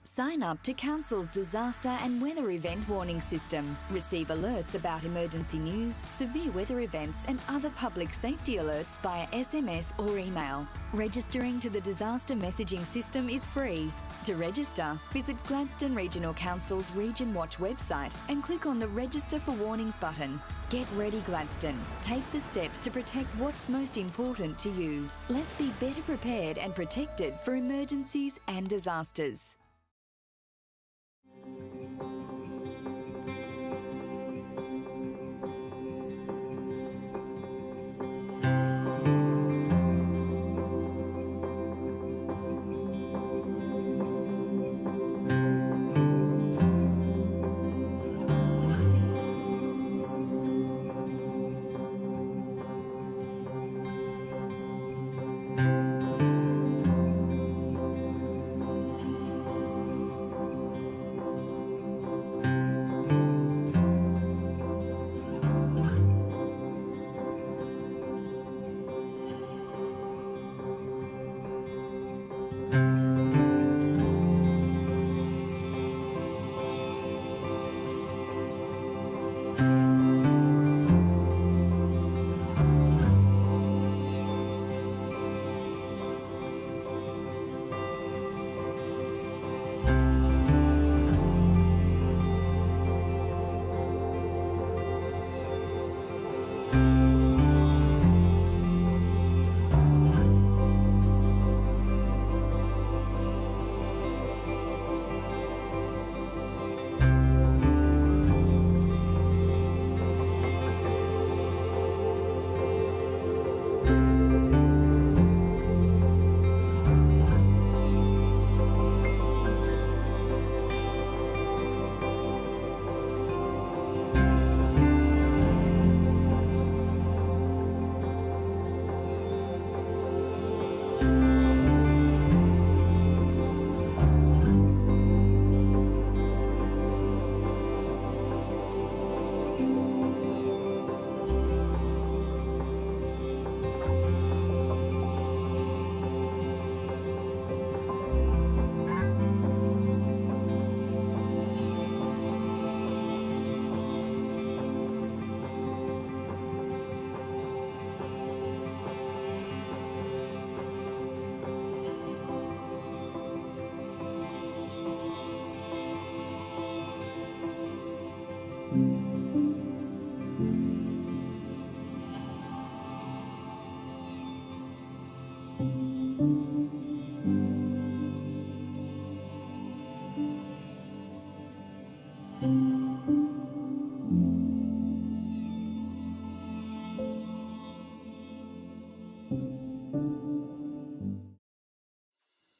Sign up to Council's disaster and weather event warning system. Receive alerts about emergency news, severe weather events and other public safety alerts via SMS or email. Registering to the disaster messaging system is free. To register, visit Gladstone Regional Council's Region Watch website and click on the Register for Warnings button. Get ready, Gladstone. Take the steps to protect what's most important to you. Let's be better prepared and protected for emergencies and disasters.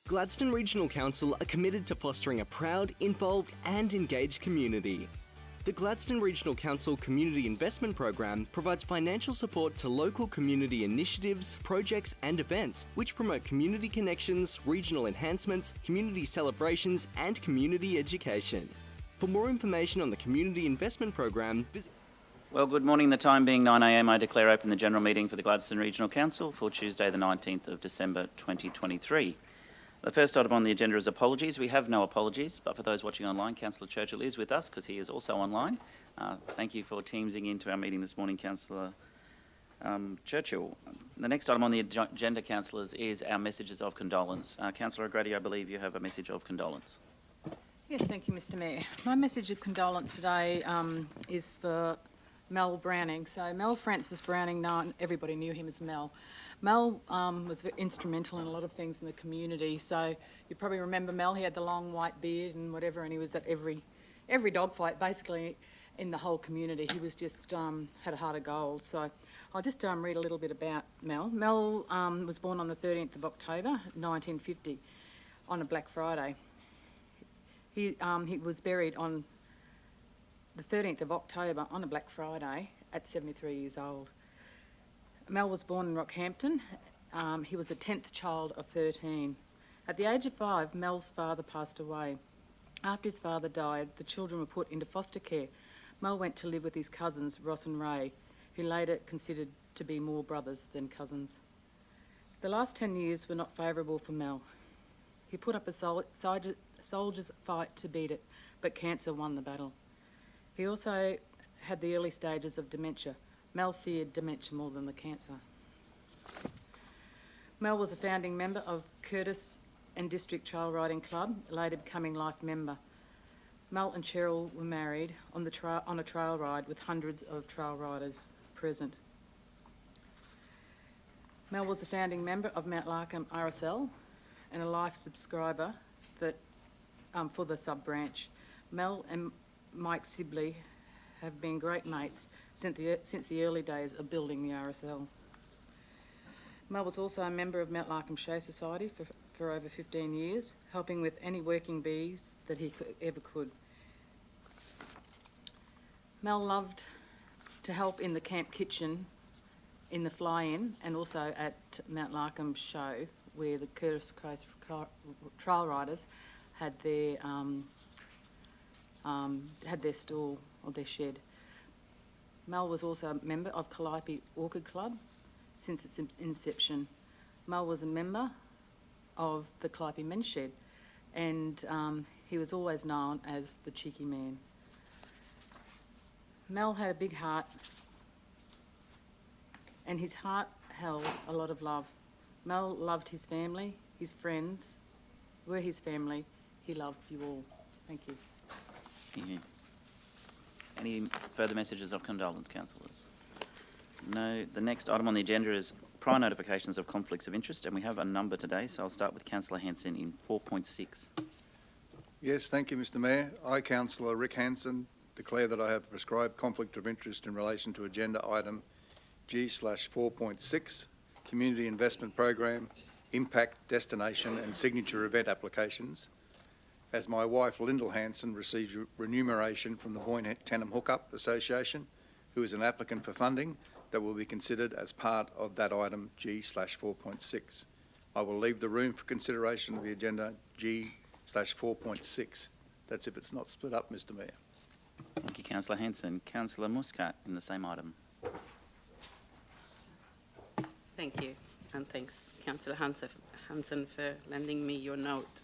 Gladstone Regional Council are committed to fostering a proud, involved and engaged community. The Gladstone Regional Council Community Investment Program provides financial support to local community initiatives, projects and events which promote community connections, regional enhancements, community celebrations and community education. For more information on the Community Investment Program, visit... Well, good morning. The time being 9 a.m, I declare open the General Meeting for the Gladstone Regional Council for Tuesday the 19th of December 2023. The first item on the agenda is apologies. We have no apologies, but for those watching online, Councillor Churchill is with us because he is also online. Thank you for teamsing into our meeting this morning, Councillor Churchill. The next item on the agenda, councillors, is our messages of condolence. Councillor O'Grady, I believe you have a message of condolence. Yes, thank you, Mr Mayor. My message of condolence today is for Mel Browning. So Mel Francis Browning, everybody knew him as Mel. Mel was instrumental in a lot of things in the community. So you probably remember Mel. He had the long white beard and whatever, and he was at every dog fight basically in the whole community. He was just had a heart of gold. So I'll just read a little bit about Mel. Mel was born on the 13th of October 1950 on a Black Friday. He was buried on the 13th of October on a Black Friday at 73 years old. Mel was born in Rockhampton. He was the 10th child of 13. At the age of 5, Mel's father passed away. After his father died, the children were put into foster care. Mel went to live with his cousins, Ross and Ray, who later considered to be more brothers than cousins. The last 10 years were not favourable for Mel. He put up a soldier's fight to beat it, but cancer won the battle. He also had the early stages of dementia. Mel feared dementia more than the cancer. Mel was a founding member of Curtis and District Trail Riding Club, later becoming life member. Mel and Cheryl were married on a trail ride with hundreds of trail riders present. Mel was a founding member of Mount Larkham RSL and a life subscriber for the sub-branch. Mel and Mike Sibley have been great mates since the early days of building the RSL. Mel was also a member of Mount Larkham Show Society for over 15 years, helping with any working bees that he ever could. Mel loved to help in the camp kitchen, in the fly-in, and also at Mount Larkham Show, where the Curtis Coast Trail Riders had their stall or their shed. Mel was also a member of Calliope Orchid Club since its inception. Mel was a member of the Calliope Men's Shed, and he was always known as the cheeky man. Mel had a big heart, and his heart held a lot of love. Mel loved his family, his friends were his family. He loved you all. Thank you. Thank you. Any further messages of condolence, councillors? No. The next item on the agenda is prior notifications of conflicts of interest, and we have a number today, so I'll start with Councillor Hanson in 4.6. Yes, thank you, Mr Mayor. I, Councillor Rick Hanson, declare that I have a prescribed conflict of interest in relation to agenda item G/4.6, Community Investment Program, Impact, Destination and Signature Event Applications, as my wife Lyndall Hanson receives remuneration from the Boyne Tenham Hookup Association, who is an applicant for funding that will be considered as part of that item G/4.6. I will leave the room for consideration of the agenda G/4.6. That's if it's not split up, Mr Mayor. Thank you, Councillor Hanson. Councillor Muscat in the same item. Thank you, and thanks, Councillor Hanson, for lending me your note.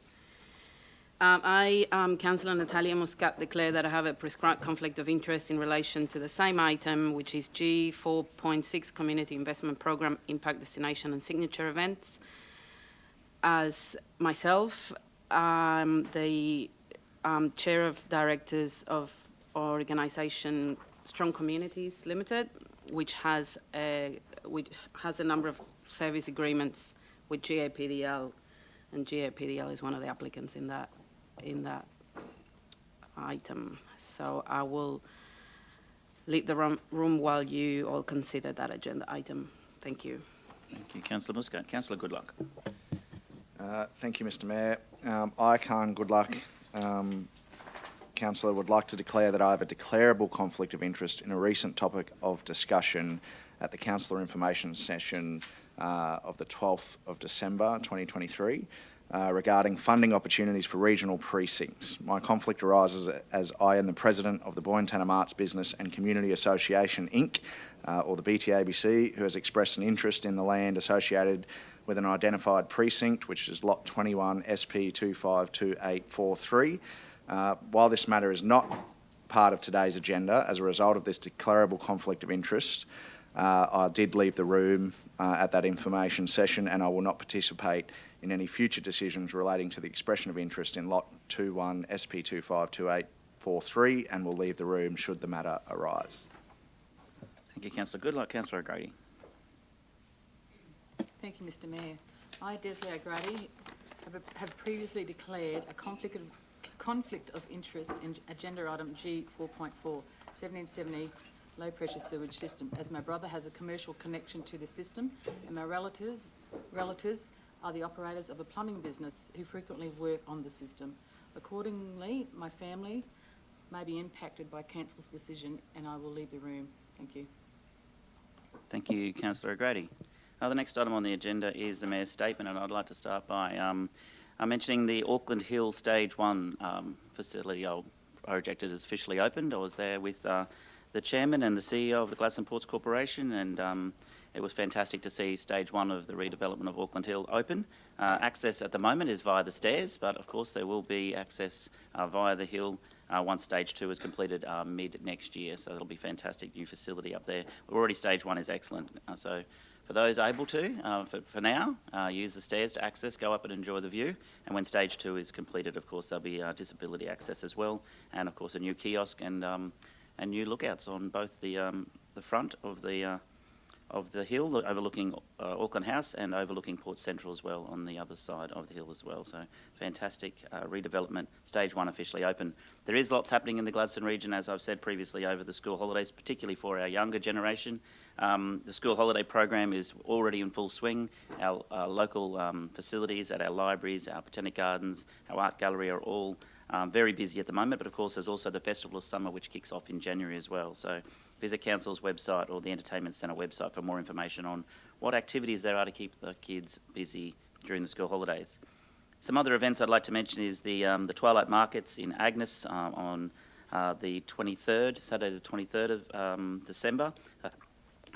I, Councillor Natalia Muscat, declare that I have a prescribed conflict of interest in relation to the same item, which is G4.6 Community Investment Programme, Impact, Destination and Signature Events. As myself, I'm the Chair of Directors of our organisation Strong Communities Limited, which has a number of service agreements with GAPDL, and GAPDL is one of the applicants in that item. So I will leave the room while you all consider that agenda item. Thank you. Thank you, Councillor Muscat. Councillor Goodluck. Thank you, Mr Mayor. I, Khan Goodluck, Councillor, would like to declare that I have a declarable conflict of interest in a recent topic of discussion at the Councillor Information Session of the 12th of December 2023 regarding funding opportunities for regional precincts. My conflict arises as I am the President of the Boyne Tenham Arts Business and Community Association Inc., or the BTABC, who has expressed an interest in the land associated with an identified precinct, which is Lot 21 SP 252843. While this matter is not part of today's agenda, as a result of this declarable conflict of interest, I did leave the room at that information session, and I will not participate in any future decisions relating to the expression of interest in Lot 21 SP 252843, and will leave the room should the matter arise. Thank you, Councillor Goodluck. Councillor O'Grady. Thank you, Mr Mayor. I, Desley O'Grady, have previously declared a conflict of interest in agenda item G4.4, 1770 low pressure sewage system, as my brother has a commercial connection to the system and my relatives are the operators of a plumbing business who frequently work on the system. Accordingly, my family may be impacted by council's decision, and I will leave the room. Thank you. Thank you, Councillor O'Grady. The next item on the agenda is the Mayor's statement, and I'd like to start by Mentioning the Auckland Hill Stage 1 facility project has officially opened. I was there with the chairman and the CEO of the Gladstone Ports Corporation, and it was fantastic to see Stage 1 of the redevelopment of Auckland Hill open. Access at the moment is via the stairs, but of course there will be access via the hill once Stage 2 is completed mid next year, so that'll be fantastic new facility up there. Already Stage 1 is excellent, so for those able to, for now, use the stairs to access, go up and enjoy the view. And when Stage 2 is completed, of course, there'll be disability access as well, and of course a new kiosk and new lookouts on both the front of the hill overlooking Auckland House and overlooking Port Central as well on the other side of the hill as well. So fantastic redevelopment, Stage 1 officially open. There is lots happening in the Gladstone region, as I've said previously, over the school holidays, particularly for our younger generation. The school holiday program is already in full swing. Our local facilities at our libraries, our botanic gardens, our art gallery are all very busy at the moment, but of course there's also the Festival of Summer, which kicks off in January as well. So visit Council's website or the Entertainment Centre website for more information on what activities there are to keep the kids busy during the school holidays. Some other events I'd like to mention is the Twilight Markets in Agnes on the 23rd, Saturday the 23rd of December.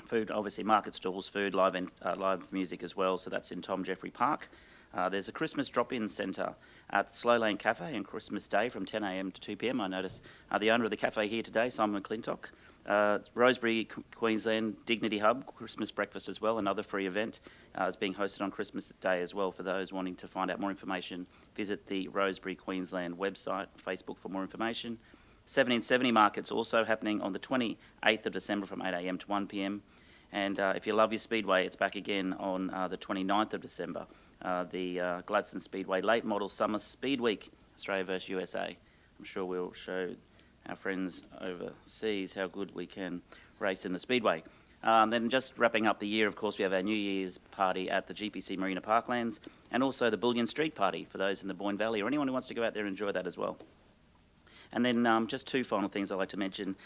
Food, obviously market stalls, food, live music as well, so that's in Tom Jeffrey Park. There's a Christmas drop-in centre at Slow Lane Cafe on Christmas Day from 10 a.m. to 2 p.m. I notice the owner of the cafe here today, Simon McClintock. Rosebery, Queensland Dignity Hub, Christmas breakfast as well, another free event, is being hosted on Christmas Day as well. For those wanting to find out more information, visit the Rosebery Queensland website, Facebook for more information. 1770 Market's also happening on the 28th of December from 8 a.m. to 1 p.m. And if you love your Speedway, it's back again on the 29th of December. The Gladstone Speedway Late Model Summer Speed Week, Australia versus USA. I'm sure we'll show our friends overseas how good we can race in the Speedway. Then just wrapping up the year, of course, we have our New Year's party at the GPC Marina Parklands and also the Bullion Street Party for those in the Boyne Valley or anyone who wants to go out there and enjoy that as well. And then just two final things I'd like to mention.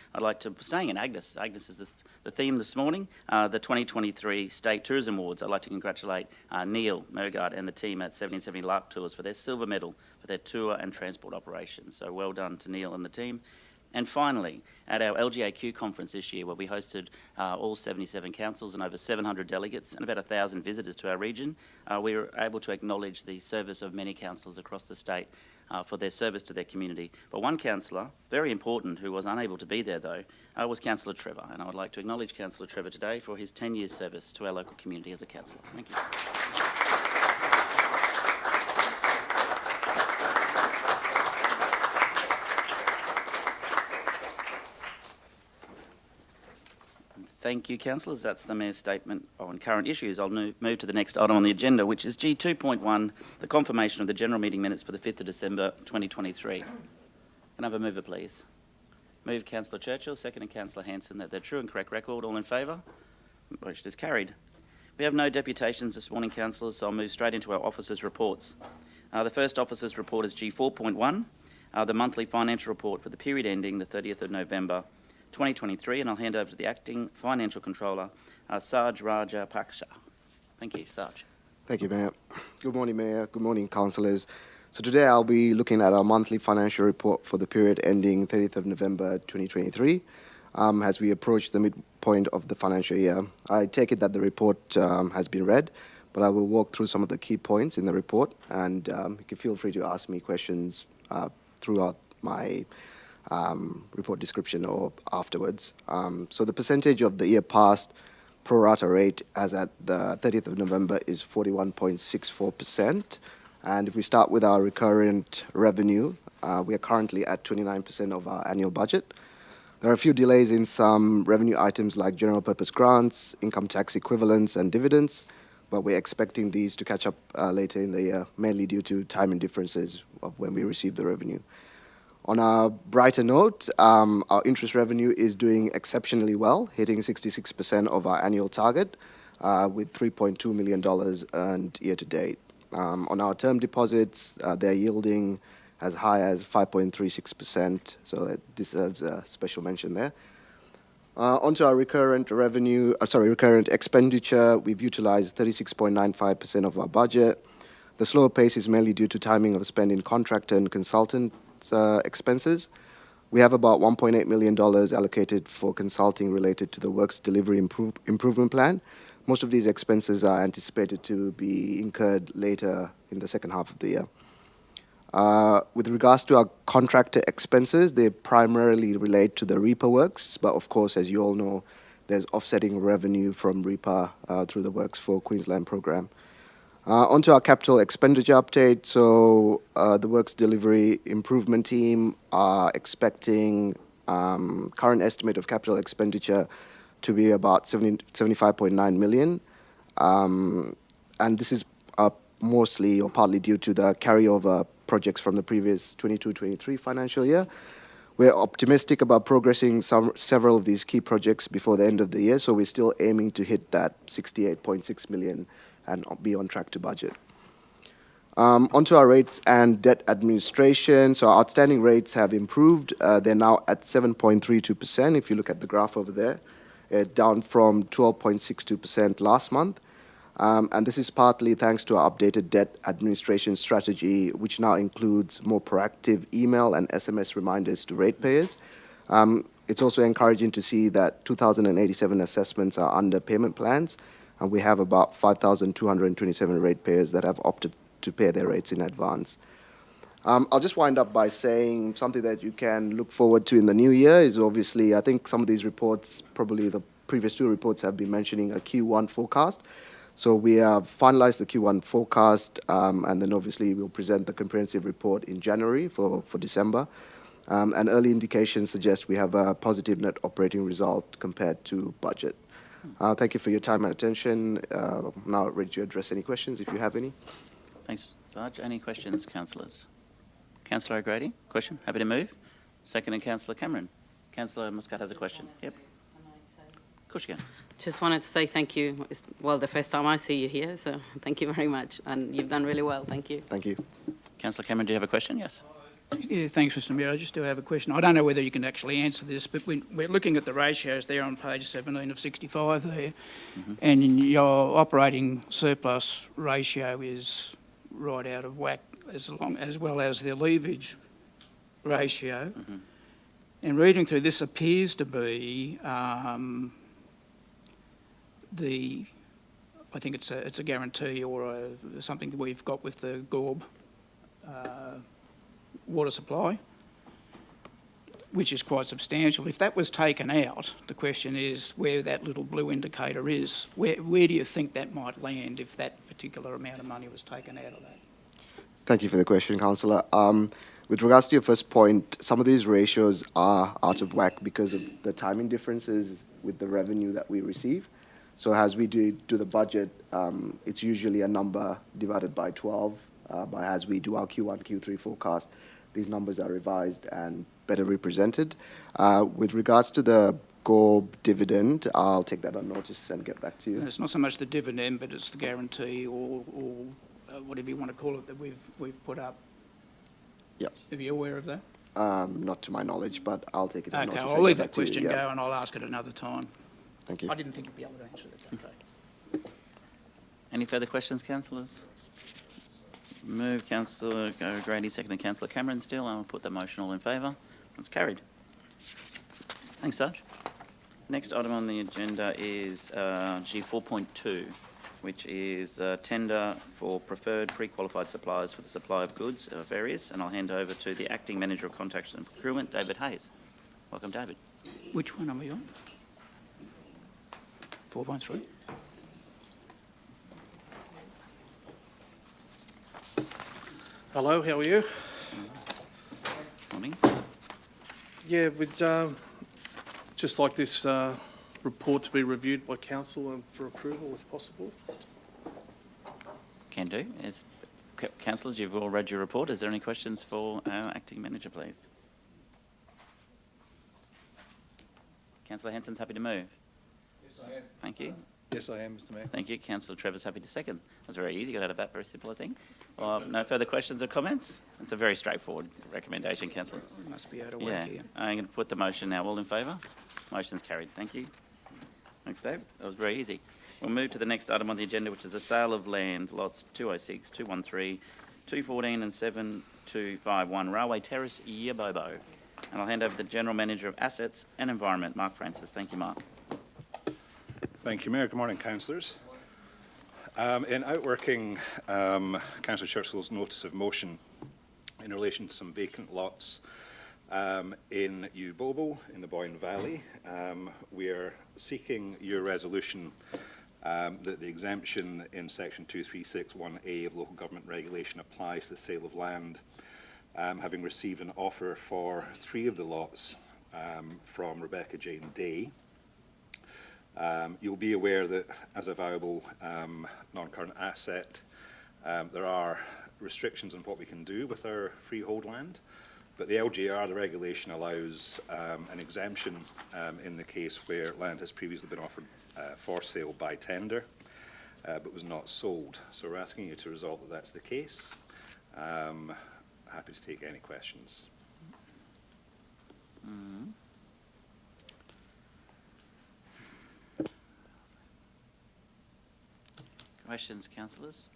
Staying in Agnes. Agnes is the theme this morning, the 2023 State Tourism Awards. I'd like to congratulate Neil Mergard and the team at 1770 Lark Tours for their silver medal for their tour and transport operations. So well done to Neil and the team. And finally, at our LGAQ conference this year, where we hosted all 77 councils and over 700 delegates and about 1,000 visitors to our region, we were able to acknowledge the service of many councillors across the state for their service to their community. But one councillor, very important, who was unable to be there though, was Councillor Trevor. And I would like to acknowledge Councillor Trevor today for his 10 years service to our local community as a councillor. Thank you. Thank you, councillors. That's the Mayor's statement on current issues. I'll move to the next item on the agenda, which is G2.1, the confirmation of the general meeting minutes for the 5th of December 2023. Can I have a mover, please? Move Councillor Churchill, second Councillor Hanson, that they're true and correct record. All in favour? Motion is carried. We have no deputations this morning, councillors, so I'll move straight into our officers' reports. The first officers' report is G4.1, the monthly financial report for the period ending the 30th of November 2023, and I'll hand over to the Acting Financial Controller, Sarge Raja Paksha. Thank you, Sarge. Thank you, Mayor. Good morning, Mayor. Good morning, councillors. So today I'll be looking at our monthly financial report for the period ending 30th of November 2023, as we approach the midpoint of the financial year. I take it that the report has been read, but I will walk through some of the key points in the report, and you can feel free to ask me questions throughout my report description or afterwards. So the percentage of the year past pro rata rate as at the 30th of November is 41.64%. And if we start with our recurrent revenue, we are currently at 29% of our annual budget. There are a few delays in some revenue items like general purpose grants, income tax equivalents and dividends, but we're expecting these to catch up later in the year, mainly due to timing differences of when we receive the revenue. On a brighter note, our interest revenue is doing exceptionally well, hitting 66% of our annual target, with $3.2 million earned year to date. On our term deposits, they're yielding as high as 5.36%, so it deserves a special mention there. Onto our recurrent expenditure, we've utilized 36.95% of our budget. The slower pace is mainly due to timing of spend in contractor and consultant expenses. We have about $1.8 million allocated for consulting related to the Works Delivery Improvement Plan. Most of these expenses are anticipated to be incurred later in the second half of the year. With regards to our contractor expenses, they primarily relate to the REPA works, but of course, as you all know, there's offsetting revenue from REPA through the Works for Queensland program. Onto our capital expenditure update. So the Works Delivery Improvement team are expecting current estimate of capital expenditure to be about 75.9 million. And this is mostly or partly due to the carryover projects from the previous 22-23 financial year. We're optimistic about progressing several of these key projects before the end of the year, so we're still aiming to hit that 68.6 million and be on track to budget. Onto our rates and debt administration. So our outstanding rates have improved. They're now at 7.32%, if you look at the graph over there, down from 12.62% last month. And this is partly thanks to our updated debt administration strategy, which now includes more proactive email and SMS reminders to ratepayers. It's also encouraging to see that 2,087 assessments are under payment plans, and we have about 5,227 ratepayers that have opted to pay their rates in advance. I'll just wind up by saying something that you can look forward to in the new year is obviously, I think some of these reports, probably the previous two reports have been mentioning a Q1 forecast. So we have finalized the Q1 forecast, and then obviously we'll present the comprehensive report in January for December. And early indications suggest we have a positive net operating result compared to budget. Thank you for your time and attention. Now ready to address any questions if you have any. Thanks, Sarge. Any questions, councillors? Councillor O'Grady, question? Happy to move. Second, and Councillor Cameron. Councillor Muscat has a question. Yep. Of course you can. Just wanted to say thank you. It's, well, the first time I see you here, so thank you very much. And you've done really well. Thank you. Thank you. Councillor Cameron, do you have a question? Yes. Yeah, thanks, Mr Mayor. I just do have a question. I don't know whether you can actually answer this, but we're looking at the ratios there on page 17 of 65 there, and your operating surplus ratio is right out of whack, as well as the leverage ratio. And reading through this appears to be I think it's a guarantee or something that we've got with the Gorb water supply, which is quite substantial. If that was taken out, the question is where that little blue indicator is. Where do you think that might land if that particular amount of money was taken out of that? Thank you for the question, Councillor. With regards to your first point, some of these ratios are out of whack because of the timing differences with the revenue that we receive. So as we do the budget, it's usually a number divided by 12. But as we do our Q1, Q3 forecast, these numbers are revised and better represented. With regards to the Gorb dividend, I'll take that on notice and get back to you. It's not so much the dividend, but it's the guarantee or whatever you want to call it that we've put up. Yep. Are you aware of that? Not to my knowledge, but I'll take it on Okay, notice. I'll leave that question go and I'll ask it another time. Thank you. I didn't think you'd be able to answer it. Okay. Any further questions, councillors? Move Councillor O'Grady, second, and Councillor Cameron still. I'll put the motion. All in favour. It's carried. Thanks, Sarge. Next item on the agenda is G4.2, which is tender for preferred pre-qualified suppliers for the supply of goods of various, and I'll hand over to the Acting Manager of Contracts and Procurement, David Hayes. Welcome, David. Which one are we on? 4.3? Hello, how are you? Morning. Yeah, we'd just like this report to be reviewed by council and for approval if possible. Can do. Councillors, you've all read your report. Is there any questions for our Acting Manager, please? Councillor Henson's happy to move. Yes, I am. Thank you. Yes, I am, Mr Mayor. Thank you. Councillor Trevor's happy to second. That was very easy. Got out of that very simple, I think. No further questions or comments? It's a very straightforward recommendation, councillors. Must be out of whack Yeah. here. I'm going to put the motion now. All in favour? Motion's carried. Thank you. Thanks, Dave. That was very easy. We'll move to the next item on the agenda, which is the sale of land, lots 206, 213, 214 and 7251, Railway Terrace, Yabobo. And I'll hand over to the General Manager of Assets and Environment, Mark Francis. Thank you, Mark. Thank you, Mayor. Good morning, councillors. In outworking Councillor Churchill's notice of motion in relation to some vacant lots in Ubobo, in the Boyne Valley, we are seeking your resolution that the exemption in section 2361A of local government regulation applies to the sale of land, having received an offer for 3 of the lots from Rebecca Jane Day. You'll be aware that as a viable non-current asset, there are restrictions on what we can do with our freehold land, but the LGR, the regulation, allows an exemption in the case where land has previously been offered for sale by tender, but was not sold. So we're asking you to resolve that that's the case. Happy to take any questions. Questions, councillors?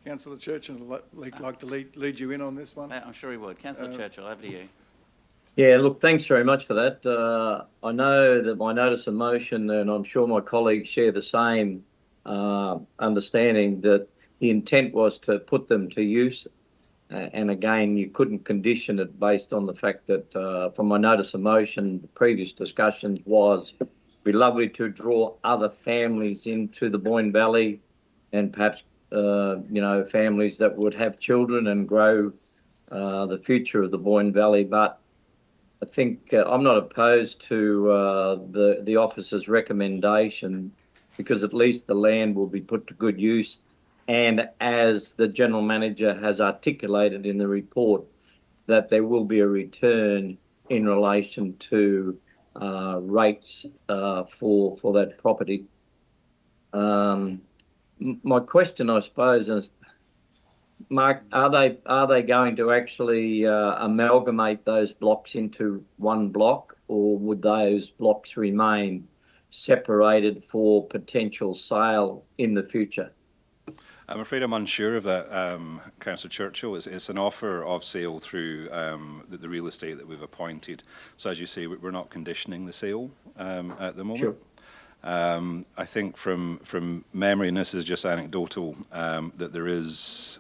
Councillor Churchill would like to lead you in on this one. I'm sure he would. Councillor Churchill, over to you. Yeah, look, thanks very much for that. I know that my notice of motion, and I'm sure my colleagues share the same understanding, that the intent was to put them to use. And again, you couldn't condition it based on the fact that from my notice of motion, the previous discussions was it'd be lovely to draw other families into the Boyne Valley, and perhaps families that would have children and grow the future of the Boyne Valley. But I think I'm not opposed to the officer's recommendation, because at least the land will be put to good use. And as the General Manager has articulated in the report, that there will be a return in relation to rates for that property. My question, I suppose, is, Mark, are they going to actually amalgamate those blocks into one block, or would those blocks remain separated for potential sale in the future? I'm afraid I'm unsure of that, Councillor Churchill. It's an offer of sale through the real estate that we've appointed. So as you say, we're not conditioning the sale at the moment. Sure. I think from memory, and this is just anecdotal, that there is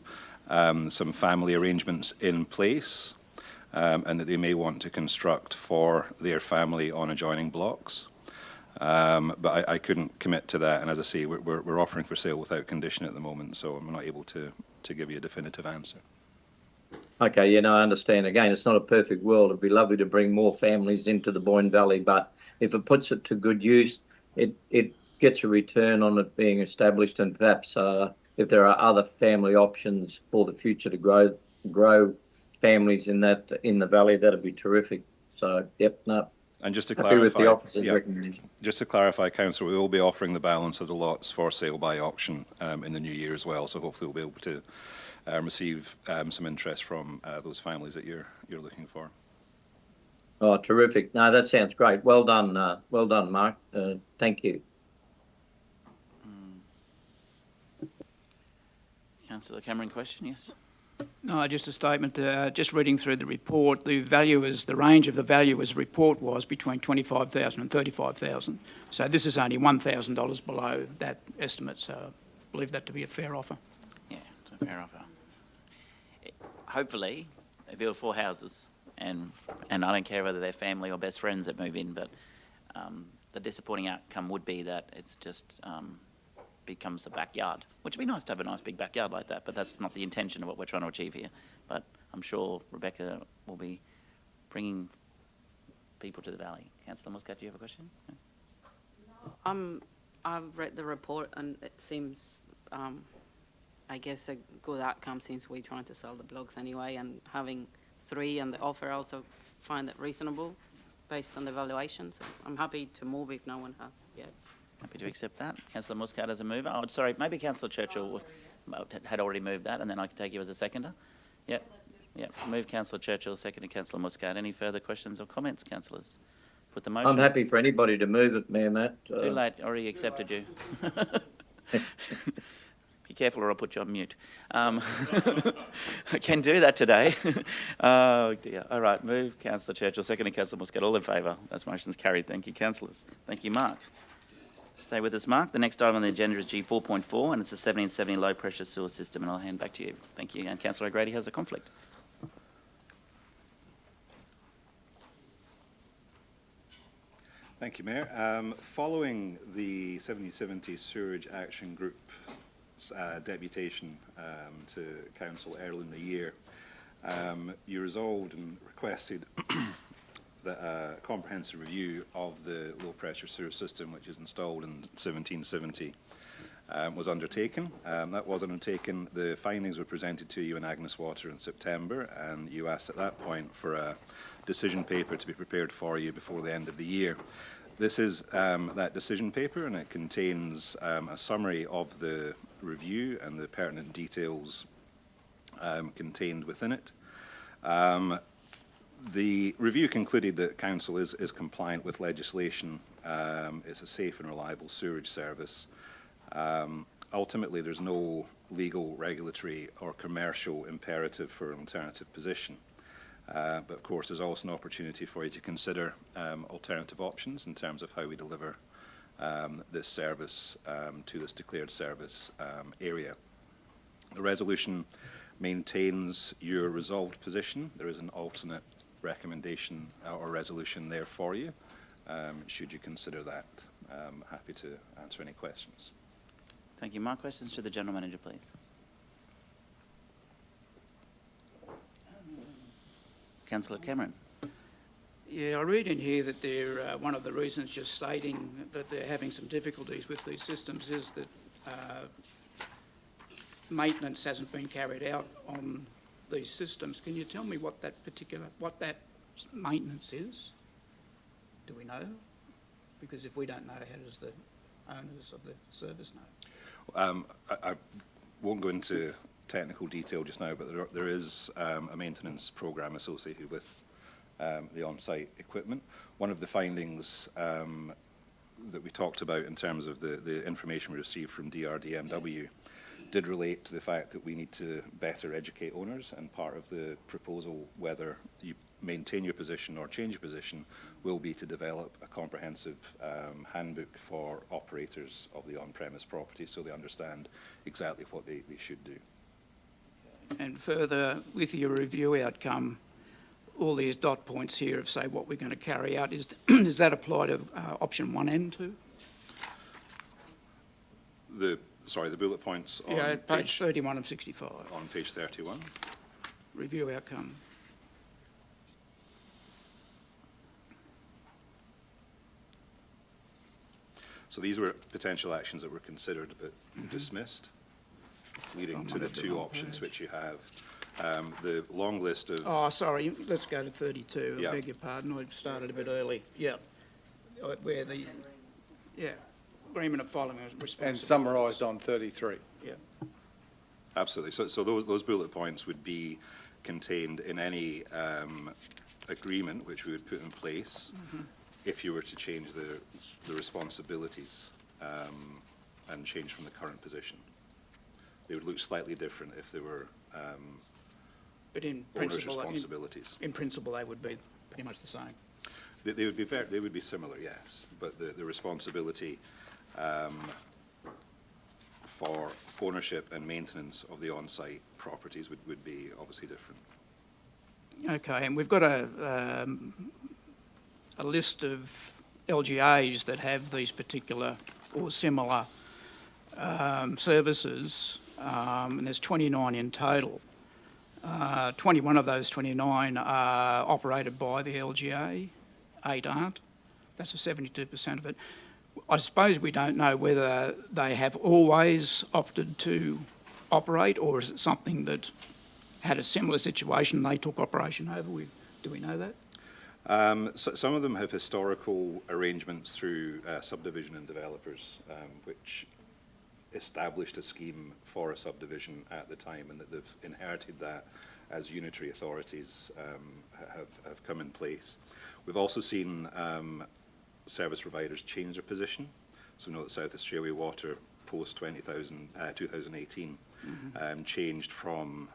some family arrangements in place, and that they may want to construct for their family on adjoining blocks. But I couldn't commit to that, and as I say, we're offering for sale without condition at the moment, so I'm not able to give you a definitive answer. Okay, yeah, no, I understand. Again, it's not a perfect world. It'd be lovely to bring more families into the Boyne Valley, but if it puts it to good use, it gets a return on it being established, and perhaps if there are other family options for the future to grow families in the valley, that'd be terrific. So, yep, no. And just to happy clarify, with the officer's recommendation. Just to clarify, Councillor, we will be offering the balance of the lots for sale by auction in the new year as well. So hopefully we'll be able to receive some interest from those families that you're looking for. Oh, terrific! No, that sounds great. Well done, Mark. Thank you. Councillor Cameron, question? Yes. No, just a statement. Just reading through the report, the range of the valuer's report was between $25,000 and $35,000. So this is only $1,000 below that estimate. So I believe that to be a fair offer. Yeah, it's a fair offer. Hopefully, they build 4 houses, and I don't care whether they're family or best friends that move in, but the disappointing outcome would be that it's just becomes a backyard, which would be nice to have a nice big backyard like that, but that's not the intention of what we're trying to achieve here. But I'm sure Rebecca will be bringing people to the valley. Councillor Muscat, do you have a question? No. I've read the report, and it seems, I guess, a good outcome, since we're trying to sell the blocks anyway, and having 3 and the offer, I also find it reasonable based on the valuation. So I'm happy to move if no one has yet. Happy to accept that. Councillor Muscat as a mover. Oh, sorry, maybe Councillor Churchill had already moved that, and then I can take you as a seconder. Yep. Yep. Move Councillor Churchill, seconded Councillor Muscat. Any further questions or comments, councillors? Put the motion. I'm happy for anybody to move it, Mayor Matt. Too late. Already accepted you. Be careful or I'll put you on mute. I can do that today. Oh dear. All right, move Councillor Churchill, seconded Councillor Muscat. All in favour. Those motions carried. Thank you, councillors. Thank you, Mark. Stay with us, Mark. The next item on the agenda is G4.4 and it's the 1770 low pressure sewer system, and I'll hand back to you. Thank you. And Councillor O'Grady has a conflict. Thank you, Mayor. Following the 1770 Sewerage Action Group's deputation to Council early in the year, you resolved and requested that a comprehensive review of the low-pressure sewer system, which is installed in 1770, was undertaken. That was undertaken. The findings were presented to you in Agnes Water in September, and you asked at that point for a decision paper to be prepared for you before the end of the year. This is that decision paper, and it contains a summary of the review and the pertinent details contained within it. The review concluded that Council is compliant with legislation. It's a safe and reliable sewerage service. Ultimately, there's no legal, regulatory or commercial imperative for an alternative position. But of course, there's also an opportunity for you to consider alternative options in terms of how we deliver this service to this declared service area. The resolution maintains your resolved position. There is an alternate recommendation or resolution there for you, should you consider that. Happy to answer any questions. Thank you, Mark. Questions to the General Manager, please. Councillor Cameron. Yeah, I read in here that they're, one of the reasons just stating that they're having some difficulties with these systems is that maintenance hasn't been carried out on these systems. Can you tell me what that maintenance is? Do we know? Because if we don't know, how does the owners of the service know? I won't go into technical detail just now, but there is a maintenance programme associated with the on-site equipment. One of the findings that we talked about in terms of the information we received from DRDMW did relate to the fact that we need to better educate owners, and part of the proposal, whether you maintain your position or change your position, will be to develop a comprehensive handbook for operators of the on-premise property so they understand exactly what they should do. And further, with your review outcome, all these dot points here of, say, what we're going to carry out, does that apply to option 1 and 2? The bullet points on page 31 of 65. On page 31. Review outcome. So these were potential actions that were considered but dismissed, leading to the two options which you have. The long list of... Oh, sorry, let's go to 32. Yeah. I beg your pardon, I started a bit early. Yeah. Where the... Yeah. Agreement of following responsibility. And summarised on 33. Yeah. Absolutely. So those bullet points would be contained in any agreement which we would put in place if you were to change the responsibilities and change from the current position. They would look slightly different if they were but in owners' principle, responsibilities. in principle, they would be pretty much the same. They would be similar, yes, but the responsibility for ownership and maintenance of the on-site properties would be obviously different. Okay, and we've got a list of LGAs that have these particular or similar services, and there's 29 in total. 21 of those 29 are operated by the LGA, 8 aren't. That's a 72% of it. I suppose we don't know whether they have always opted to operate, or is it something that had a similar situation and they took operation over? Do we know that? So some of them have historical arrangements through subdivision and developers, which established a scheme for a subdivision at the time, and that they've inherited that as unitary authorities have come in place. We've also seen service providers change their position. So we know that South Australia Water post 2018 changed from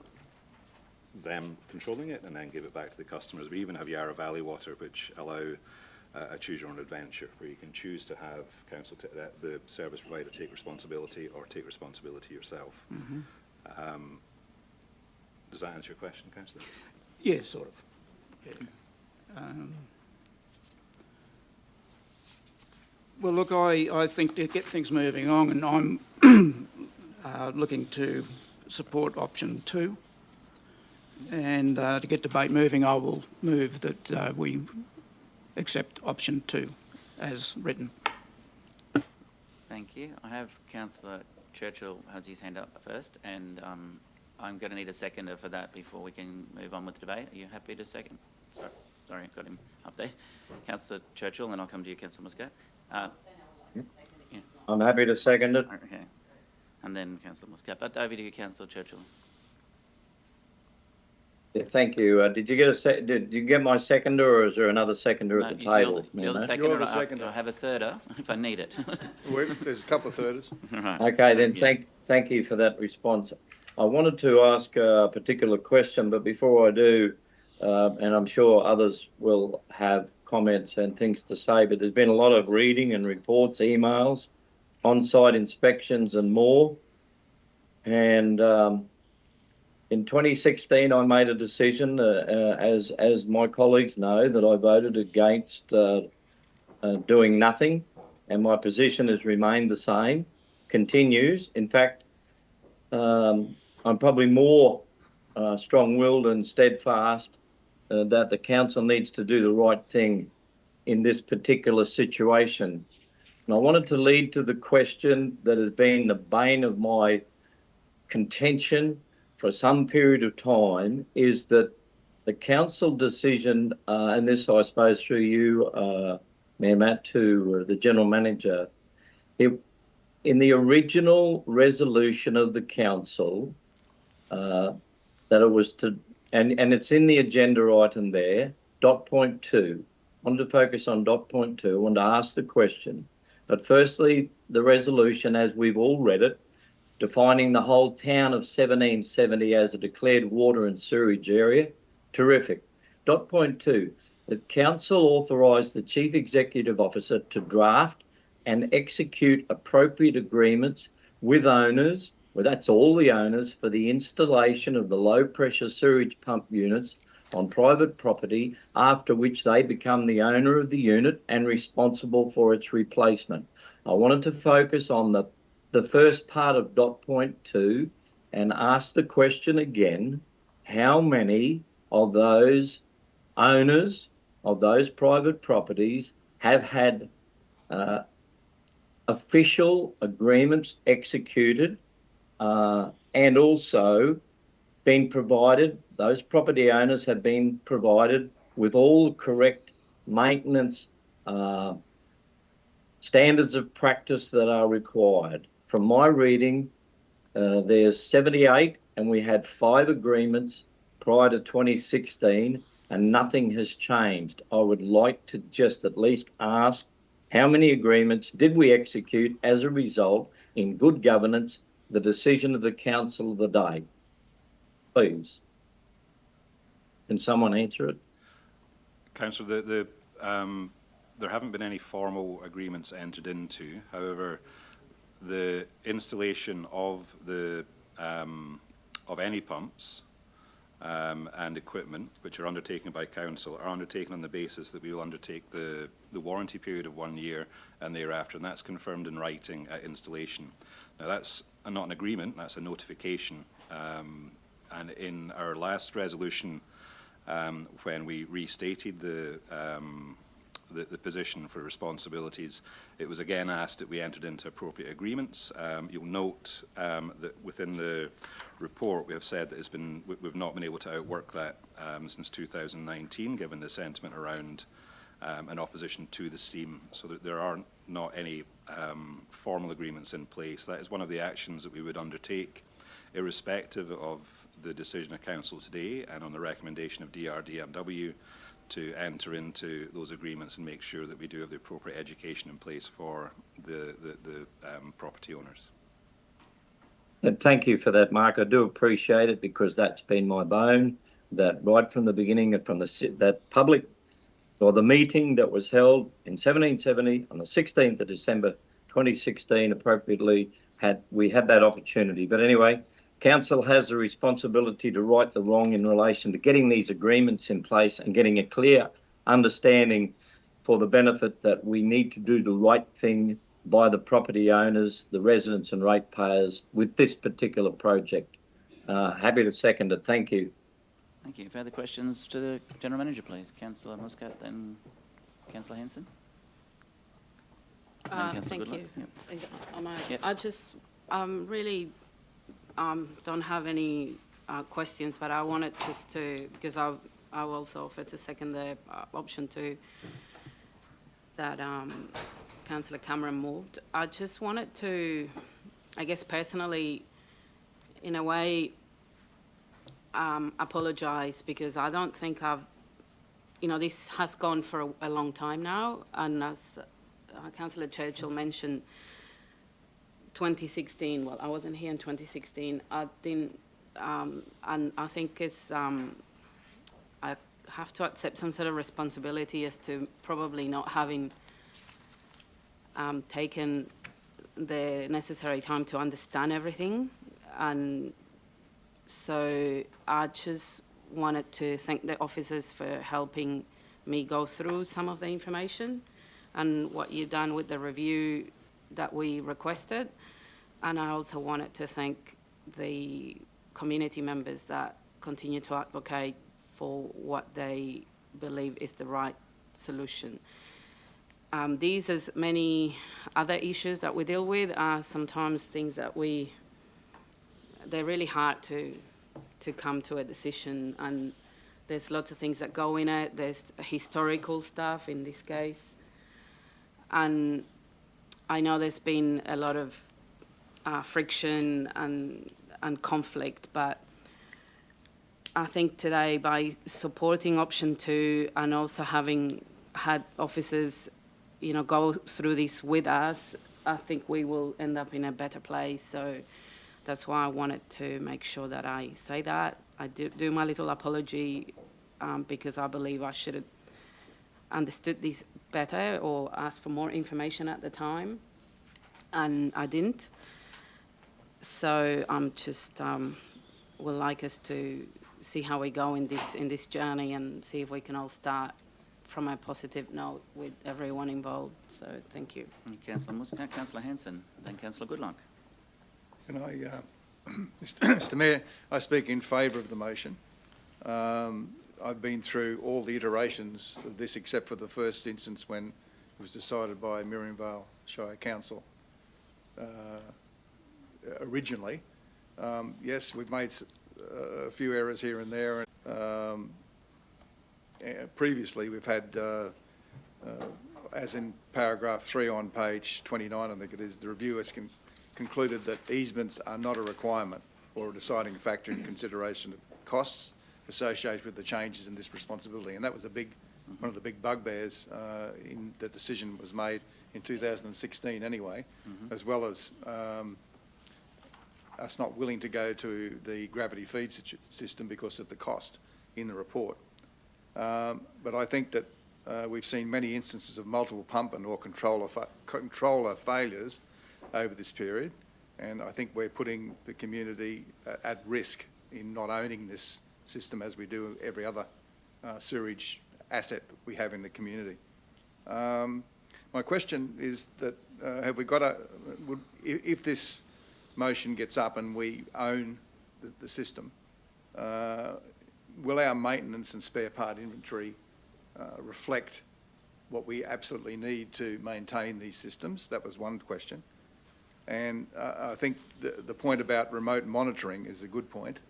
them controlling it and then give it back to the customers. We even have Yarra Valley Water, which allow a choose your own adventure, where you can choose to have the service provider take responsibility or take responsibility yourself. Does that answer your question, Councillor? Yeah, sort of. Yeah. Well, look, I think to get things moving on, and I'm looking to support option 2. And to get debate moving, I will move that we accept option 2 as written. Thank you. I have Councillor Churchill has his hand up first, and I'm going to need a seconder for that before we can move on with the debate. Are you happy to second? Sorry, I've got him up there. Councillor Churchill, and then I'll come to you, Councillor Muscat. I'm happy to second it. Okay. And then Councillor Muscat. But over to you, Councillor Churchill. Yeah, thank you. Did you get did you get my seconder, or is there another seconder at the table? You're the seconder. You're the seconder. I have a thirder if I need it. There's a couple of thirders. Right. Okay, then thank you for that response. I wanted to ask a particular question, but before I do, and I'm sure others will have comments and things to say, but there's been a lot of reading and reports, emails, on-site inspections and more. And in 2016, I made a decision, as my colleagues know, that I voted against doing nothing, and my position has remained the same, continues. In fact, I'm probably more strong-willed and steadfast that the council needs to do the right thing in this particular situation. And I wanted to lead to the question that has been the bane of my contention for some period of time, is that the council decision, and this I suppose through you, Mayor Matt, to the General Manager, in the original resolution of the council, that it was to, and it's in the agenda item there, dot point 2. I wanted to focus on dot point 2. I wanted to ask the question. But firstly, the resolution, as we've all read it, defining the whole town of 1770 as a declared water and sewerage area, terrific. Dot point 2, the council authorised the Chief Executive Officer to draft and execute appropriate agreements with owners, well, that's all the owners, for the installation of the low-pressure sewage pump units on private property, after which they become the owner of the unit and responsible for its replacement. I wanted to focus on the first part of dot point 2 and ask the question again, how many of those owners of those private properties have had official agreements executed and also been provided, those property owners have been provided with all correct maintenance standards of practice that are required. From my reading, there's 78, and we had 5 agreements prior to 2016, and nothing has changed. I would like to just at least ask, how many agreements did we execute as a result, in good governance, the decision of the council of the day? Please. Can someone answer it? Councillor, there haven't been any formal agreements entered into. However, the installation of any pumps and equipment which are undertaken by council are undertaken on the basis that we will undertake the warranty period of 1 year and thereafter, and that's confirmed in writing at installation. Now, that's not an agreement, that's a notification. And in our last resolution, when we restated the position for responsibilities, it was again asked that we entered into appropriate agreements. You'll note that within the report we have said that we've not been able to outwork that since 2019, given the sentiment around an opposition to the scheme, so that there are not any formal agreements in place. That is one of the actions that we would undertake, irrespective of the decision of council today and on the recommendation of DRDMW, to enter into those agreements and make sure that we do have the appropriate education in place for the property owners. And thank you for that, Mark. I do appreciate it because that's been my bone, that right from the beginning and from that public or the meeting that was held in 1770 on the 16th of December 2016 appropriately we had that opportunity. But anyway, Council has the responsibility to right the wrong in relation to getting these agreements in place and getting a clear understanding for the benefit that we need to do the right thing by the property owners, the residents and ratepayers with this particular project. Happy to second it. Thank you. Thank you. Further questions to the General Manager, please? Councillor Muscat, then Councillor Hanson. Thank you. Yep. Yep. I just really don't have any questions, but I wanted just to, because I also offered to second the option 2 that Councillor Cameron moved. I just wanted to, I guess personally, in a way, apologise because I don't think this has gone for a long time now, and as Councillor Churchill mentioned, 2016, well, I wasn't here in 2016, I didn't, and I think it's, I have to accept some sort of responsibility as to probably not having taken the necessary time to understand everything. And so I just wanted to thank the officers for helping me go through some of the information and what you've done with the review that we requested. And I also wanted to thank the community members that continue to advocate for what they believe is the right solution. These, as many other issues that we deal with, are sometimes things that they're really hard to come to a decision, and there's lots of things that go in it. There's historical stuff in this case. And I know there's been a lot of friction and conflict, but I think today by supporting option 2 and also having had officers, go through this with us, I think we will end up in a better place. So that's why I wanted to make sure that I say that. I do my little apology because I believe I should have understood this better or asked for more information at the time, and I didn't. So I'm just would like us to see how we go in this journey and see if we can all start from a positive note with everyone involved. So thank you. Councillor Muscat, Councillor Hanson, then Councillor Goodluck. Can I, Mr Mayor, I speak in favour of the motion. I've been through all the iterations of this except for the first instance when it was decided by Miriam Vale Shire Council originally. Yes, we've made a few errors here and there. Previously, we've had, as in paragraph 3 on page 29, I think it is, the review has concluded that easements are not a requirement or a deciding factor in consideration of costs associated with the changes in this responsibility. And that was one of the big bugbears in the decision was made in 2016 anyway, as well as us not willing to go to the gravity feed system because of the cost in the report. But I think that we've seen many instances of multiple pump and or controller failures over this period, and I think we're putting the community at risk in not owning this system as we do every other sewerage asset we have in the community. My question is that have we got if this motion gets up and we own the system, will our maintenance and spare part inventory reflect what we absolutely need to maintain these systems? That was one question. And I think the point about remote monitoring is a good point.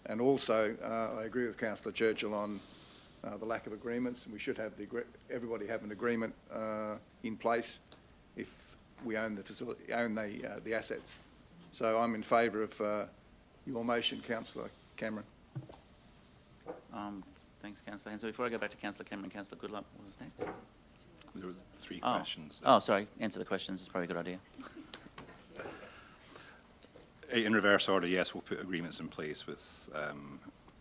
And also, I agree with Councillor Churchill on the lack of agreements. We should have everybody have an agreement in place if we own the facility, the assets. So I'm in favour of your motion, Councillor Cameron. Thanks, Councillor Hanson. Before I go back to Councillor Cameron, Councillor Goodluck, what was next? There were 3 questions. Oh, sorry. Answer the questions. It's probably a good idea. In reverse order, yes, we'll put agreements in place with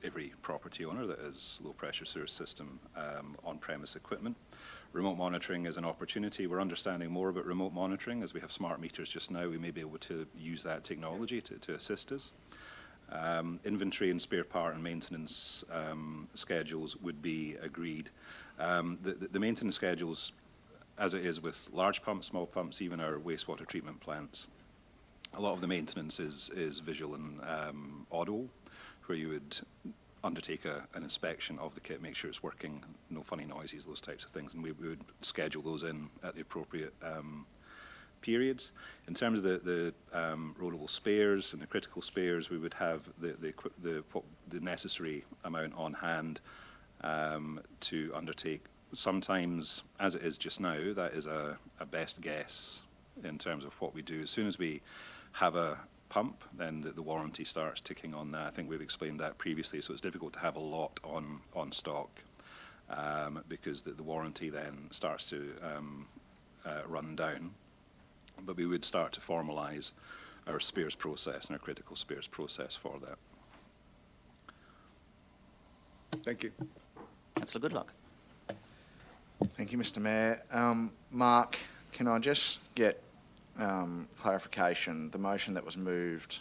every property owner that has low-pressure sewer system on-premise equipment. Remote monitoring is an opportunity. We're understanding more about remote monitoring. As we have smart meters just now, we may be able to use that technology to assist us. Inventory and spare part and maintenance schedules would be agreed. The maintenance schedules, as it is with large pumps, small pumps, even our wastewater treatment plants, a lot of the maintenance is visual and audible, where you would undertake an inspection of the kit, make sure it's working, no funny noises, those types of things, and we would schedule those in at the appropriate periods. In terms of the rollable spares and the critical spares, we would have the necessary amount on hand to undertake. Sometimes, as it is just now, that is a best guess in terms of what we do. As soon as we have a pump, then the warranty starts ticking on that. I think we've explained that previously, so it's difficult to have a lot on stock because the warranty then starts to run down. But we would start to formalise our spares process and our critical spares process for that. Thank you. Councillor Goodluck. Thank you, Mr. Mayor. Mark, can I just get clarification? The motion that was moved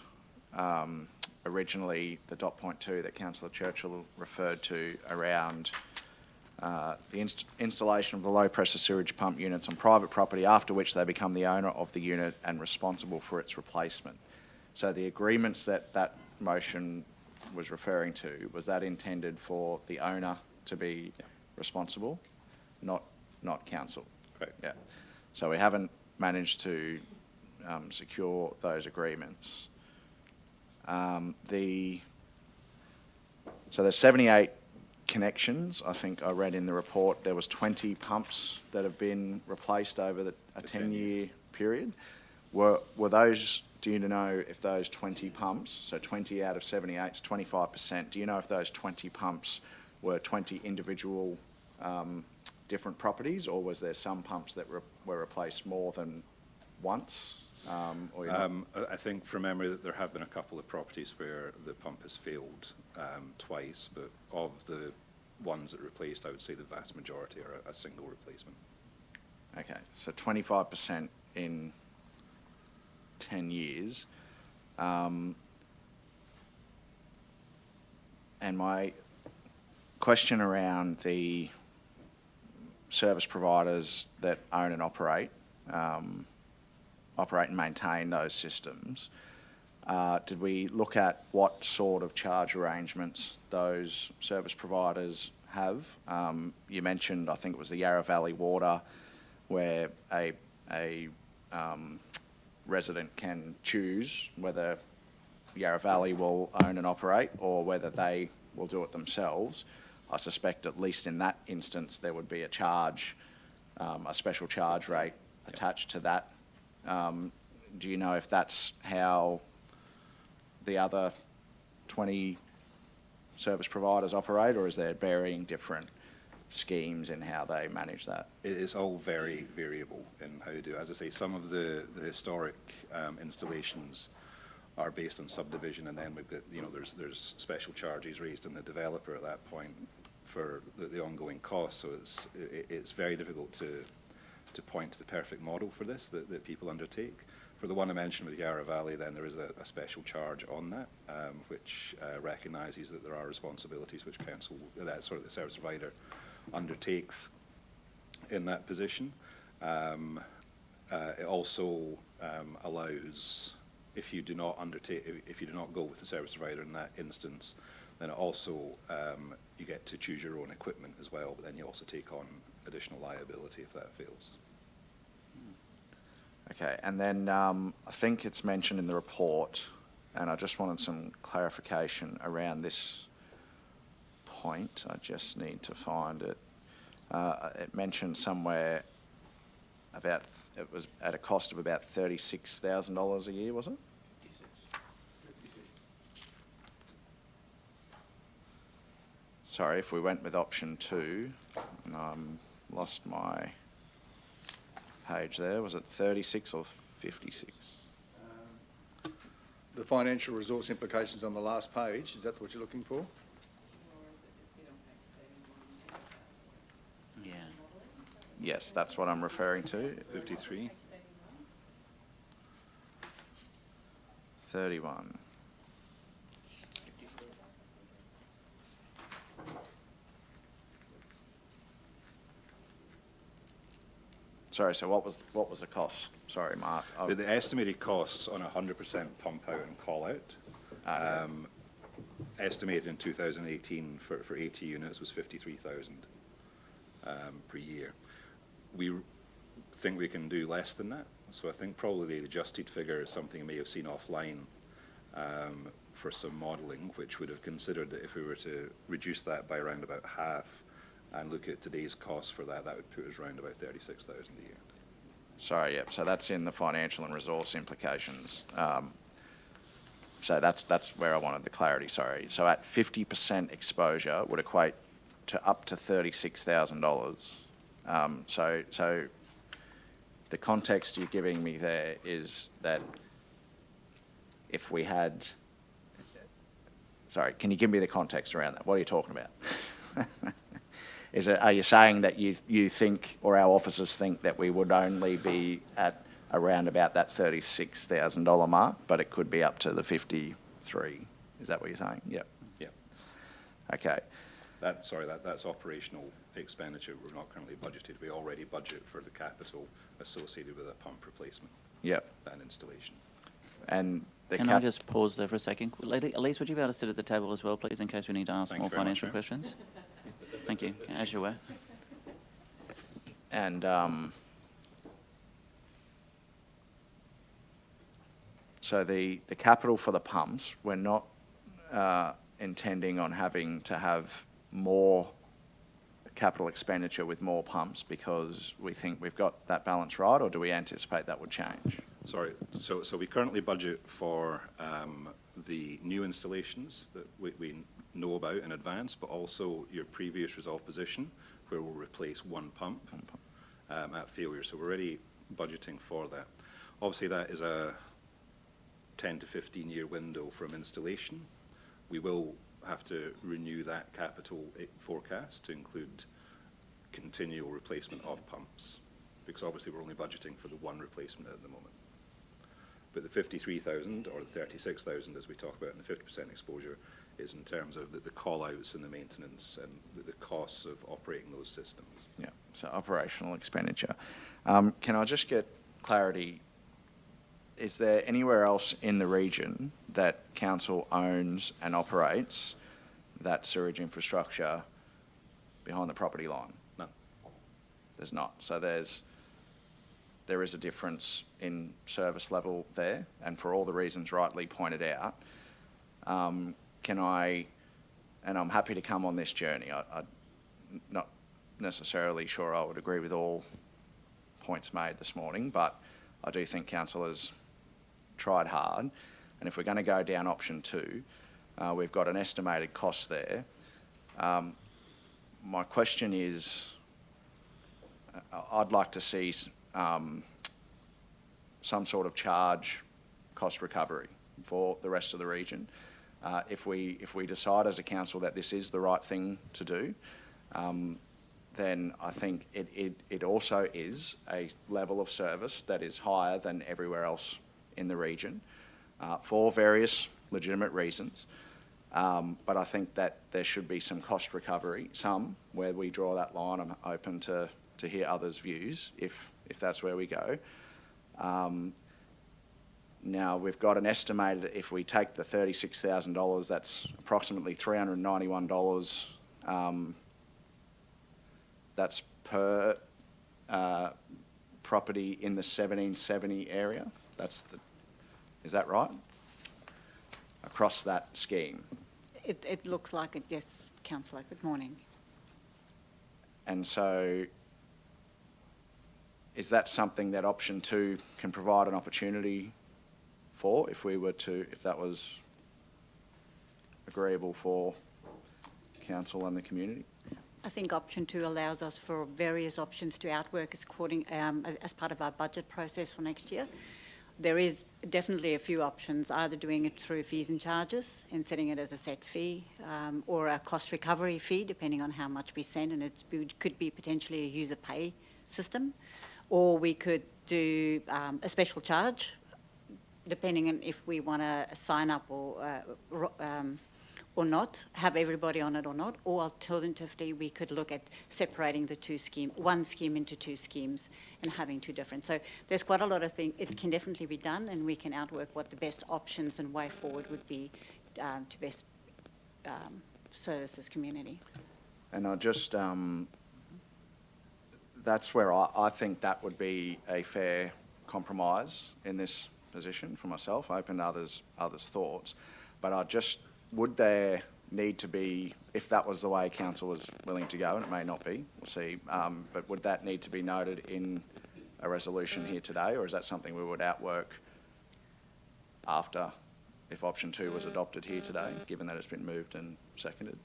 originally, the dot point 2 that Councillor Churchill referred to around the installation of the low-pressure sewage pump units on private property, after which they become the owner of the unit and responsible for its replacement. So the agreements that motion was referring to, was that intended for the owner to be responsible, not council? Right. Yeah. So we haven't managed to secure those agreements. So there's 78 connections. I think I read in the report there was 20 pumps that have been replaced over a 10-year period. Were those, do you know if those 20 pumps, so 20 out of 78 is 25%, do you know if those 20 pumps were 20 individual different properties, or was there some pumps that were replaced more than once? I think from memory that there have been a couple of properties where the pump has failed twice, but of the ones that replaced, I would say the vast majority are a single replacement. Okay, so 25% in 10 years. And my question around the service providers that own and operate and maintain those systems, did we look at what sort of charge arrangements those service providers have? You mentioned, I think it was the Yarra Valley Water, where a resident can choose whether Yarra Valley will own and operate or whether they will do it themselves. I suspect at least in that instance there would be a charge, a special charge rate attached to that. Do you know if that's how the other 20 service providers operate, or is there varying different schemes in how they manage that? It is all very variable in how you do it. As I say, some of the historic installations are based on subdivision, and then we've got, there's special charges raised in the developer at that point for the ongoing costs. So it's very difficult to point to the perfect model for this that people undertake. For the one I mentioned with Yarra Valley, then there is a special charge on that, which recognises that there are responsibilities which the service provider undertakes in that position. It also allows, if you do not go with the service provider in that instance, then it also you get to choose your own equipment as well, but then you also take on additional liability if that fails. Okay, and then I think it's mentioned in the report, and I just wanted some clarification around this point. I just need to find it. It mentioned somewhere about, it was at a cost of about $36,000 a year, was it? 56. Sorry, if we went with option 2, and I lost my page there, was it 36 or 56? the financial resource implications on the last page. Is that what you're looking for? Yeah. Yes, that's what I'm referring to. 53. 31. Sorry, so what was the cost? Sorry, Mark. The estimated costs on 100% pump out and call out, estimated in 2018 for 80 units was 53,000 per year. We think we can do less than that, so I think probably the adjusted figure is something you may have seen offline for some modelling, which would have considered that if we were to reduce that by around about half and look at today's costs for that, that would put us around about 36,000 a year. Sorry, yep. So that's in the financial and resource implications. So that's where I wanted the clarity. Sorry. So at 50% exposure would equate to up to $36,000. So the context you're giving me there is that if we had, sorry, can you give me the context around that? What are you talking about? Are you saying that you think, or our officers think, that we would only be at around about that $36,000 mark, but it could be up to the 53? Is that what you're saying? Yep. Yep. Okay. That's operational expenditure. We're not currently budgeted. We already budget for the capital associated with a pump replacement. Yep. And installation. And Can I just pause there for a second? Elise, would you be able to sit at the table as well, please, in case we need to ask more financial questions? Thank you. As you were. And so the capital for the pumps, we're not intending on having to have more capital expenditure with more pumps because we think we've got that balance right, or do we anticipate that would change? Sorry, so we currently budget for the new installations that we know about in advance, but also your previous resolve position, where we'll replace one pump at failure. So we're already budgeting for that. Obviously, that is a 10 to 15 year window from installation. We will have to renew that capital forecast to include continual replacement of pumps, because obviously we're only budgeting for the one replacement at the moment. But the 53,000 or the 36,000, as we talk about in the 50% exposure, is in terms of the call-outs and the maintenance and the costs of operating those systems. Yeah, so operational expenditure. Can I just get clarity? Is there anywhere else in the region that council owns and operates that sewage infrastructure behind the property line? None. There's not. So there is a difference in service level there, and for all the reasons rightly pointed out, and I'm happy to come on this journey. I'm not necessarily sure I would agree with all points made this morning, but I do think council has tried hard, and if we're going to go down option 2, we've got an estimated cost there. My question is, I'd like to see some sort of charge cost recovery for the rest of the region. If we decide as a council that this is the right thing to do, then I think it also is a level of service that is higher than everywhere else in the region for various legitimate reasons. But I think that there should be some cost recovery, some where we draw that line. I'm open to hear others' views if that's where we go. Now, we've got an estimated, if we take the $36,000, that's approximately $391. That's per property in the 1770 area. Is that right? Across that scheme. It looks like it, yes, Councillor. Good morning. And so is that something that option 2 can provide an opportunity for, if that was agreeable for council and the community? I think option 2 allows us for various options to outwork as part of our budget process for next year. there is definitely a few options, either doing it through fees and charges and setting it as a set fee, or a cost recovery fee, depending on how much we send, and it could be potentially a user pay system, or we could do a special charge, depending on if we want to sign up or not, have everybody on it or not, or alternatively, we could look at separating the one scheme into two schemes and having two different. So there's quite a lot of things. It can definitely be done, and we can outwork what the best options and way forward would be to best service this community. And I just, that's where I think that would be a fair compromise in this position for myself, open to others' thoughts. But would there need to be, if that was the way council was willing to go, and it may not be, we'll see, but would that need to be noted in a resolution here today, or is that something we would outwork after, if option 2 was adopted here today, given that it's been moved and seconded?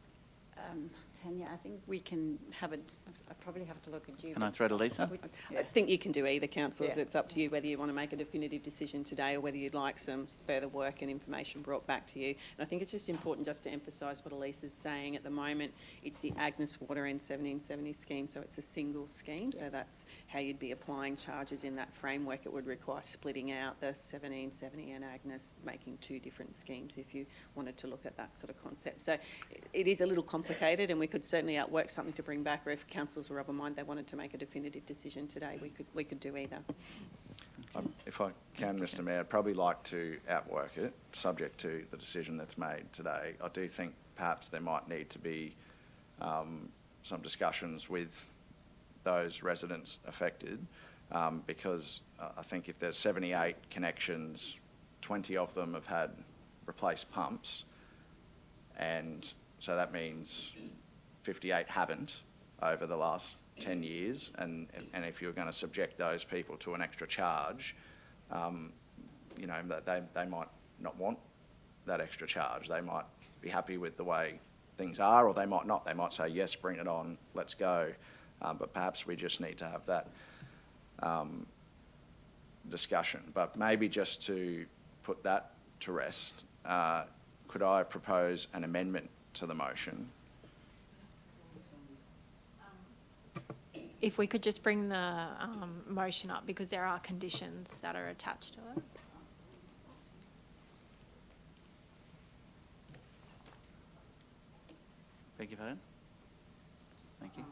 Tanya, I think we can have I probably have to look at you. Can I throw to Lisa? I think you can do either, councillors. Yeah. It's up to you whether you want to make a definitive decision today or whether you'd like some further work and information brought back to you. And I think it's just important just to emphasise what Elise is saying at the moment. It's the Agnes Water and 1770 scheme, so it's a single scheme. Yeah. So that's how you'd be applying charges in that framework. It would require splitting out the 1770 and Agnes, making two different schemes if you wanted to look at that sort of concept. So it is a little complicated, and we could certainly outwork something to bring back, or if councillors were of a mind they wanted to make a definitive decision today, we could do either. If I can, Mr Mayor, I'd probably like to outwork it, subject to the decision that's made today. I do think perhaps there might need to be some discussions with those residents affected, because I think if there's 78 connections, 20 of them have had replaced pumps, and so that means 58 haven't over the last 10 years, and if you're going to subject those people to an extra charge, you know, they might not want that extra charge. They might be happy with the way things are, or they might not. They might say, yes, bring it on, let's go. But perhaps we just need to have that discussion. But maybe just to put that to rest, could I propose an amendment to the motion? If we could just bring the motion up, because there are conditions that are attached to it. Beg your pardon? Thank you.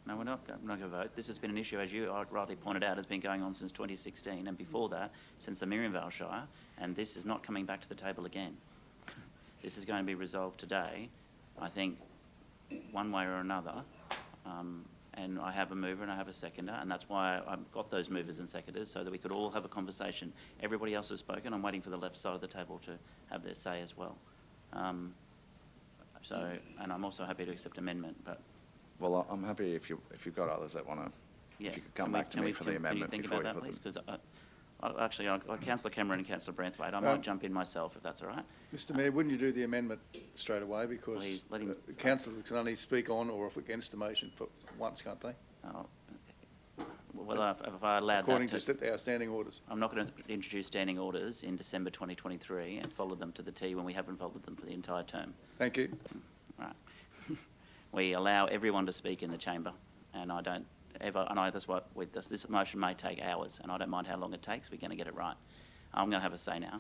No, we're not going to vote. This has been an issue, as you rightly pointed out, has been going on since 2016, and before that, since the Miriamvale Shire, and this is not coming back to the table again. This is going to be resolved today, I think, one way or another, and I have a mover and I have a seconder, and that's why I've got those movers and seconders, so that we could all have a conversation. Everybody else has spoken. I'm waiting for the left side of the table to have their say as well. And I'm also happy to accept amendment, but... Well, I'm happy if you've got others that want to, if you could come back to me for the amendment before you put them. Can you think about that, please? Because actually, Councillor Cameron and Councillor Branthwaite, I might jump in myself, if that's all right. Mr Mayor, wouldn't you do the amendment straight away, because the councillors can only speak on or against the motion for once, can't they? Well, if I allowed according to our standing orders. I'm not going to introduce standing orders in December 2023 and follow them to the T when we haven't followed them for the entire term. Thank you. Right. We allow everyone to speak in the chamber, and I don't ever, and that's what with this motion may take hours, and I don't mind how long it takes. We're going to get it right. I'm going to have a say now.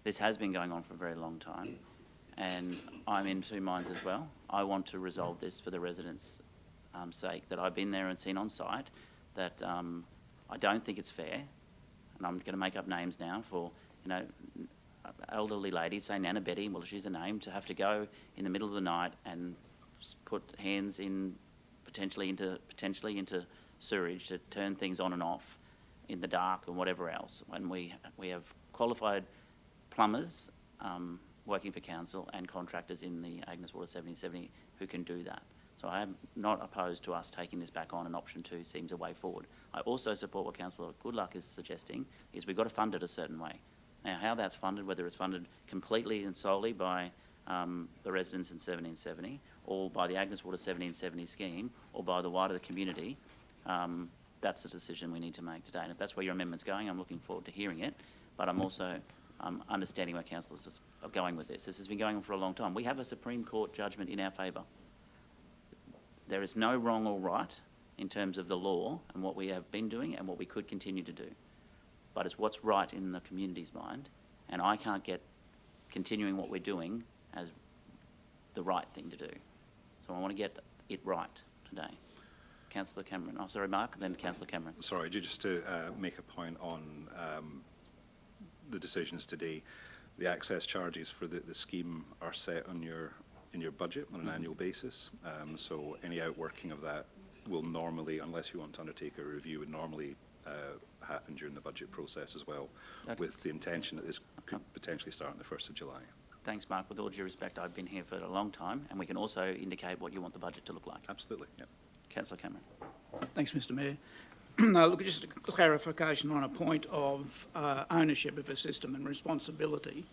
This has been going on for a very long time, and I'm in two minds as well. I want to resolve this for the residents' sake, that I've been there and seen on site, that I don't think it's fair, and I'm going to make up names now for, you know, elderly ladies, say Nana Betty, well, she's a name, to have to go in the middle of the night and put hands in potentially into sewerage to turn things on and off in the dark and whatever else. When we have qualified plumbers working for council and contractors in the Agnes Water 1770 who can do that. So I am not opposed to us taking this back on, and option 2 seems a way forward. I also support what Councillor Goodluck is suggesting, is we've got to fund it a certain way. Now, how that's funded, whether it's funded completely and solely by the residents in 1770, or by the Agnes Water 1770 scheme, or by the wider community, That's the decision we need to make today. And if that's where your amendment's going, I'm looking forward to hearing it. But I'm also understanding where councillors are going with this. This has been going on for a long time. We have a Supreme Court judgment in our favour. There is no wrong or right in terms of the law and what we have been doing and what we could continue to do. But it's what's right in the community's mind, and I can't get continuing what we're doing as the right thing to do. So I want to get it right today. Councillor Cameron. Oh, sorry, Mark, then Councillor Cameron. Sorry, just to make a point on the decisions today. The access charges for the scheme are set on in your budget on an annual basis. So any outworking of that will normally, unless you want to undertake a review, would normally happen during the budget process as well, with the intention that this could potentially start on the 1st of July. Thanks, Mark. With all due respect, I've been here for a long time, and we can also indicate what you want the budget to look like. Absolutely, yeah. Councillor Cameron. Thanks, Mr Mayor. Look, just a clarification on a point of ownership of a system and responsibility.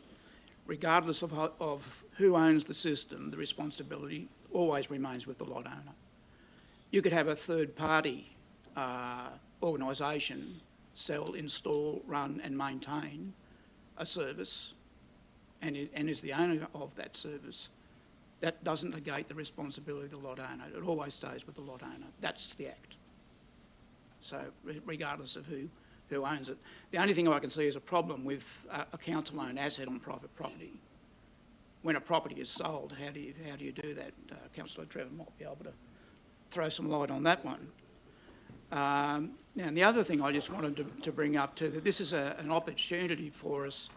Regardless of who owns the system, the responsibility always remains with the lot owner. You could have a third-party organisation sell, install, run and maintain a service and is the owner of that service. That doesn't negate the responsibility of the lot owner. It always stays with the lot owner. That's the Act. So regardless of who owns it. The only thing I can see is a problem with a council-owned asset on private property. When a property is sold, how do you do that? Councillor Trevor might be able to throw some light on that one. Now, and the other thing I just wanted to bring up too, that this is an opportunity for us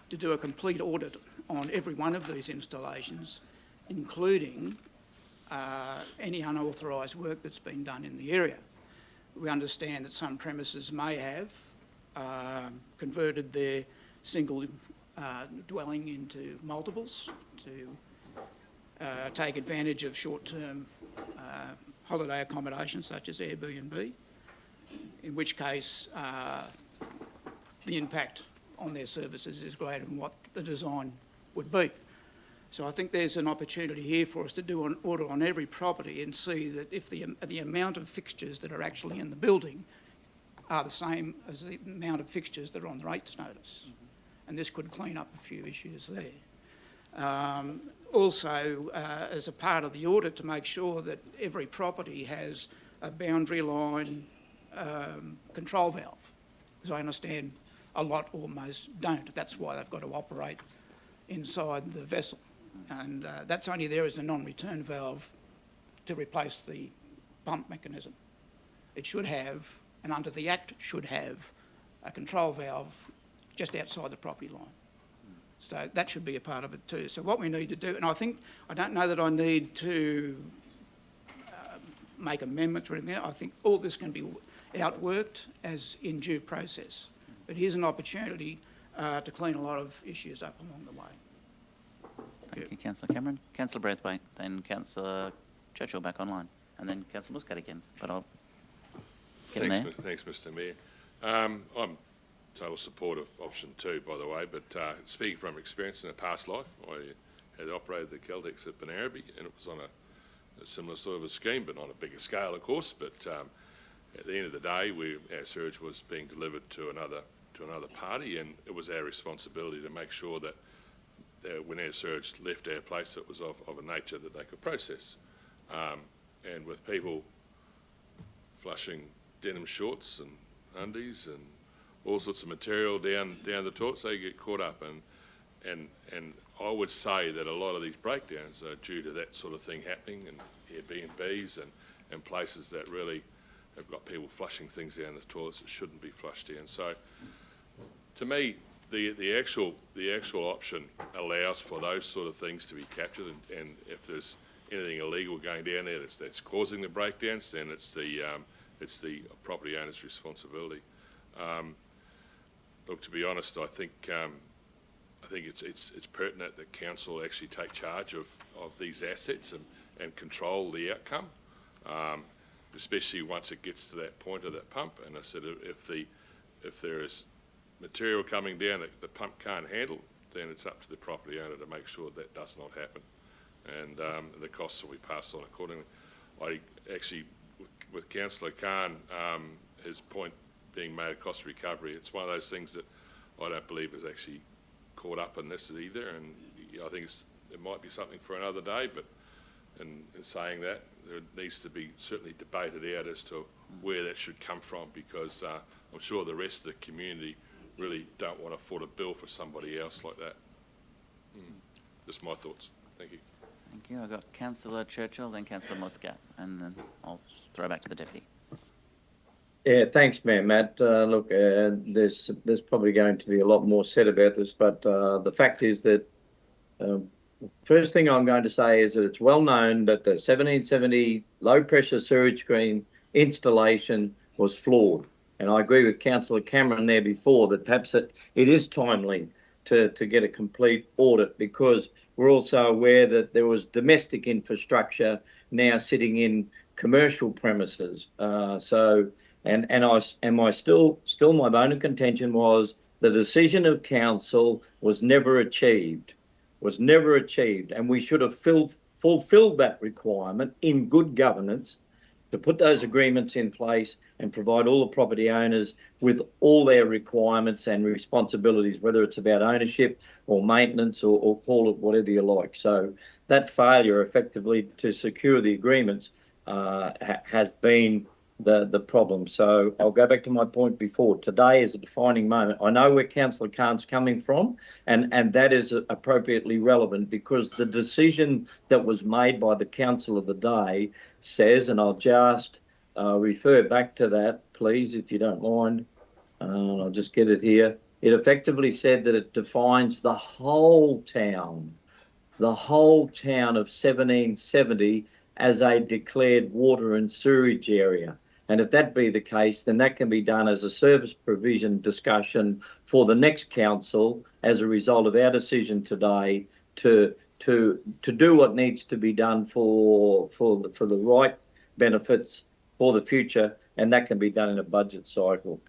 to do a complete audit on every one of these installations, including any unauthorised work that's been done in the area. We understand that some premises may have converted their single dwelling into multiples to take advantage of short-term holiday accommodation such as Airbnb, in which case the impact on their services is greater than what the design would be. So I think there's an opportunity here for us to do an audit on every property and see that if the amount of fixtures that are actually in the building are the same as the amount of fixtures that are on the rates notice. And this could clean up a few issues there. Also, as a part of the audit, to make sure that every property has a boundary line control valve, because I understand a lot almost don't. That's why they've got to operate inside the vessel. And that's only there as a non-return valve to replace the pump mechanism. It should have, and under the Act, should have a control valve just outside the property line. So that should be a part of it too. So what we need to do, and I don't know that I need to make amendments or anything. I think all this can be outworked as in due process. But here's an opportunity to clean a lot of issues up along the way. Thank you, Councillor Cameron. Councillor Braithwaite, then Councillor Churchill back online, and then Councillor Muscat again. But I'll get there. Thanks, Mr Mayor. I'm total support of option 2, by the way, but speaking from experience in a past life, I had operated the Caltex at Benaraby, and it was on a similar sort of a scheme, but on a bigger scale, of course. But at the end of the day, our surge was being delivered to another party, and it was our responsibility to make sure that when our surge left our place, it was of a nature that they could process. And with people flushing denim shorts and undies and all sorts of material down the toilets, they get caught up. And I would say that a lot of these breakdowns are due to that sort of thing happening, and Airbnbs and places that really have got people flushing things down the toilets that shouldn't be flushed down. So, to me, the actual option allows for those sort of things to be captured, and if there's anything illegal going down there that's causing the breakdowns, then it's the property owner's responsibility. Look, to be honest, I think it's pertinent that council actually take charge of these assets and control the outcome, especially once it gets to that point of that pump. And I said, if there is material coming down that the pump can't handle, then it's up to the property owner to make sure that does not happen, and the costs will be passed on accordingly. I actually with Councillor Khan, his point being made of cost recovery. It's one of those things that I don't believe is actually caught up in this either, and I think it might be something for another day, but in saying that, there needs to be certainly debated out as to where that should come from, because I'm sure the rest of the community really don't want to foot a bill for somebody else like that. Just my thoughts. Thank you. Thank you. I've got Councillor Churchill, then Councillor Muscat, and then I'll throw back to the Deputy. Yeah, thanks, Mayor Matt. Look, there's probably going to be a lot more said about this, but the fact is that first thing I'm going to say is that it's well known that the 1770 low pressure sewage screen installation was flawed. And I agree with Councillor Cameron there before that perhaps it is timely to get a complete audit, because we're also aware that there was domestic infrastructure now sitting in commercial premises. And my bone of contention was the decision of council was never achieved, and we should have fulfilled that requirement in good governance to put those agreements in place and provide all the property owners with all their requirements and responsibilities, whether it's about ownership or maintenance or call it whatever you like. So that failure effectively to secure the agreements has been the problem. So I'll go back to my point before. Today is a defining moment. I know where Councillor Khan's coming from, and that is appropriately relevant, because the decision that was made by the council of the day says, and I'll just refer back to that, please, if you don't mind. I'll just get it here. It effectively said that it defines the whole town of 1770 as a declared water and sewerage area. And if that be the case, then that can be done as a service provision discussion for the next council as a result of our decision today to do what needs to be done for the right benefits for the future, and that can be done in a budget cycle.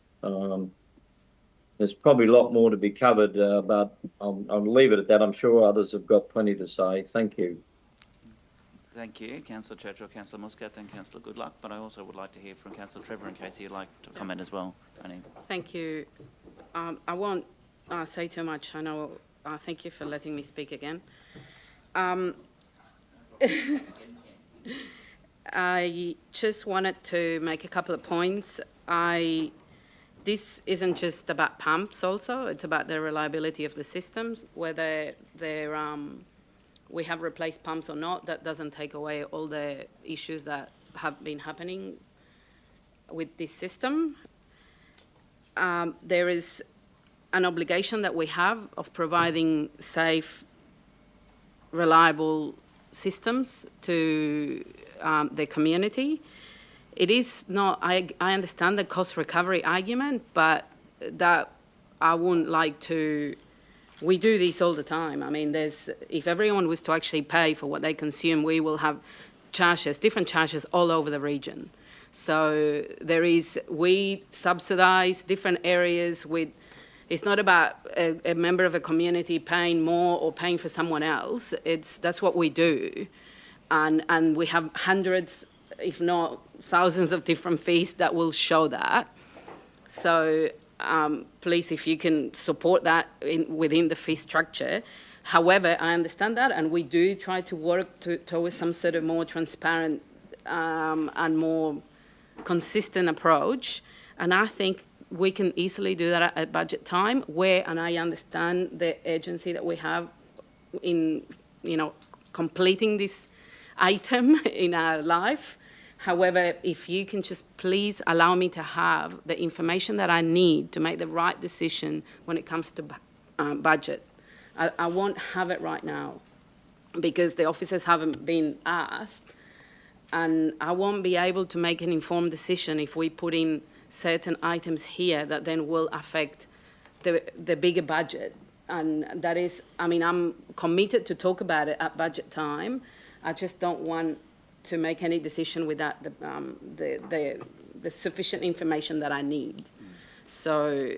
There's probably a lot more to be covered, but I'll leave it at that. I'm sure others have got plenty to say. Thank you. Thank you, Councillor Churchill, Councillor Muscat, and Councillor Goodluck. But I also would like to hear from Councillor Trevor in case you'd like to comment as well. Thank you. I won't say too much. I know. Thank you for letting me speak again. I just wanted to make a couple of points. This isn't just about pumps also, it's about the reliability of the systems, whether we have replaced pumps or not. That doesn't take away all the issues that have been happening with this system. There is an obligation that we have of providing safe, reliable systems to the community. It is not, I understand the cost recovery argument, but that I wouldn't like to, we do this all the time. I mean, if everyone was to actually pay for what they consume, we will have different charges all over the region. So we subsidize different areas with, it's not about a member of a community paying more or paying for someone else. That's what we do. And we have hundreds, if not thousands of different fees that will show that. So please, if you can support that within the fee structure. However, I understand that, and we do try to work towards some sort of more transparent and more consistent approach. And I think we can easily do that at budget time, and I understand the urgency that we have in, completing this item in our life. However, if you can just please allow me to have the information that I need to make the right decision when it comes to budget. I won't have it right now because the officers haven't been asked, and I won't be able to make an informed decision if we put in certain items here that then will affect the bigger budget. And that is, I'm committed to talk about it at budget time. I just don't want to make any decision without the sufficient information that I need. So,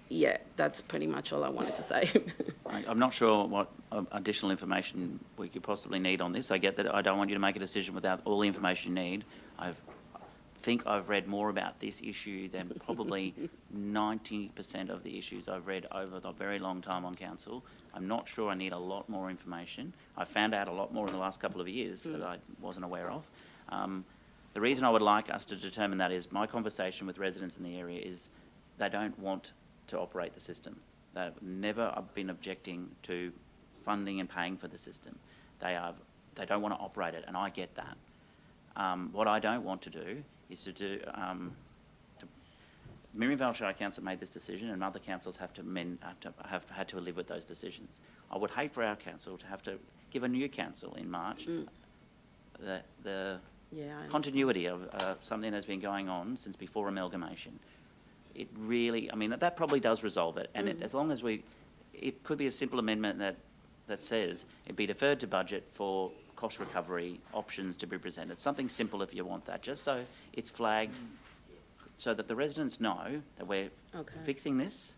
yeah, that's pretty much all I wanted to say. I'm not sure what additional information we could possibly need on this. I get that I don't want you to make a decision without all the information you need. think I've read more about this issue than probably 90% of the issues I've read over the very long time on council. I'm not sure I need a lot more information. I found out a lot more in the last couple of years that I wasn't aware of. The reason I would like us to determine that is my conversation with residents in the area is they don't want to operate the system. They've never been objecting to funding and paying for the system. They don't want to operate it, and I get that. What I don't want to do is Miriam Vale Shire Council made this decision, and other councils have had to live with those decisions. I would hate for our council to have to give a new council in March the continuity of something that's been going on since before amalgamation. It really, I mean, that probably does resolve it, and as long as it could be a simple amendment that says it be deferred to budget for cost recovery options to be presented. Something simple if you want that, just so it's flagged so that the residents know that we're fixing this,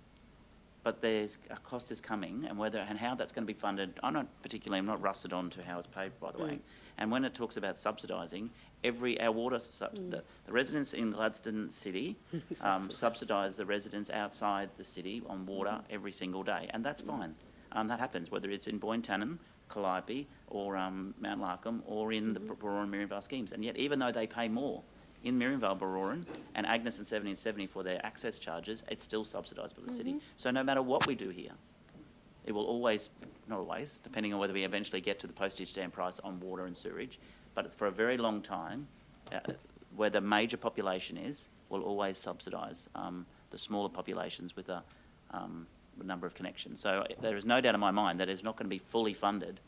but there's a cost is coming, and whether and how that's going to be funded, I'm not rusted on to how it's paid, by the way. And when it talks about subsidising, our water, the residents in Gladstone City subsidise the residents outside the city on water every single day, and that's fine. That happens, whether it's in Boyne-Tanham, Calliope, or Mount Larkham, or in the Baroran Miriamvale schemes. And yet, even though they pay more in Miriamvale, Baroran, and Agnes and 1770 for their access charges, it's still subsidised by the city. So no matter what we do here, it will always, not always, depending on whether we eventually get to the postage stamp price on water and sewerage, but for a very long time, where the major population is, will always subsidise the smaller populations with a number of connections. So there is no doubt in my mind that it's not going to be fully funded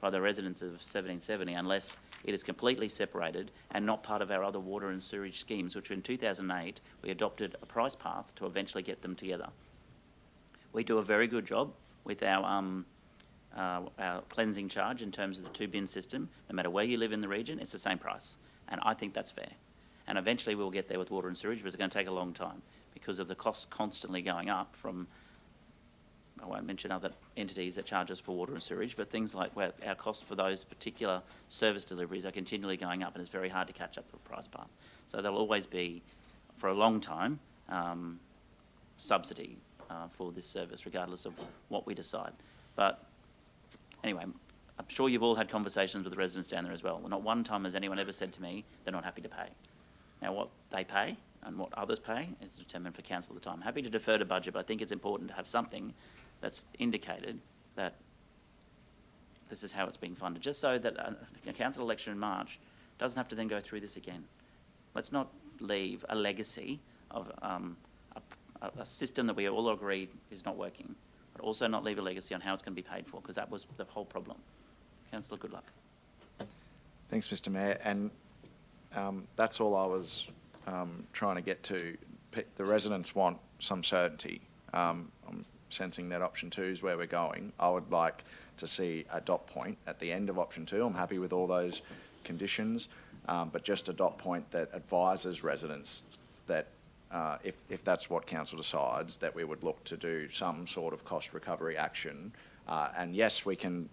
by the residents of 1770 unless it is completely separated and not part of our other water and sewerage schemes, which in 2008 we adopted a price path to eventually get them together. We do a very good job with our cleansing charge in terms of the two-bin system. No matter where you live in the region, it's the same price, and I think that's fair. And eventually we'll get there with water and sewerage, but it's going to take a long time because of the costs constantly going up from, I won't mention other entities that charge us for water and sewerage, but things like where our costs for those particular service deliveries are continually going up, and it's very hard to catch up to the price path. So there'll always be, for a long time, subsidy for this service, regardless of what we decide. But anyway, I'm sure you've all had conversations with the residents down there as well. Not one time has anyone ever said to me they're not happy to pay. Now, what they pay and what others pay is determined for council at the time. Happy to defer to budget, but I think it's important to have something that's indicated that this is how it's being funded, just so that a council election in March doesn't have to then go through this again. Let's not leave a legacy of a system that we all agreed is not working, but also not leave a legacy on how it's going to be paid for, because that was the whole problem. Councillor, good luck. Thanks, Mr Mayor. And that's all I was trying to get to. The residents want some certainty. I'm sensing that option 2 is where we're going. I would like to see a dot point at the end of option 2. I'm happy with all those conditions, but just a dot point that advises residents that if that's what council decides, that we would look to do some sort of cost recovery action. And yes, we can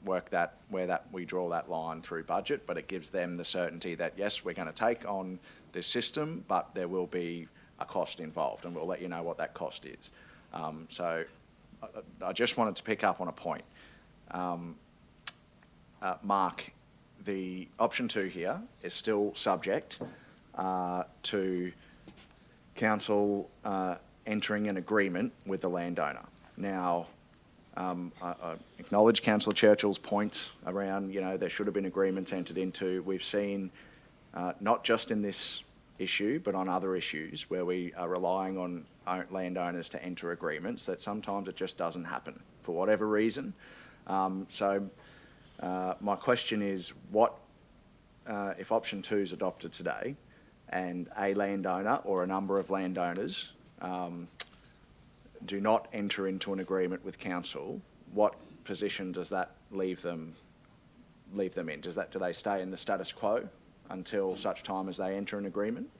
work that where we draw that line through budget, but it gives them the certainty that yes, we're going to take on this system, but there will be a cost involved, and we'll let you know what that cost is. So I just wanted to pick up on a point. Mark, the option 2 here is still subject to council entering an agreement with the landowner. Now, I acknowledge Councillor Churchill's point around, there should have been agreements entered into. We've seen, not just in this issue, but on other issues where we are relying on landowners to enter agreements, that sometimes it just doesn't happen for whatever reason. So my question is, what if option 2 is adopted today and a landowner or a number of landowners do not enter into an agreement with council, what position does that leave them in? Do they stay in the status quo until such time as they enter an agreement?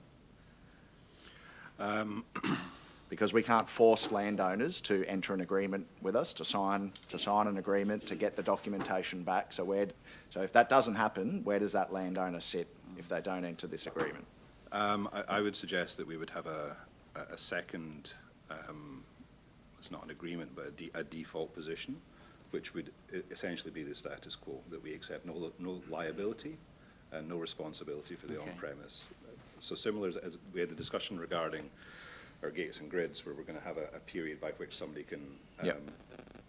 Because we can't force landowners to enter an agreement with us, to sign an agreement, to get the documentation back. So if that doesn't happen, where does that landowner sit if they don't enter this agreement? I would suggest that we would have a second, it's not an agreement, but a default position, which would essentially be the status quo, that we accept no liability and no responsibility for the on-premise. So similar as we had the discussion regarding our gates and grids, where we're going to have a period by which somebody can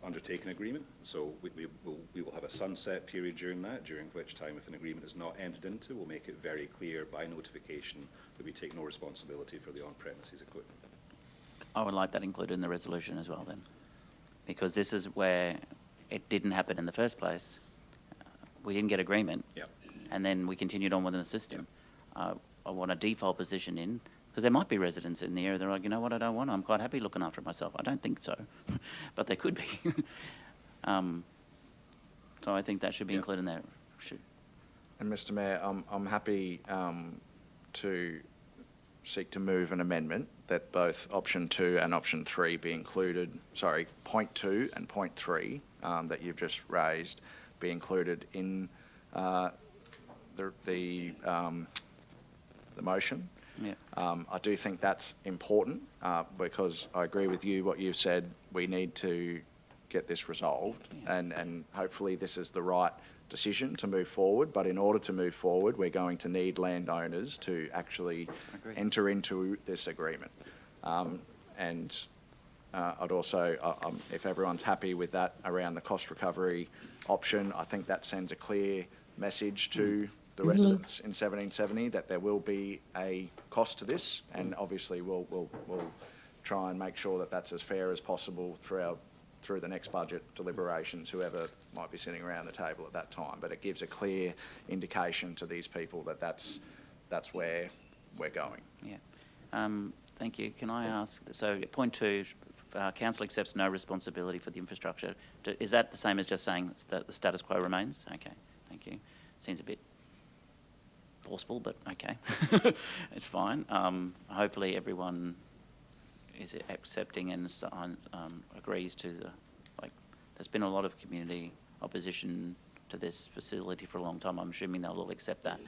undertake an agreement. So we will have a sunset period during that, during which time, if an agreement is not entered into, we'll make it very clear by notification that we take no responsibility for the on-premises equipment. I would like that included in the resolution as well then, because this is where it didn't happen in the first place. We didn't get agreement, and then we continued on within the system. I want a default position in, because there might be residents in the area that are like, you know what, I don't want to. I'm quite happy looking after myself. I don't think so, but there could be. So I think that should be included in there. And Mr. Mayor, I'm happy to seek to move an amendment that both option 2 and option 3 be included, sorry, point 2 and point 3 that you've just raised be included in the motion. I do think that's important because I agree with you what you've said. We need to get this resolved, and hopefully this is the right decision to move forward. But in order to move forward, we're going to need landowners to actually enter into this agreement. And I'd also, if everyone's happy with that around the cost recovery option, I think that sends a clear message to the residents in 1770 that there will be a cost to this, and obviously we'll try and make sure that that's as fair as possible through the next budget deliberations, whoever might be sitting around the table at that time. But it gives a clear indication to these people that that's where we're going. Thank you. Can I ask, so point 2, council accepts no responsibility for the infrastructure. Is that the same as just saying that the status quo remains? Okay, thank you. Seems a bit forceful, but okay. It's fine. Hopefully everyone is accepting and agrees to there's been a lot of community opposition to this facility for a long time. I'm assuming they'll all accept that.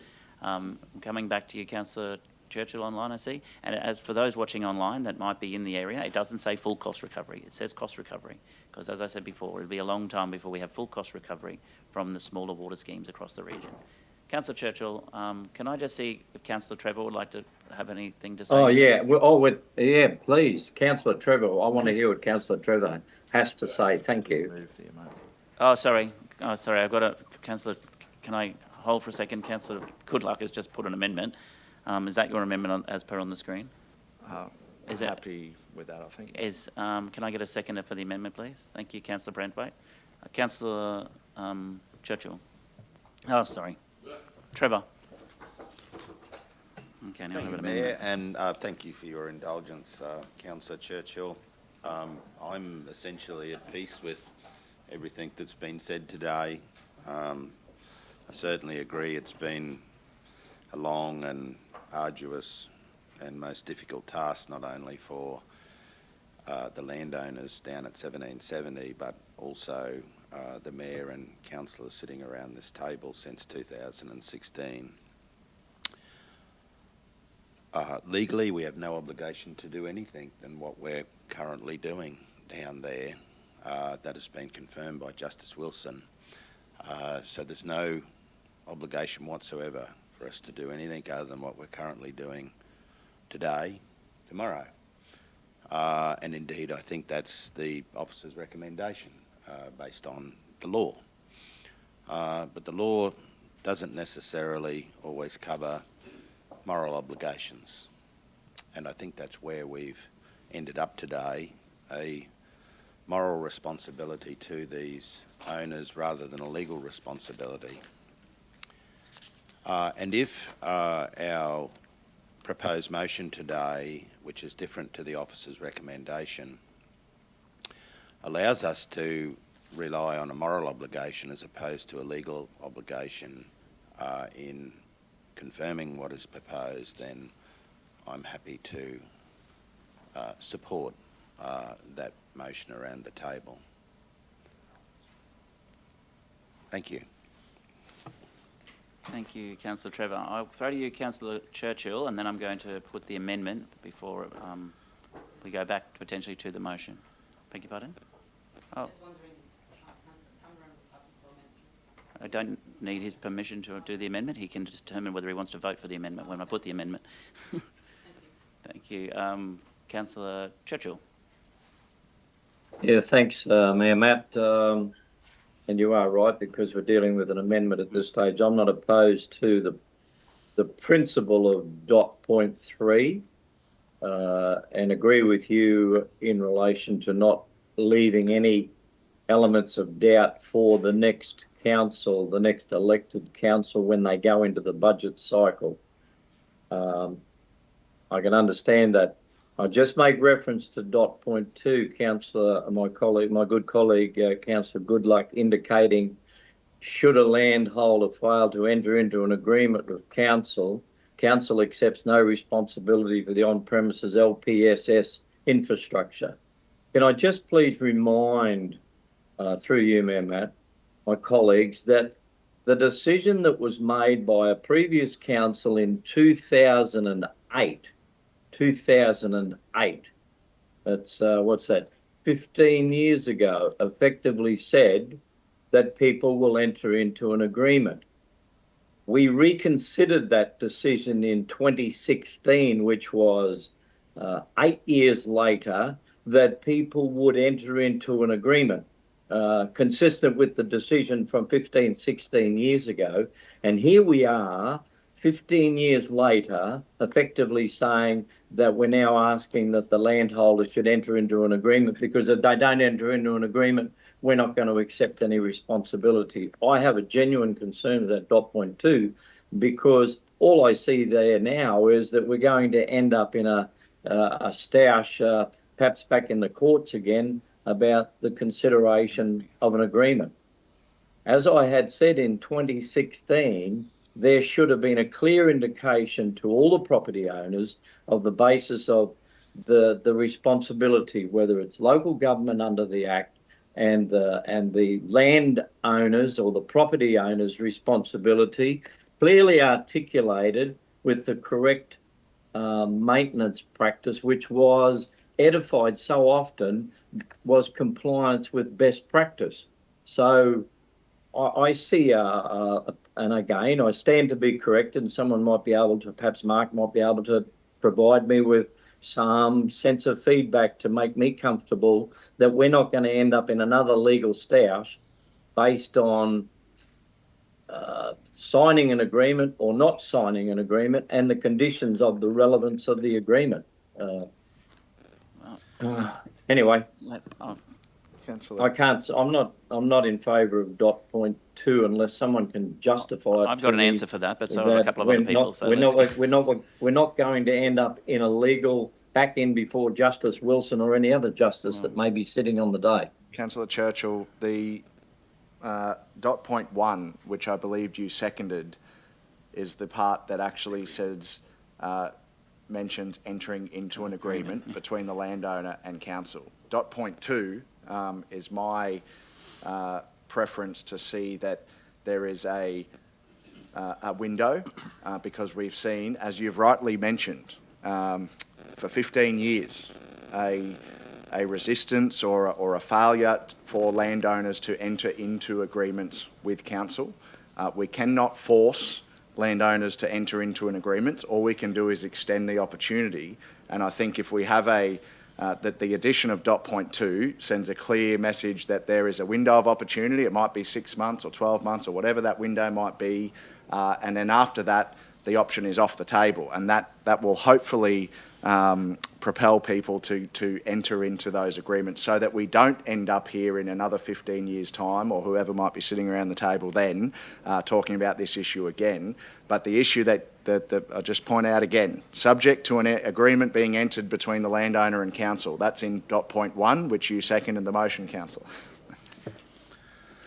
Coming back to you, Councillor Churchill, online, I see. And as for those watching online that might be in the area, it doesn't say full cost recovery. It says cost recovery, because as I said before, it'll be a long time before we have full cost recovery from the smaller water schemes across the region. Councillor Churchill, can I just see if Councillor Trevor would like to have anything to say? Oh, yeah. Please, Councillor Trevor. I want to hear what Councillor Trevor has to say. Thank you. Oh, sorry. I've got a... Councillor, can I hold for a second? Councillor Goodluck has just put an amendment. Is that your amendment as per on the screen? Is happy with that, I think. Can I get a seconder for the amendment, please? Thank you, Councillor Brandwaite. Councillor Churchill. Oh, sorry. Trevor. Okay, now Thank you, Mayor, and thank you for your indulgence, Councillor Churchill. I'm essentially at peace with everything that's been said today. I certainly agree it's been a long and arduous and most difficult task, not only for the landowners down at 1770, but also the Mayor and councillors sitting around this table since 2016. Legally, we have no obligation to do anything than what we're currently doing down there. That has been confirmed by Justice Wilson. So there's no obligation whatsoever for us to do anything other than what we're currently doing today, tomorrow. And indeed, I think that's the officer's recommendation based on the law. But the law doesn't necessarily always cover moral obligations. And I think that's where we've ended up today, a moral responsibility to these owners rather than a legal responsibility. And if our proposed motion today, which is different to the officer's recommendation, allows us to rely on a moral obligation as opposed to a legal obligation in confirming what is proposed, then I'm happy to support that motion around the table. Thank you, Councillor Trevor. I'll throw to you, Councillor Churchill, and then I'm going to put the amendment before we go back potentially to the motion. Beg your pardon? Oh. I don't need his permission to do the amendment. He can determine whether he wants to vote for the amendment when I put the amendment. Thank you. Councillor Churchill. Yeah, thanks, Mayor Matt. And you are right, because we're dealing with an amendment at this stage. I'm not opposed to the principle of dot point 3 and agree with you in relation to not leaving any elements of doubt for the next council, the next elected council, when they go into the budget cycle. I can understand that. I just make reference to dot point 2, Councillor, my good colleague, Councillor Goodluck, indicating should a landholder fail to enter into an agreement with council, council accepts no responsibility for the on-premises LPSS infrastructure. Can I just please remind, through you, Mayor Matt, my colleagues, that the decision that was made by a previous council in 2008, that's, what's that, 15 years ago, effectively said that people will enter into an agreement. We reconsidered that decision in 2016, which was 8 years later, that people would enter into an agreement, consistent with the decision from 15, 16 years ago. And here we are, 15 years later, effectively saying that we're now asking that the landholder should enter into an agreement, because if they don't enter into an agreement, we're not going to accept any responsibility. I have a genuine concern with that dot point 2, because all I see there now is that we're going to end up in a stoush, perhaps back in the courts again, about the consideration of an agreement. As I had said in 2016, there should have been a clear indication to all the property owners of the basis of the responsibility, whether it's local government under the Act and the land owners or the property owners' responsibility, clearly articulated with the correct maintenance practice, which was edified so often, was compliance with best practice. So I see, and again, I stand to be corrected, and someone might be able to, perhaps Mark might be able to provide me with some sense of feedback to make me comfortable that we're not going to end up in another legal stoush based on signing an agreement or not signing an agreement and the conditions of the relevance of the agreement. Anyway. I can't. I'm not in favour of dot point 2 unless someone can justify it. I've got an answer for that, but so have a couple of other people. We're not going to end up in a legal back in before Justice Wilson or any other justice that may be sitting on the day. Councillor Churchill, the dot point 1, which I believed you seconded, is the part that actually says mentions entering into an agreement between the landowner and council. Dot point 2 is my preference to see that there is a window, because we've seen, as you've rightly mentioned, for 15 years, a resistance or a failure for landowners to enter into agreements with council. We cannot force landowners to enter into an agreement. All we can do is extend the opportunity. And I think if we have that the addition of dot point 2 sends a clear message that there is a window of opportunity. It might be 6 months or 12 months or whatever that window might be. And then after that, the option is off the table. And that will hopefully propel people to enter into those agreements, so that we don't end up here in another 15 years' time, or whoever might be sitting around the table then, talking about this issue again. But the issue that I'll just point out again, subject to an agreement being entered between the landowner and council. That's in dot point 1, which you seconded the motion, councillor.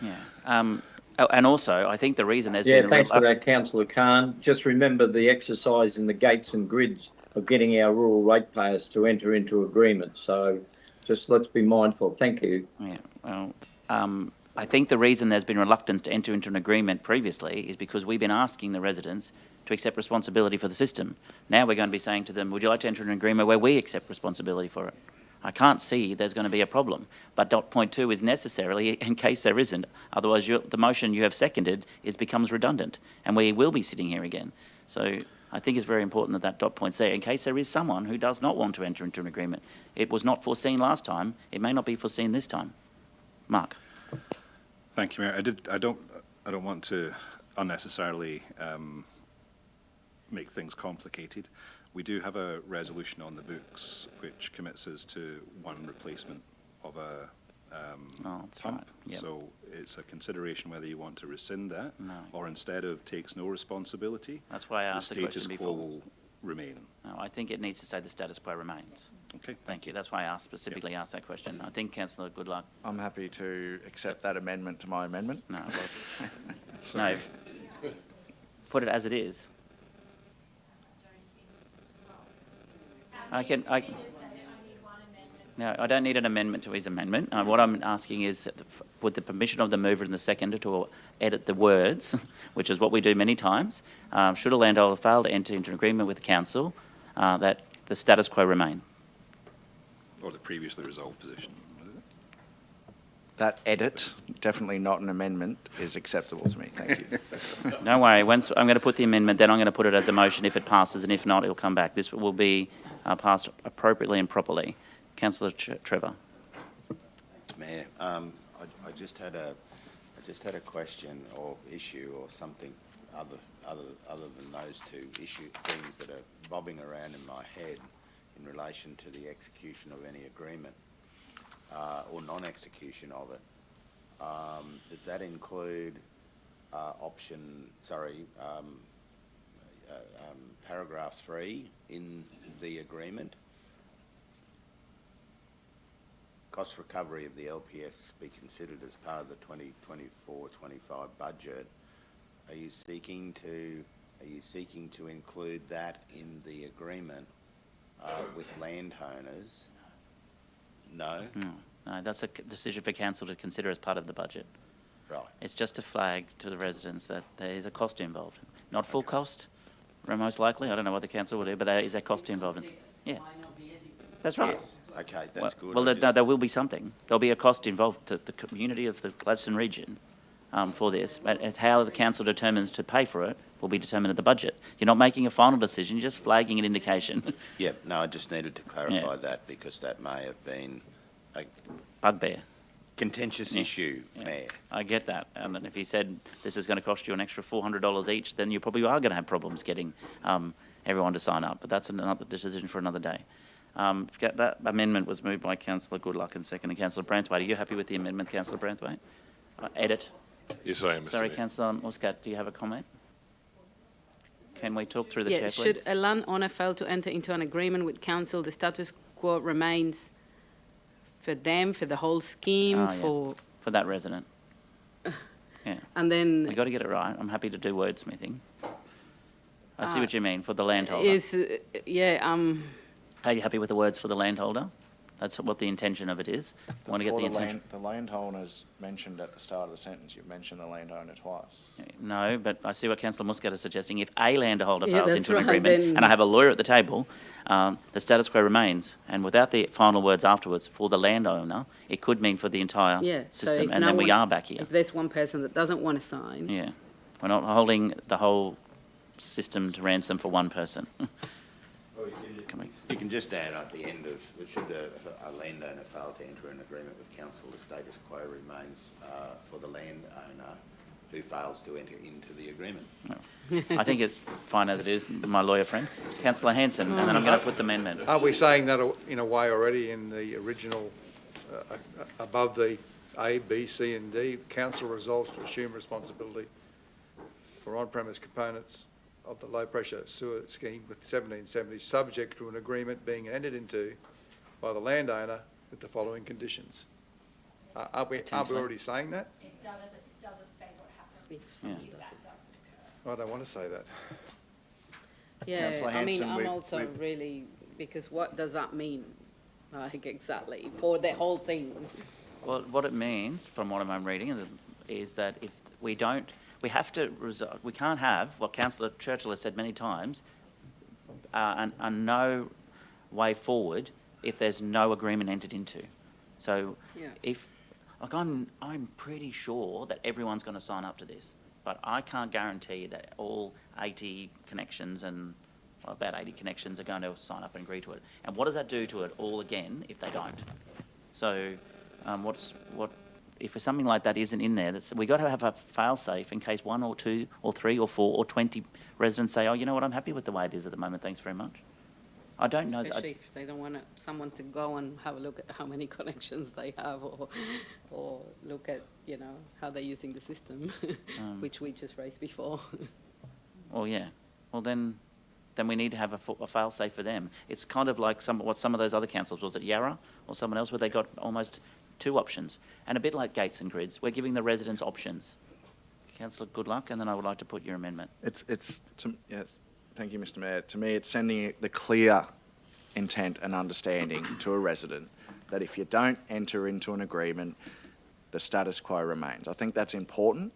Yeah. And also, I think the reason there's been... Yeah, thanks for that, Councillor Khan. Just remember the exercise in the gates and grids of getting our rural ratepayers to enter into agreements. So just let's be mindful. Thank you. Yeah, well, I think the reason there's been reluctance to enter into an agreement previously is because we've been asking the residents to accept responsibility for the system. Now we're going to be saying to them, would you like to enter an agreement where we accept responsibility for it? I can't see there's going to be a problem. But dot point 2 is necessarily in case there isn't. Otherwise, the motion you have seconded becomes redundant, and we will be sitting here again. So I think it's very important that that dot point's there in case there is someone who does not want to enter into an agreement. It was not foreseen last time. It may not be foreseen this time. Mark. Thank you, Mayor. I don't want to unnecessarily make things complicated. We do have a resolution on the books which commits us to one replacement of a that's pump. right. Yep. So it's a consideration whether you want to rescind that or instead of takes no responsibility. That's why I asked the question before. The status quo will remain. No, I think it needs to say the status quo remains. Okay. Thank you. That's why I specifically asked that question. I think, Councillor Goodluck. I'm happy to accept that amendment to my amendment. No. No. Put it as it is. No, I don't need an amendment to his amendment. What I'm asking is, with the permission of the mover and the seconder, to edit the words, which is what we do many times. Should a landholder fail to enter into an agreement with the council, that the status quo remain. Or the previously resolved position. That edit, definitely not an amendment, is acceptable to me. Thank you. Don't worry. Once I'm going to put the amendment, then I'm going to put it as a motion if it passes, and if not, it'll come back. This will be passed appropriately and properly. Councillor Trevor. Thanks, Mayor. I just had a question or issue or something other than those two things that are bobbing around in my head in relation to the execution of any agreement. Or non-execution of it. Does that include paragraph 3 in the agreement? Cost recovery of the LPS be considered as part of the 2024-25 budget. Are you seeking to include that in the agreement with landowners? No? No, that's a decision for council to consider as part of the budget. Right. It's just a flag to the residents that there is a cost involved. Not full cost, most likely. I don't know what the council will do, but there is a cost involved. Yeah. That's right. Yes. Okay, that's good. Well, there will be something. There'll be a cost involved to the community of the Gladstone region for this. But how the council determines to pay for it will be determined at the budget. You're not making a final decision, you're just flagging an indication. Yeah, no, I just needed to clarify that because that may have been a bugbear. Contentious issue, Mayor. I get that. And if he said this is going to cost you an extra $400 each, then you probably are going to have problems getting everyone to sign up. But that's another decision for another day. That amendment was moved by Councillor Goodluck and seconded Councillor Branthwaite. Are you happy with the amendment, Councillor Branthwaite? Edit. Yes, I am, Mr. Sorry, Mayor. Councillor Muscat, do you have a comment? Can we talk through the chair, should please? a landowner fail to enter into an agreement with council, the status quo remains for them, for the whole scheme, for that resident. Yeah. And then We've got to get it right. I'm happy to do wordsmithing. I see what you mean, for the landholder. Are you happy with the words for the landholder? That's what the intention of it is. I want to get the intention. The landowner's mentioned at the start of the sentence. You've mentioned the landowner twice. No, but I see what Councillor Muscat is suggesting. If a landholder fails that's into an right, agreement, then- and I have a lawyer at the table, the status quo remains. And without the final words afterwards, for the landowner, it could mean for the entire so system. if And no then we one- are back here. If there's one person that doesn't want to sign, Yeah. We're not holding the whole system to ransom for one person. You can just add at the end of, should a landowner fail to enter an agreement with council, the status quo remains for the landowner who fails to enter into the agreement. I think it's fine as it is, my lawyer friend. Councillor Hanson, and then I'm going to put the amendment. Are we saying that in a way already in the original, above the A, B, C and D, council resolves to assume responsibility for on-premise components of the low-pressure sewer scheme with 1770, subject to an agreement being entered into by the landowner with the following conditions? Aren't we already saying that? It doesn't say what happens if that doesn't occur. I don't want to say that. I mean, I'm also really, because what does that mean? Like, exactly, for the whole thing? Well, what it means, from what I'm reading, is that if we don't, we have to resolve, we can't have what Councillor Churchill has said many times, a no way forward if there's no agreement entered into. So if, like, I'm pretty sure that everyone's going to sign up to this, but I can't guarantee that all 80 connections and about 80 connections are going to sign up and agree to it. And what does that do to it all again if they don't? So if something like that isn't in there, we've got to have a fail-safe in case 1 or 2 or 3 or 4 or 20 residents say, oh, you know what, I'm happy with the way it is at the moment, thanks very much. I don't know. Especially if they don't want someone to go and have a look at how many connections they have, or look at, you know, how they're using the system, which we just raised before. Well, yeah. Well, then we need to have a fail-safe for them. It's kind of like what some of those other councils, was it Yarra or someone else, where they got almost 2 options. And a bit like gates and grids, we're giving the residents options. Councillor, good luck, and then I would like to put your amendment. Yes, thank you, Mr. Mayor. To me, it's sending the clear intent and understanding to a resident that if you don't enter into an agreement, the status quo remains. I think that's important.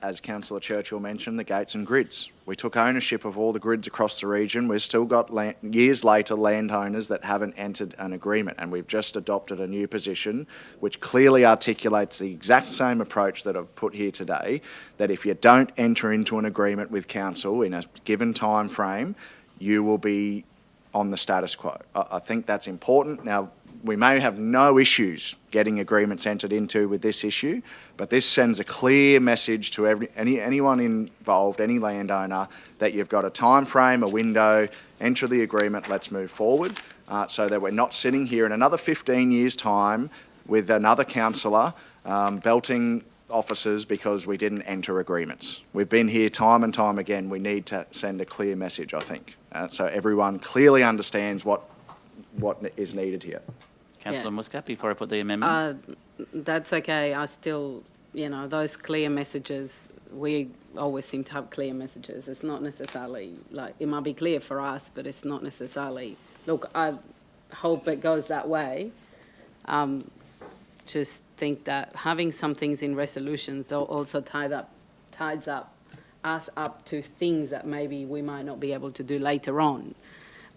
As Councillor Churchill mentioned, the gates and grids. We took ownership of all the grids across the region. We've still got, years later, landowners that haven't entered an agreement, and we've just adopted a new position which clearly articulates the exact same approach that I've put here today, that if you don't enter into an agreement with council in a given time frame, you will be on the status quo. I think that's important. Now, we may have no issues getting agreements entered into with this issue, but this sends a clear message to anyone involved, any landowner, that you've got a time frame, a window, enter the agreement, let's move forward, so that we're not sitting here in another 15 years' time with another councillor belting officers because we didn't enter agreements. We've been here time and time again. We need to send a clear message, I think, so everyone clearly understands what is needed here. Councillor Muscat, before I put the amendment. That's okay. I still, you know, those clear messages, we always seem to have clear messages. It's not necessarily, like, it might be clear for us, but it's not necessarily, look, I hope it goes that way. Just think that having some things in resolutions also ties us up to things that maybe we might not be able to do later on.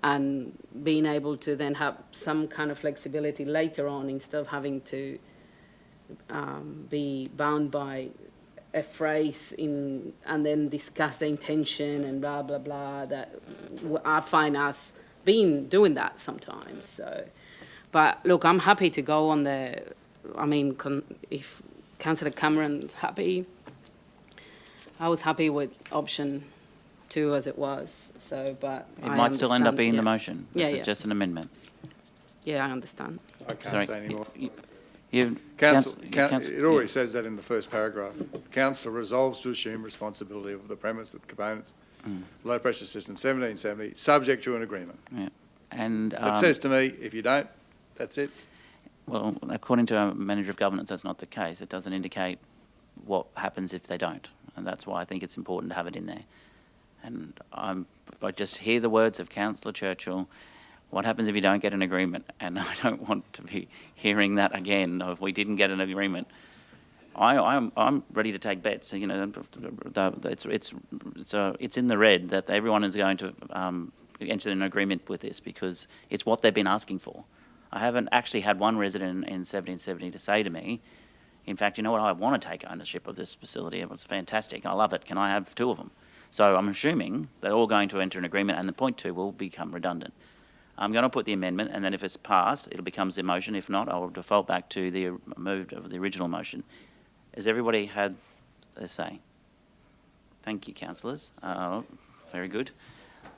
And being able to then have some kind of flexibility later on instead of having to be bound by a phrase and then discuss the intention and blah, blah, blah, that I find us doing that sometimes. So, but look, I'm happy to go on if Councillor Cameron's happy, I was happy with option 2 as it was, so, but it might still end up being the motion. This is just an amendment. Yeah, I understand. I can't say any more. It already says that in the first paragraph. Council resolves to assume responsibility of the premise of the components, low pressure system 1770, subject to an agreement. Yeah. And it says to me, if you don't, that's it. Well, according to our manager of governance, that's not the case. It doesn't indicate what happens if they don't, and that's why I think it's important to have it in there. And I just hear the words of Councillor Churchill, what happens if you don't get an agreement? And I don't want to be hearing that again, if we didn't get an agreement. I'm ready to take bets. You know, it's in the red that everyone is going to enter an agreement with this because it's what they've been asking for. I haven't actually had one resident in 1770 to say to me, in fact, you know what, I want to take ownership of this facility. It was fantastic. I love it. Can I have 2 of them? So I'm assuming they're all going to enter an agreement and the point 2 will become redundant. I'm going to put the amendment, and then if it's passed, it becomes the motion. If not, I'll default back to the moved of the original motion. Has everybody had their say? Thank you, councillors. Very good.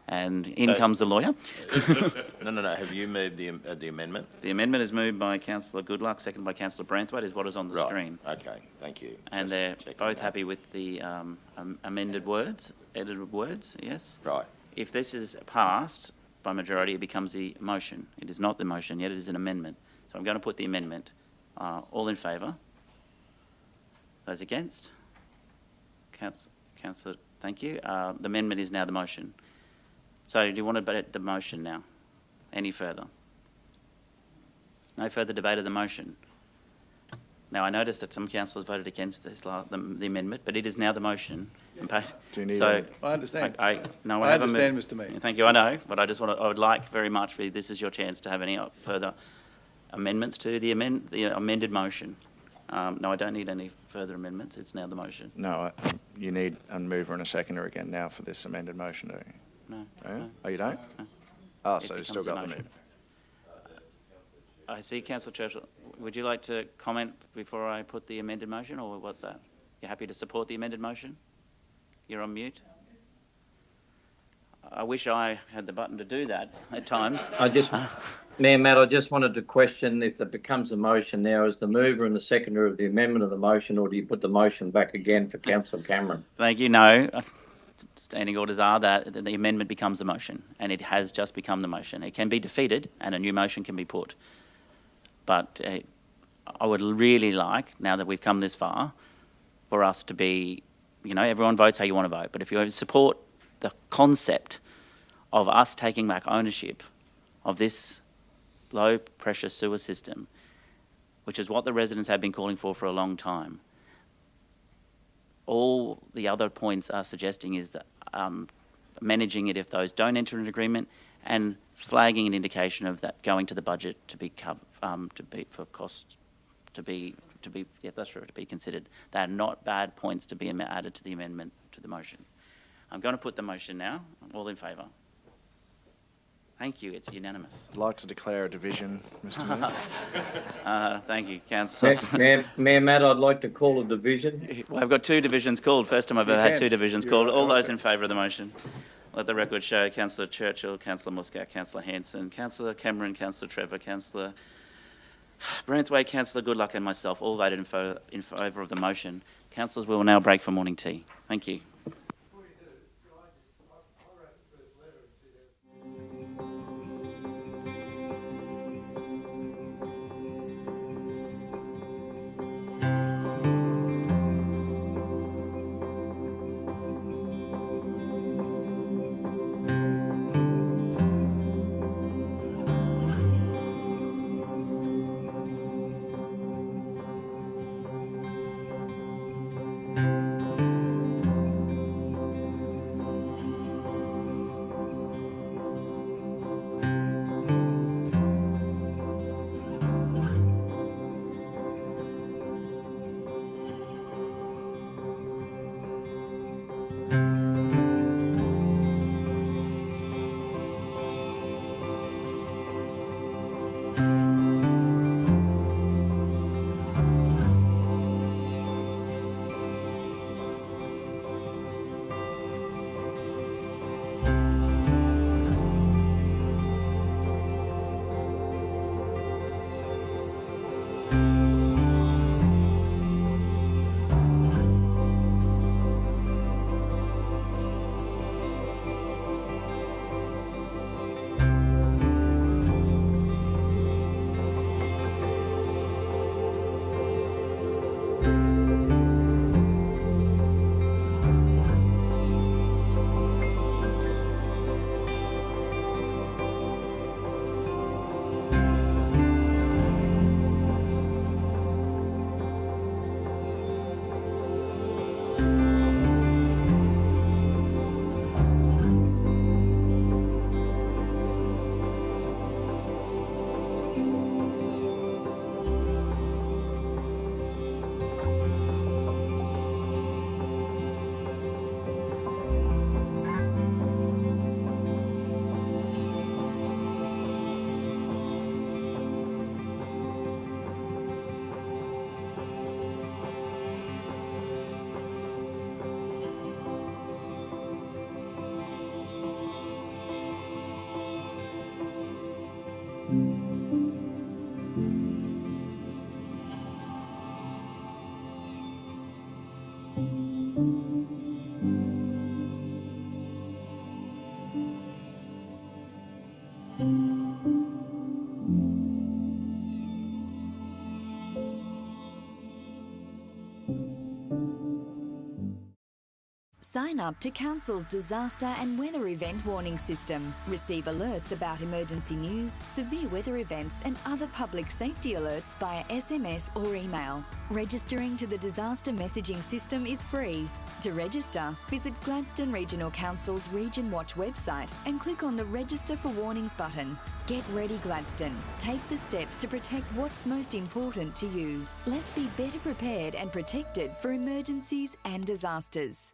And in comes the lawyer. No. Have you moved the amendment? The amendment is moved by Councillor Goodluck, seconded by Councillor Branthwaite, is what is on the screen. Okay, thank you. And they're both happy with the edited words, yes? Right. If this is passed by majority, it becomes the motion. It is not the motion yet, it is an amendment. So I'm going to put the amendment. All in favour? Those against? Councillor, thank you. The amendment is now the motion. So do you want to debate the motion now? Any further? No further debate of the motion. Now, I noticed that some councillors voted against this, the amendment, but it is now the motion. Do you need I understand. No, I understand, Mr Mayor. Thank you, I know, but I would like very much, this is your chance to have any further amendments to the amended motion. No, I don't need any further amendments, it's now the motion. No, you need a mover and a seconder again now for this amended motion, don't you? No. Oh, no. Oh, you don't? No. Oh, It so you've still becomes a got the motion. move. I see Councillor Churchill. Would you like to comment before I put the amended motion, or what's that? You're happy to support the amended motion? You're on mute? I wish I had the button to do that at times. Mayor Matt, I just wanted to question if it becomes a motion now, is the mover and the seconder of the amendment of the motion, or do you put the motion back again for Councillor Cameron? Thank you. No. Standing orders are that the amendment becomes the motion, and it has just become the motion. It can be defeated, and a new motion can be put. But I would really like, now that we've come this far, for us to be, everyone votes how you want to vote, but if you support the concept of us taking back ownership of this low-pressure sewer system, which is what the residents have been calling for a long time, all the other points are suggesting is that managing it if those don't enter an agreement, and flagging an indication of that going to the budget to be for costs to be considered. They are not bad points to be added to the amendment to the motion. I'm going to put the motion now. All in favour? Thank you. It's unanimous. I'd like to declare a division, Mr Mayor. Thank you, Councillor. Mayor Matt, I'd like to call a division. Well, I've got two divisions called. First time I've ever had two divisions called. All those in favour of the motion. Let the record show Councillor Churchill, Councillor Muscat, Councillor Hanson, Councillor Cameron, Councillor Trevor, Councillor Branthwaite, Councillor Goodluck and myself all voted in favour of the motion. Councillors, we will now break for morning tea. Thank you. Sign up to Council's disaster and weather event warning system. Receive alerts about emergency news, severe weather events and other public safety alerts via SMS or email. Registering to the disaster messaging system is free. To register, visit Gladstone Regional Council's Region Watch website and click on the Register for Warnings button. Get ready, Gladstone. Take the steps to protect what's most important to you. Let's be better prepared and protected for emergencies and disasters.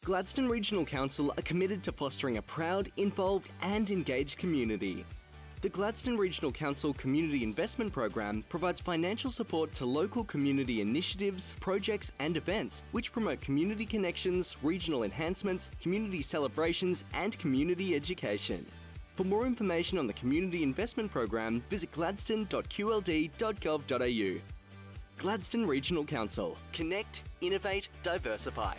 Gladstone Regional Council are committed to fostering a proud, involved and engaged community. The Gladstone Regional Council Community Investment Program provides financial support to local community initiatives, projects and events which promote community connections, regional enhancements, community celebrations and community education. For more information on the Community Investment Program, visit gladstone.qld.gov.au. Gladstone Regional Council. Connect, innovate, diversify.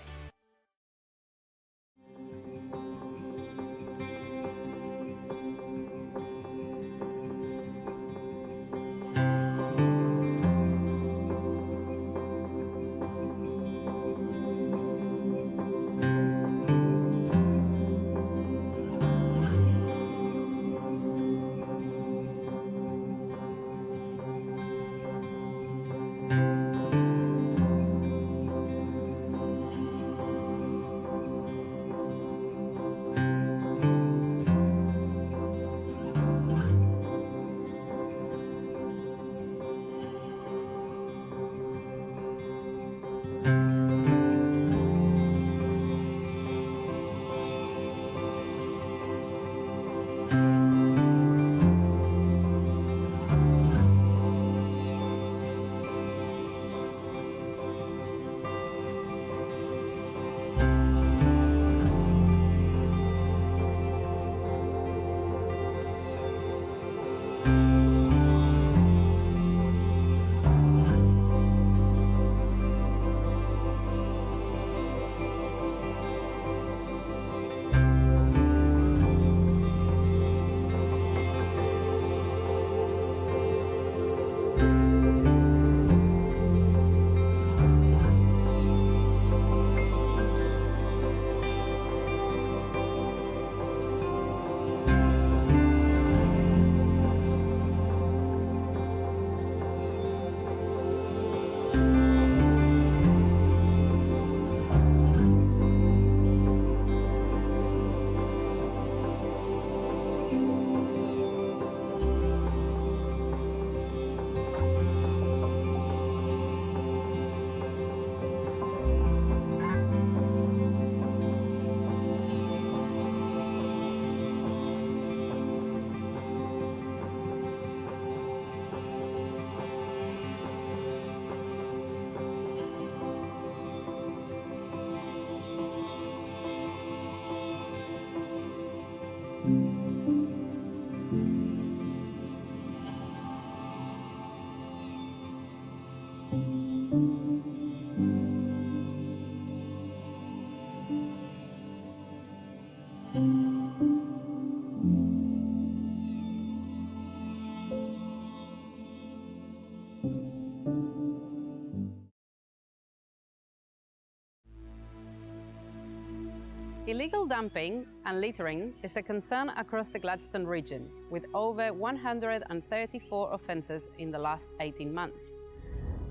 Illegal dumping and littering is a concern across the Gladstone region, with over 134 offences in the last 18 months.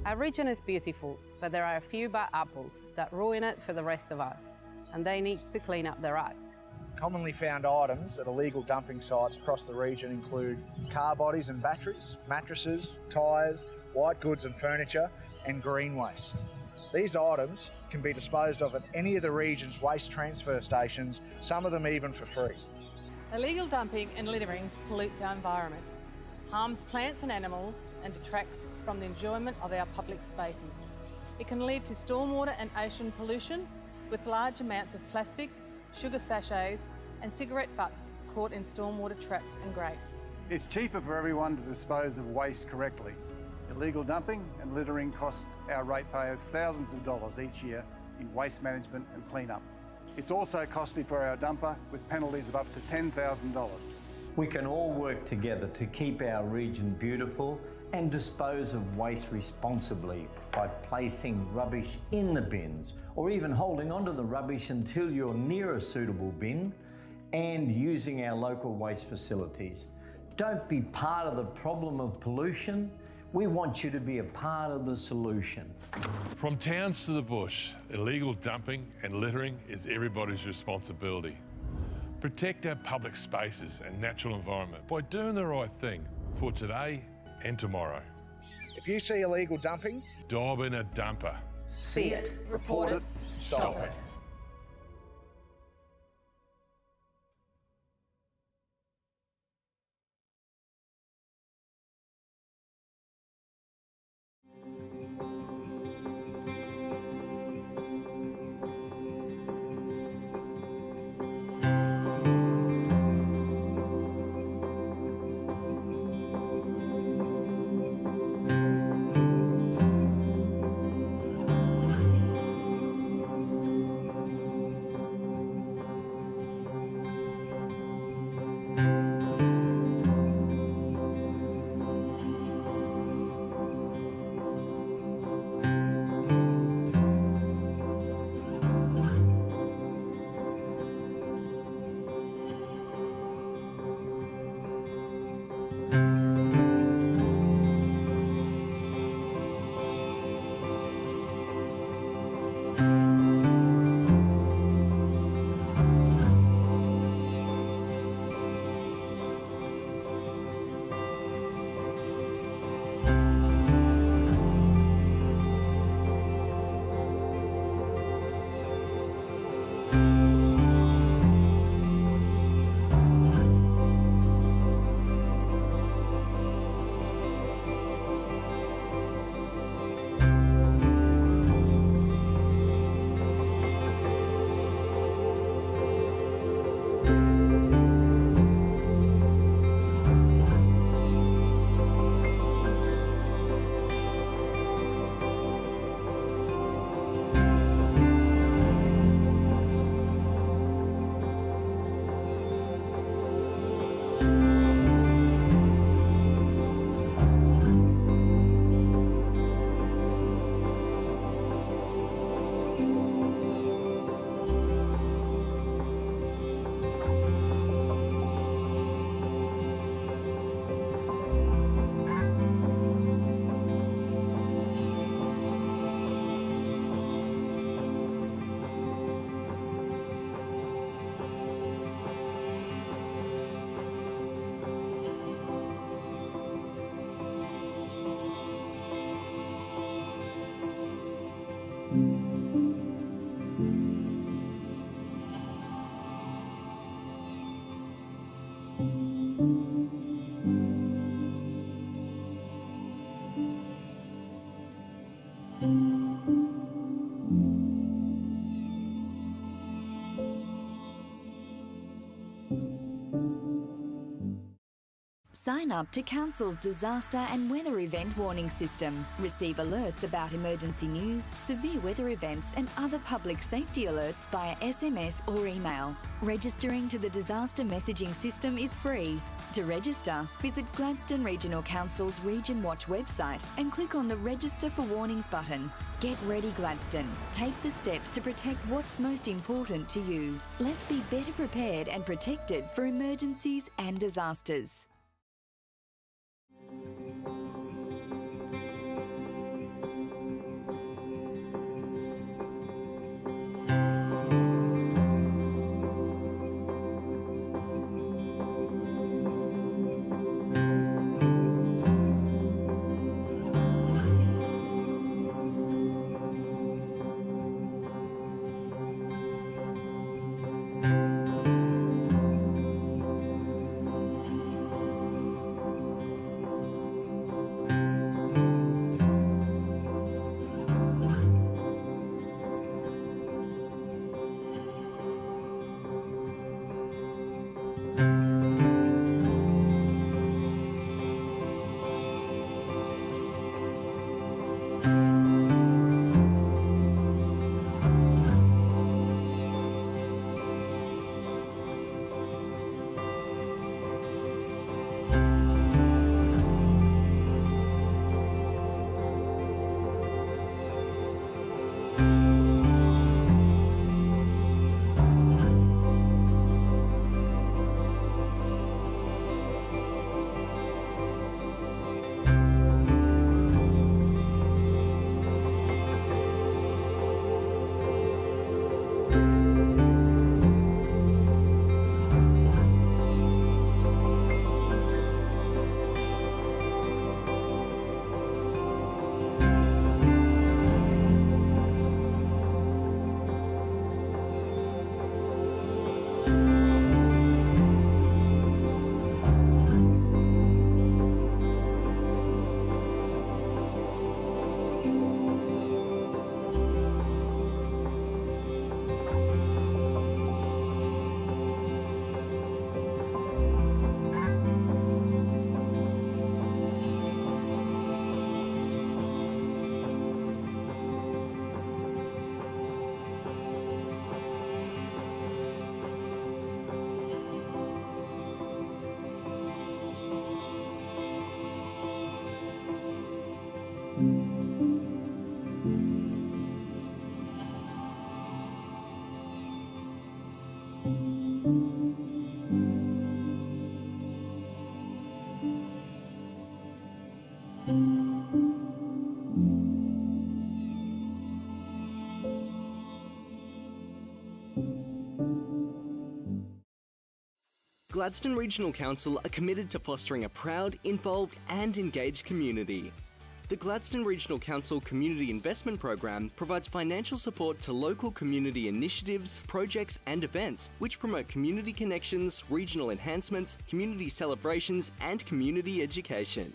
Our region is beautiful, but there are a few bad apples that ruin it for the rest of us, and they need to clean up their act. Commonly found items at illegal dumping sites across the region include car bodies and batteries, mattresses, tyres, white goods and furniture, and green waste. These items can be disposed of at any of the region's waste transfer stations, some of them even for free. Illegal dumping and littering pollutes our environment, harms plants and animals, and detracts from the enjoyment of our public spaces. It can lead to stormwater and ocean pollution, with large amounts of plastic, sugar sachets, and cigarette butts caught in stormwater traps and grates. It's cheaper for everyone to dispose of waste correctly. Illegal dumping and littering costs our ratepayers thousands of dollars each year in waste management and clean-up. It's also costly for our dumper, with penalties of up to $10,000. We can all work together to keep our region beautiful and dispose of waste responsibly by placing rubbish in the bins, or even holding onto the rubbish until you're near a suitable bin, and using our local waste facilities. Don't be part of the problem of pollution. We want you to be a part of the solution. From towns to the bush, illegal dumping and littering is everybody's responsibility. Protect our public spaces and natural environment by doing the right thing for today and tomorrow. If you see illegal dumping, dive in a dumper. See it, report it, stop it. Sign up to Council's disaster and weather event warning system. Receive alerts about emergency news, severe weather events and other public safety alerts via SMS or email. Registering to the disaster messaging system is free. To register, visit Gladstone Regional Council's Region Watch website and click on the Register for Warnings button. Get ready, Gladstone. Take the steps to protect what's most important to you. Let's be better prepared and protected for emergencies and disasters. Gladstone Regional Council are committed to fostering a proud, involved and engaged community. The Gladstone Regional Council Community Investment Program provides financial support to local community initiatives, projects and events which promote community connections, regional enhancements, community celebrations and community education.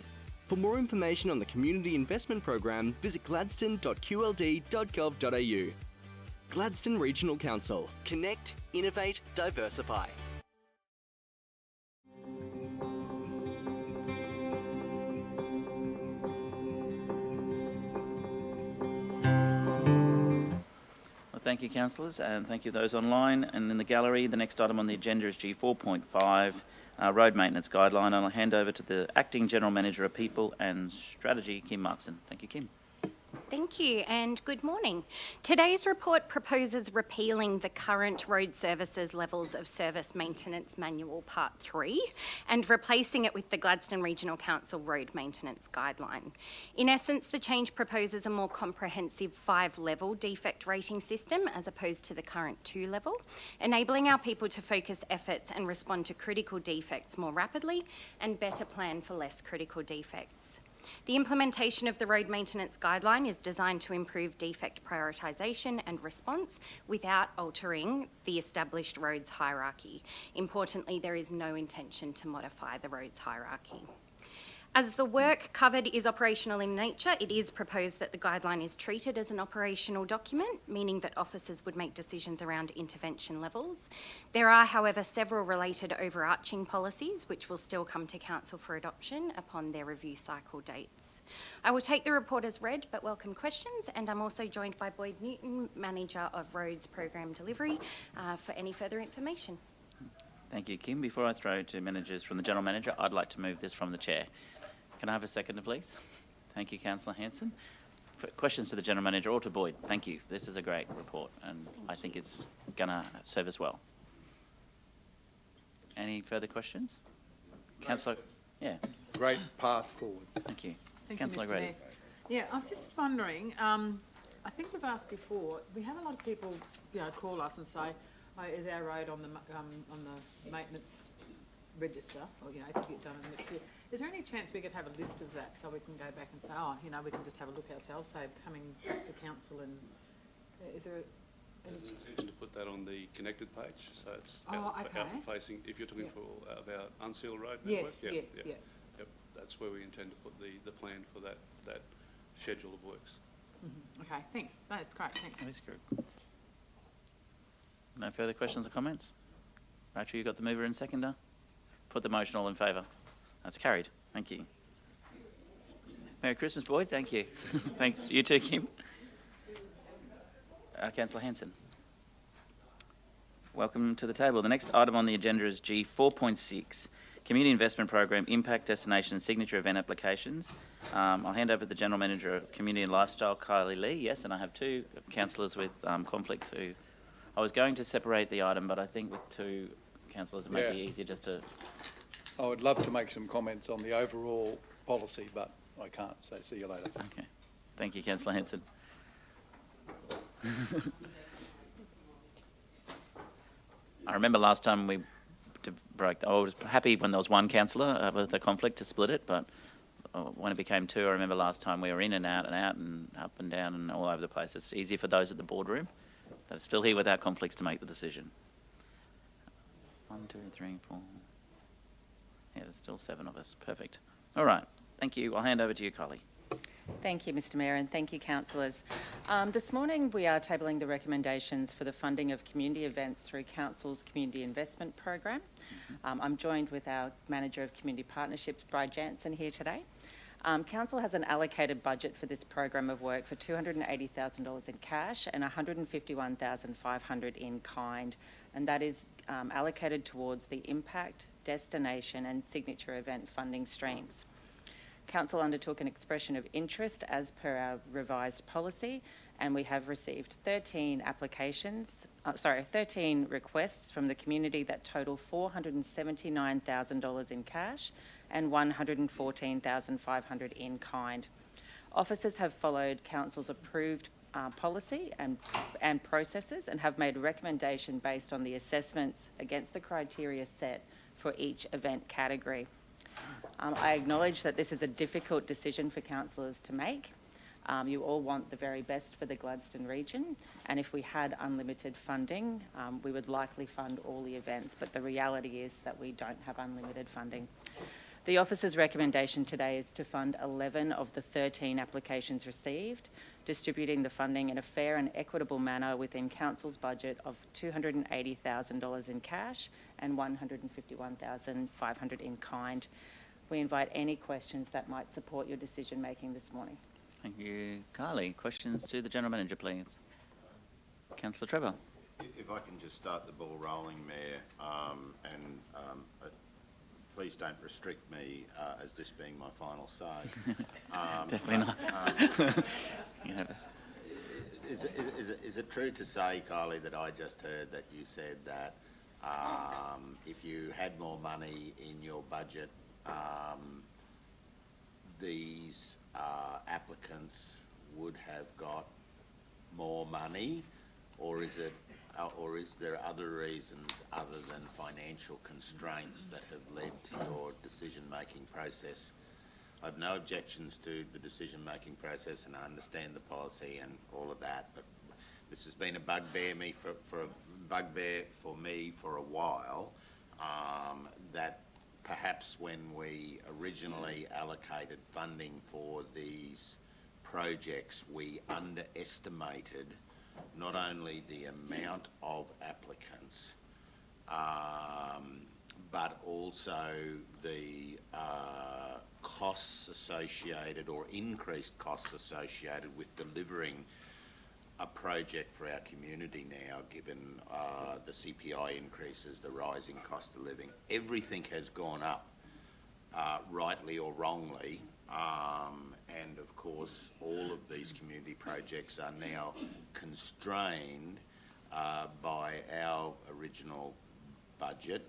For more information on the Community Investment Program, visit gladstone.qld.gov.au. Gladstone Regional Council. Connect, innovate, diversify. Thank you, councillors, and thank you those online. And in the gallery, the next item on the agenda is G4.5, Road Maintenance Guideline. And I'll hand over to the Acting General Manager of People and Strategy, Kim Markson. Thank you, Kim. Thank you and good morning. Today's report proposes repealing the current Road Services Levels of Service Maintenance Manual Part 3 and replacing it with the Gladstone Regional Council Road Maintenance Guideline. In essence, the change proposes a more comprehensive 5-level defect rating system as opposed to the current 2-level, enabling our people to focus efforts and respond to critical defects more rapidly and better plan for less critical defects. The implementation of the Road Maintenance Guideline is designed to improve defect prioritisation and response without altering the established roads hierarchy. Importantly, there is no intention to modify the roads hierarchy. As the work covered is operational in nature, it is proposed that the guideline is treated as an operational document, meaning that officers would make decisions around intervention levels. There are, however, several related overarching policies which will still come to Council for adoption upon their review cycle dates. I will take the report as read but welcome questions, and I'm also joined by Boyd Newton, Manager of Roads Program Delivery, for any further information. Thank you, Kim. Before I throw to managers from the General Manager, I'd like to move this from the Chair. Can I have a seconder, please? Thank you, Councillor Hanson. For questions to the General Manager or to Boyd, thank you. This is a great report and I think it's going to serve us well. Any further questions? Councillor, yeah. Great path forward. Thank you. Thank Councillor you, Mr. Grady. Mayor. Yeah, I was just wondering, I think we've asked before, we have a lot of people, call us and say, oh, is our road on the maintenance register, or, to get done in the next year. Is there any chance we could have a list of that so we can go back and say, oh, we can just have a look ourselves, say, coming back to council and, is there There's an intention to put that on the connected page, so it's okay. outward facing, if you're talking about Unseal Road network. Yes, yeah. Yep, that's where we intend to put the plan for that schedule of works. Mm-hmm. Okay, thanks. That's great, thanks. That's good. No further questions or comments? Rachel, you got the mover and seconder? Put the motion, all in favour. That's carried. Thank you. Merry Christmas, Boyd. Thank you. Thanks. You too, Kim. Councillor Hanson. Welcome to the table. The next item on the agenda is G 4.6, Community Investment Program Impact Destination and Signature Event Applications. I'll hand over to the General Manager of Community and Lifestyle, Kylie Lee. Yes, and I have two councillors with conflicts who I was going to separate the item, but I think with two councillors it may be easier just to... I would love to make some comments on the overall policy, but I can't, so see you later. Okay. Thank you, Councillor Hanson. I remember last time we broke, I was happy when there was one councillor with a conflict to split it, but when it became two, I remember last time we were in and out and up and down and all over the place. It's easier for those at the boardroom that are still here without conflicts to make the decision. 1, 2, 3, 4. Yeah, there's still 7 of us. Perfect. All right. Thank you. I'll hand over to you, Kylie. Thank you, Mr Mayor, and thank you, councillors. This morning we are tabling the recommendations for the funding of community events through Council's Community Investment Program. I'm joined with our Manager of Community Partnerships, Bride Jansen, here today. Council has an allocated budget for this program of work for $280,000 in cash and $151,500 in kind, and that is allocated towards the impact, destination and signature event funding streams. Council undertook an expression of interest as per our revised policy, and we have received 13 requests from the community that total $479,000 in cash and $114,500 in kind. Officers have followed Council's approved policy and processes and have made a recommendation based on the assessments against the criteria set for each event category. I acknowledge that this is a difficult decision for councillors to make. You all want the very best for the Gladstone region, and if we had unlimited funding, we would likely fund all the events, but the reality is that we don't have unlimited funding. The officer's recommendation today is to fund 11 of the 13 applications received, distributing the funding in a fair and equitable manner within Council's budget of $280,000 in cash and $151,500 in kind. We invite any questions that might support your decision making this morning. Thank you, Kylie. Questions to the General Manager, please. Councillor Trevor. If I can just start the ball rolling, Mayor, please don't restrict me as this being my final say. Definitely not. Is it true to say, Kylie, that I just heard that you said that if you had more money in your budget, these applicants would have got more money, or is there other reasons other than financial constraints that have led to your decision-making process? I have no objections to the decision-making process, and I understand the policy and all of that, but this has been a bugbear for me for a while, that perhaps when we originally allocated funding for these projects, we underestimated not only the amount of applicants, but also the costs associated or increased costs associated with delivering a project for our community now, given the CPI increases, the rising cost of living. Everything has gone up, rightly or wrongly, and of course all of these community projects are now constrained by our original budget,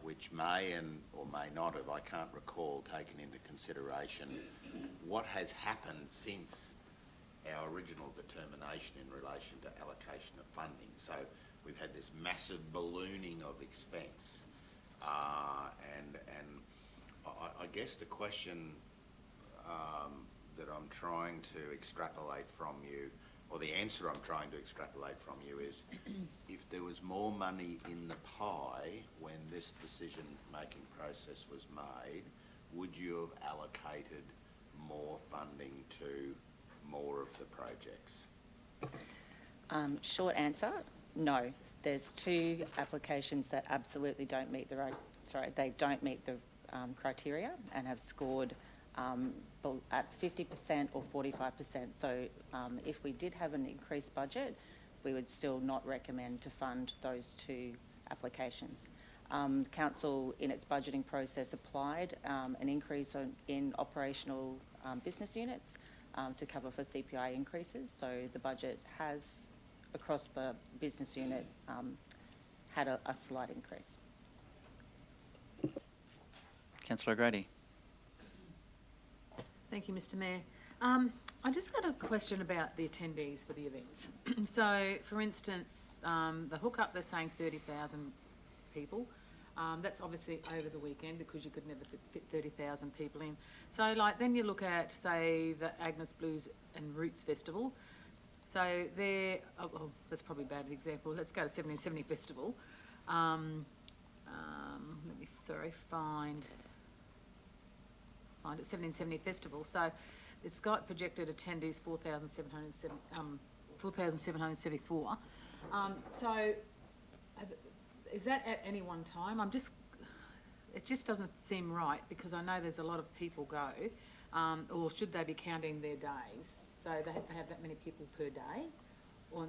which may or may not have, I can't recall, taken into consideration what has happened since our original determination in relation to allocation of funding. So we've had this massive ballooning of expense, and I guess the question that I'm trying to extrapolate from you, or the answer I'm trying to extrapolate from you, is if there was more money in the pie when this decision-making process was made, would you have allocated more funding to more of the projects? Short answer, no. There's two applications that absolutely don't meet the criteria and have scored at 50% or 45%. So if we did have an increased budget, we would still not recommend to fund those two applications. Council, in its budgeting process, applied an increase in operational business units to cover for CPI increases. So the budget has, across the business unit, had a slight increase. Councillor O'Grady. Thank you, Mr Mayor. I just got a question about the attendees for the events. So, for instance, the hookup, they're saying 30,000 people. That's obviously over the weekend because you could never fit 30,000 people in. So, like, then you look at, say, the Agnes Blues and Roots Festival. So they're, that's probably a bad example. Let's go to 1770 Festival. Let me, find it, 1770 Festival. So it's got projected attendees 4,774. So is that at any one time? It just doesn't seem right because I know there's a lot of people go, or should they be counting their days? So they have that many people per day, or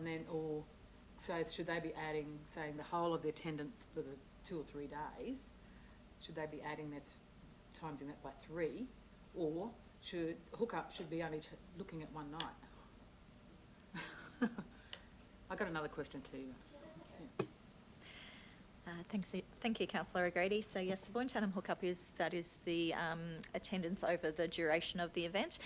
so should they be adding, saying the whole of the attendance for the 2 or 3 days? Should they be adding that, timesing that by 3, or hookup should be only looking at one night? I got another question too. Yeah. Thank you, Councillor O'Grady. So yes, the Boyne-Tanham hookup is the attendance over the duration of the event.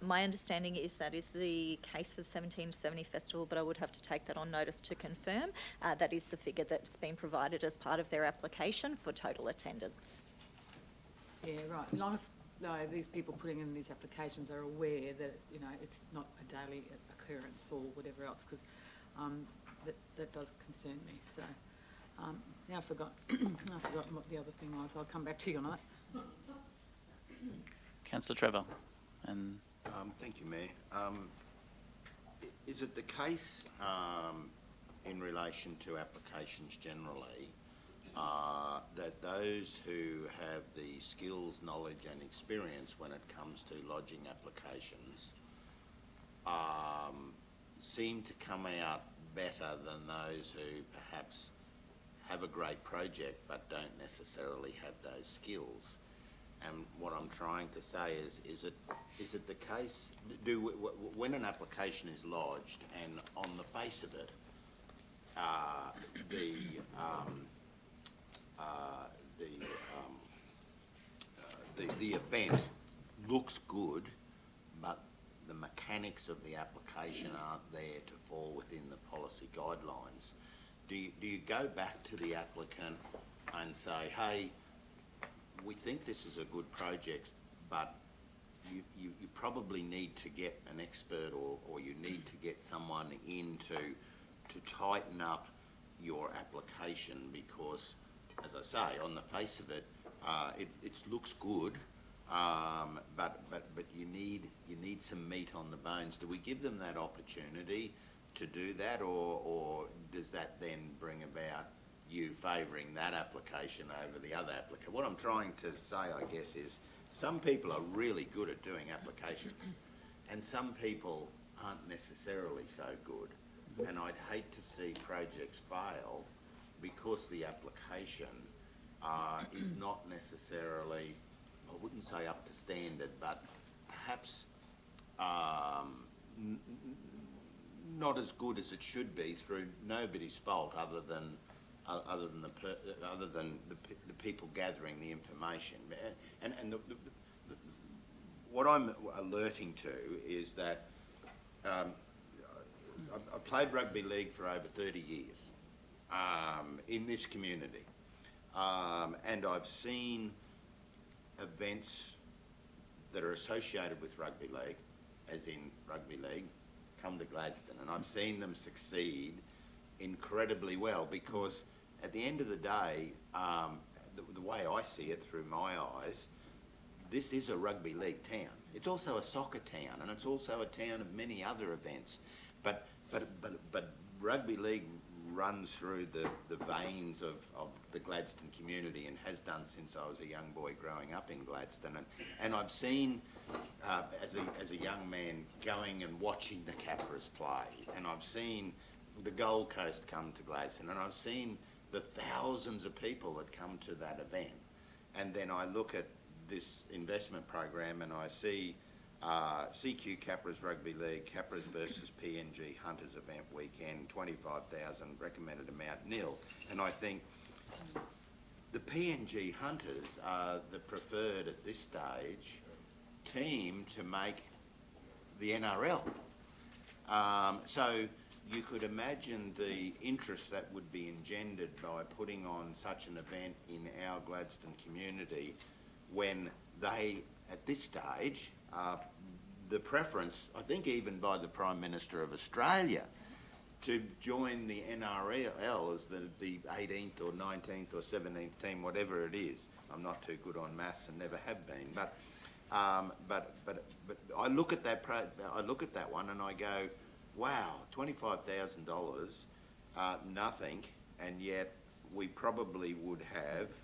My understanding is that is the case for the 1770 Festival, but I would have to take that on notice to confirm. That is the figure that's been provided as part of their application for total attendance. Yeah, right. As long as these people putting in these applications are aware that it's not a daily occurrence or whatever else, because that does concern me. So. Now I've forgotten what the other thing was. I'll come back to you on that. Councillor Trevor. And thank you, Mayor. Is it the case in relation to applications generally that those who have the skills, knowledge and experience when it comes to lodging applications seem to come out better than those who perhaps have a great project but don't necessarily have those skills? And what I'm trying to say is it the case, when an application is lodged and on the face of it the event looks good, but the mechanics of the application aren't there to fall within the policy guidelines, do you go back to the applicant and say, hey, we think this is a good project, but you probably need to get an expert or you need to get someone in to tighten up your application because as I say, on the face of it, it looks good, but you need some meat on the bones. Do we give them that opportunity to do that, or does that then bring about you favouring that application over the other applicant? What I'm trying to say, I guess, is some people are really good at doing applications, and some people aren't necessarily so good. And I'd hate to see projects fail because the application is not necessarily, I wouldn't say up to standard, but perhaps not as good as it should be through nobody's fault other than the people gathering the information. And what I'm alerting to is that I played rugby league for over 30 years in this community, and I've seen events that are associated with rugby league, as in rugby league, come to Gladstone, and I've seen them succeed incredibly well, because at the end of the day, the way I see it through my eyes, this is a rugby league town. It's also a soccer town, and it's also a town of many other events. But rugby league runs through the veins of the Gladstone community, and has done since I was a young boy growing up in Gladstone. And I've seen, as a young man, going and watching the Capras play, and I've seen the Gold Coast come to Gladstone, and I've seen the thousands of people that come to that event. And then I look at this investment program and I see CQ Capras Rugby League, Capras versus PNG Hunters event weekend, 25,000, recommended amount nil. And I think the PNG Hunters are the preferred at this stage team to make the NRL. So you could imagine the interest that would be engendered by putting on such an event in our Gladstone community, when they, at this stage, the preference, I think even by the Prime Minister of Australia, to join the NRL as the 18th or 19th or 17th team, whatever it is. I'm not too good on maths and never have been, but I look at that one and I go, wow, $25,000, nothing, and yet we probably would have,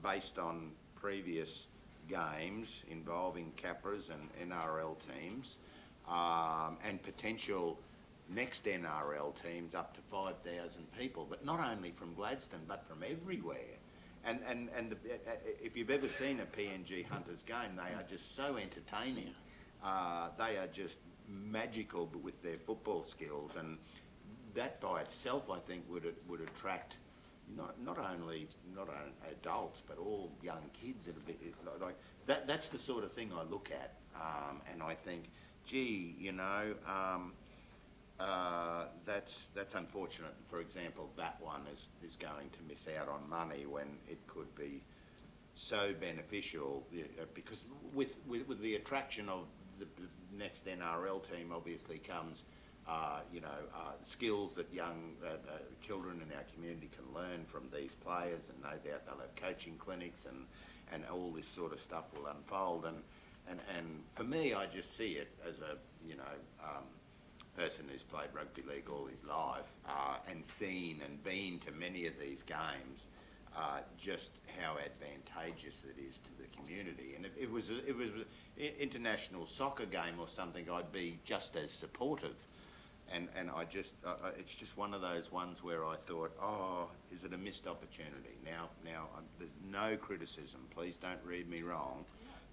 based on previous games involving Capras and NRL teams, and potential next NRL teams up to 5,000 people, but not only from Gladstone, but from everywhere. And if you've ever seen a PNG Hunters game, they are just so entertaining. They are just magical with their football skills, and that by itself, I think, would attract not only adults, but all young kids. Like that. That's the sort of thing I look at, and I think, gee, that's unfortunate. For example, that one is going to miss out on money when it could be so beneficial, because with the attraction of the next NRL team obviously comes, skills that young children in our community can learn from these players, and no doubt they'll have coaching clinics and all this sort of stuff will unfold. And for me, I just see it as a person who's played rugby league all his life, and seen and been to many of these games. Just how advantageous it is to the community, and if it was an international soccer game or something, I'd be just as supportive. And it's just one of those ones where I thought, oh, is it a missed opportunity? Now, there's no criticism. Please don't read me wrong.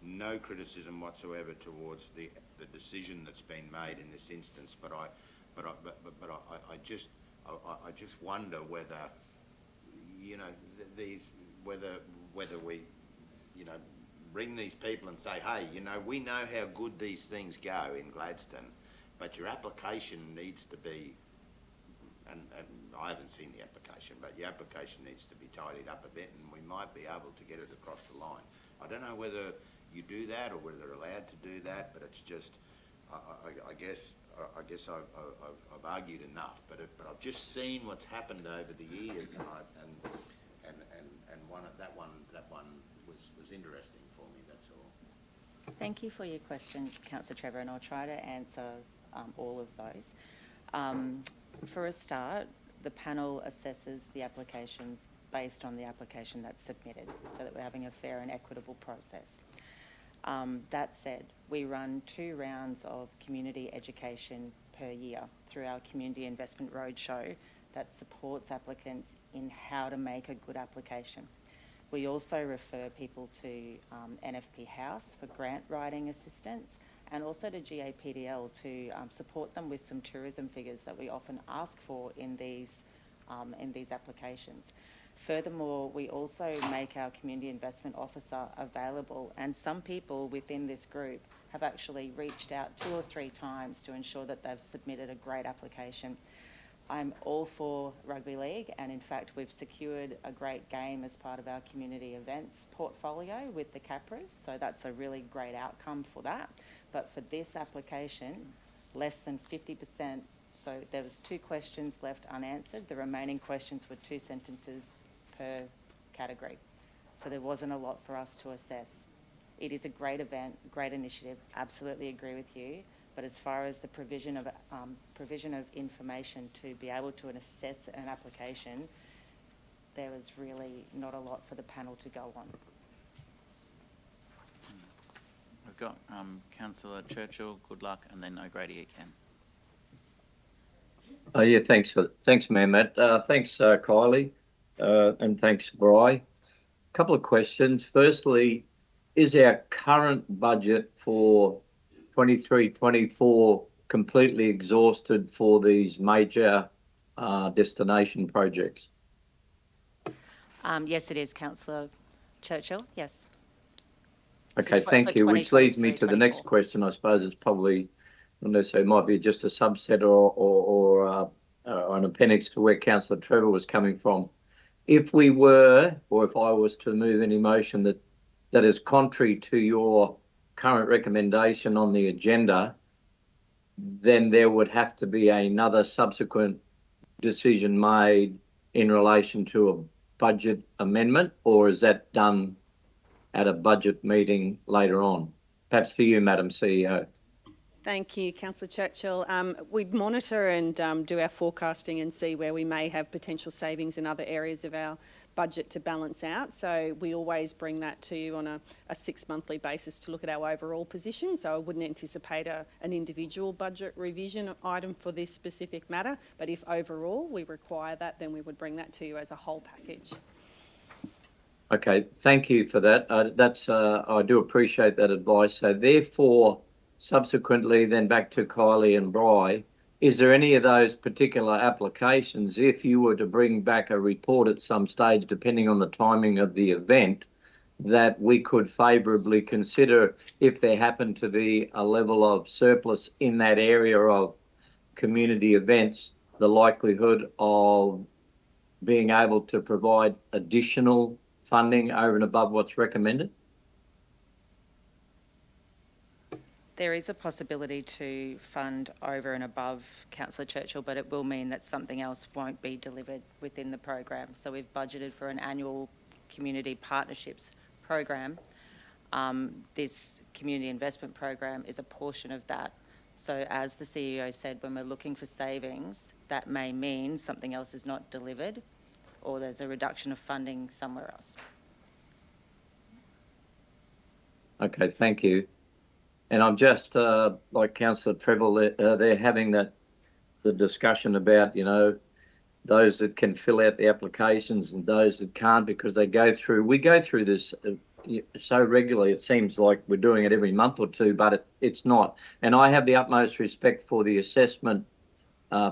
No criticism whatsoever towards the decision that's been made in this instance. But I just wonder whether, whether we, bring these people and say, hey, we know how good these things go in Gladstone, but your application needs to be, and I haven't seen the application, but your application needs to be tidied up a bit, and we might be able to get it across the line. I don't know whether you do that or whether they're allowed to do that, but it's just, I guess I've argued enough, but I've just seen what's happened over the years, and interesting for me, that's all. Thank you for your question, Councillor Trevor, and I'll try to answer all of those. For a start, the panel assesses the applications based on the application that's submitted, so that we're having a fair and equitable process. That said, we run 2 rounds of community education per year through our Community Investment Roadshow that supports applicants in how to make a good application. We also refer people to NFP House for grant writing assistance, and also to GAPDL to support them with some tourism figures that we often ask for in these applications. Furthermore, we also make our Community Investment Officer available, and some people within this group have actually reached out 2 or 3 times to ensure that they've submitted a great application. I'm all for rugby league, and in fact we've secured a great game as part of our community events portfolio with the Capras, so that's a really great outcome for that. But for this application, less than 50%, so there was 2 questions left unanswered. The remaining questions were 2 sentences per category, so there wasn't a lot for us to assess. It is a great event, great initiative, absolutely agree with you. But as far as the provision of information to be able to assess an application, there was really not a lot for the panel to go on. We've got Councillor Churchill, good luck, and then O'Grady again. Yeah, thanks, Matt. Thanks, Kylie, and thanks, Bri. Couple of questions. Firstly, is our current budget for 23-24 completely exhausted for these major destination projects? Yes, it is, Councillor Churchill, yes. Okay, thank you, which leads me to the next question. I suppose it's probably, not necessarily, might be just a subset or an appendix to where Councillor Trevor was coming from. If we were, or if I was to move any motion that is contrary to your current recommendation on the agenda, then there would have to be another subsequent decision made in relation to a budget amendment, or is that done at a budget meeting later on? Perhaps for you, Madam CEO. Thank you, Councillor Churchill. We'd monitor and do our forecasting and see where we may have potential savings in other areas of our budget to balance out. So we always bring that to you on a 6-monthly basis to look at our overall position. So I wouldn't anticipate an individual budget revision item for this specific matter. But if overall we require that, then we would bring that to you as a whole package. Okay, thank you for that. I do appreciate that advice. So therefore, subsequently, then back to Kylie and Bri, is there any of those particular applications, if you were to bring back a report at some stage, depending on the timing of the event, that we could favourably consider if there happened to be a level of surplus in that area of community events, the likelihood of being able to provide additional funding over and above what's recommended? There is a possibility to fund over and above, Councillor Churchill, but it will mean that something else won't be delivered within the program. So we've budgeted for an annual community partnerships program. This community investment program is a portion of that. So as the CEO said, when we're looking for savings, that may mean something else is not delivered or there's a reduction of funding somewhere else. Okay, thank you. And I'm just, like Councillor Trevor, they're having the discussion about, those that can fill out the applications and those that can't, because we go through this so regularly, it seems like we're doing it every month or two, but it's not. And I have the utmost respect for the assessment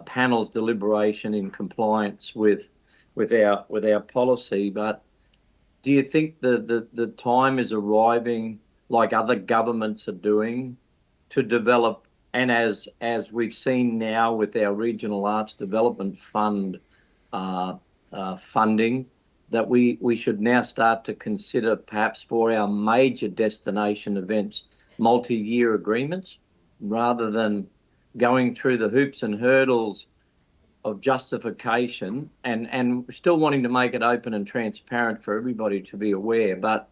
panel's deliberation in compliance with our policy, but do you think the time is arriving, like other governments are doing, to develop, and as we've seen now with our Regional Arts Development Fund funding, that we should now start to consider, perhaps for our major destination events, multi-year agreements, rather than going through the hoops and hurdles of justification and still wanting to make it open and transparent for everybody to be aware. But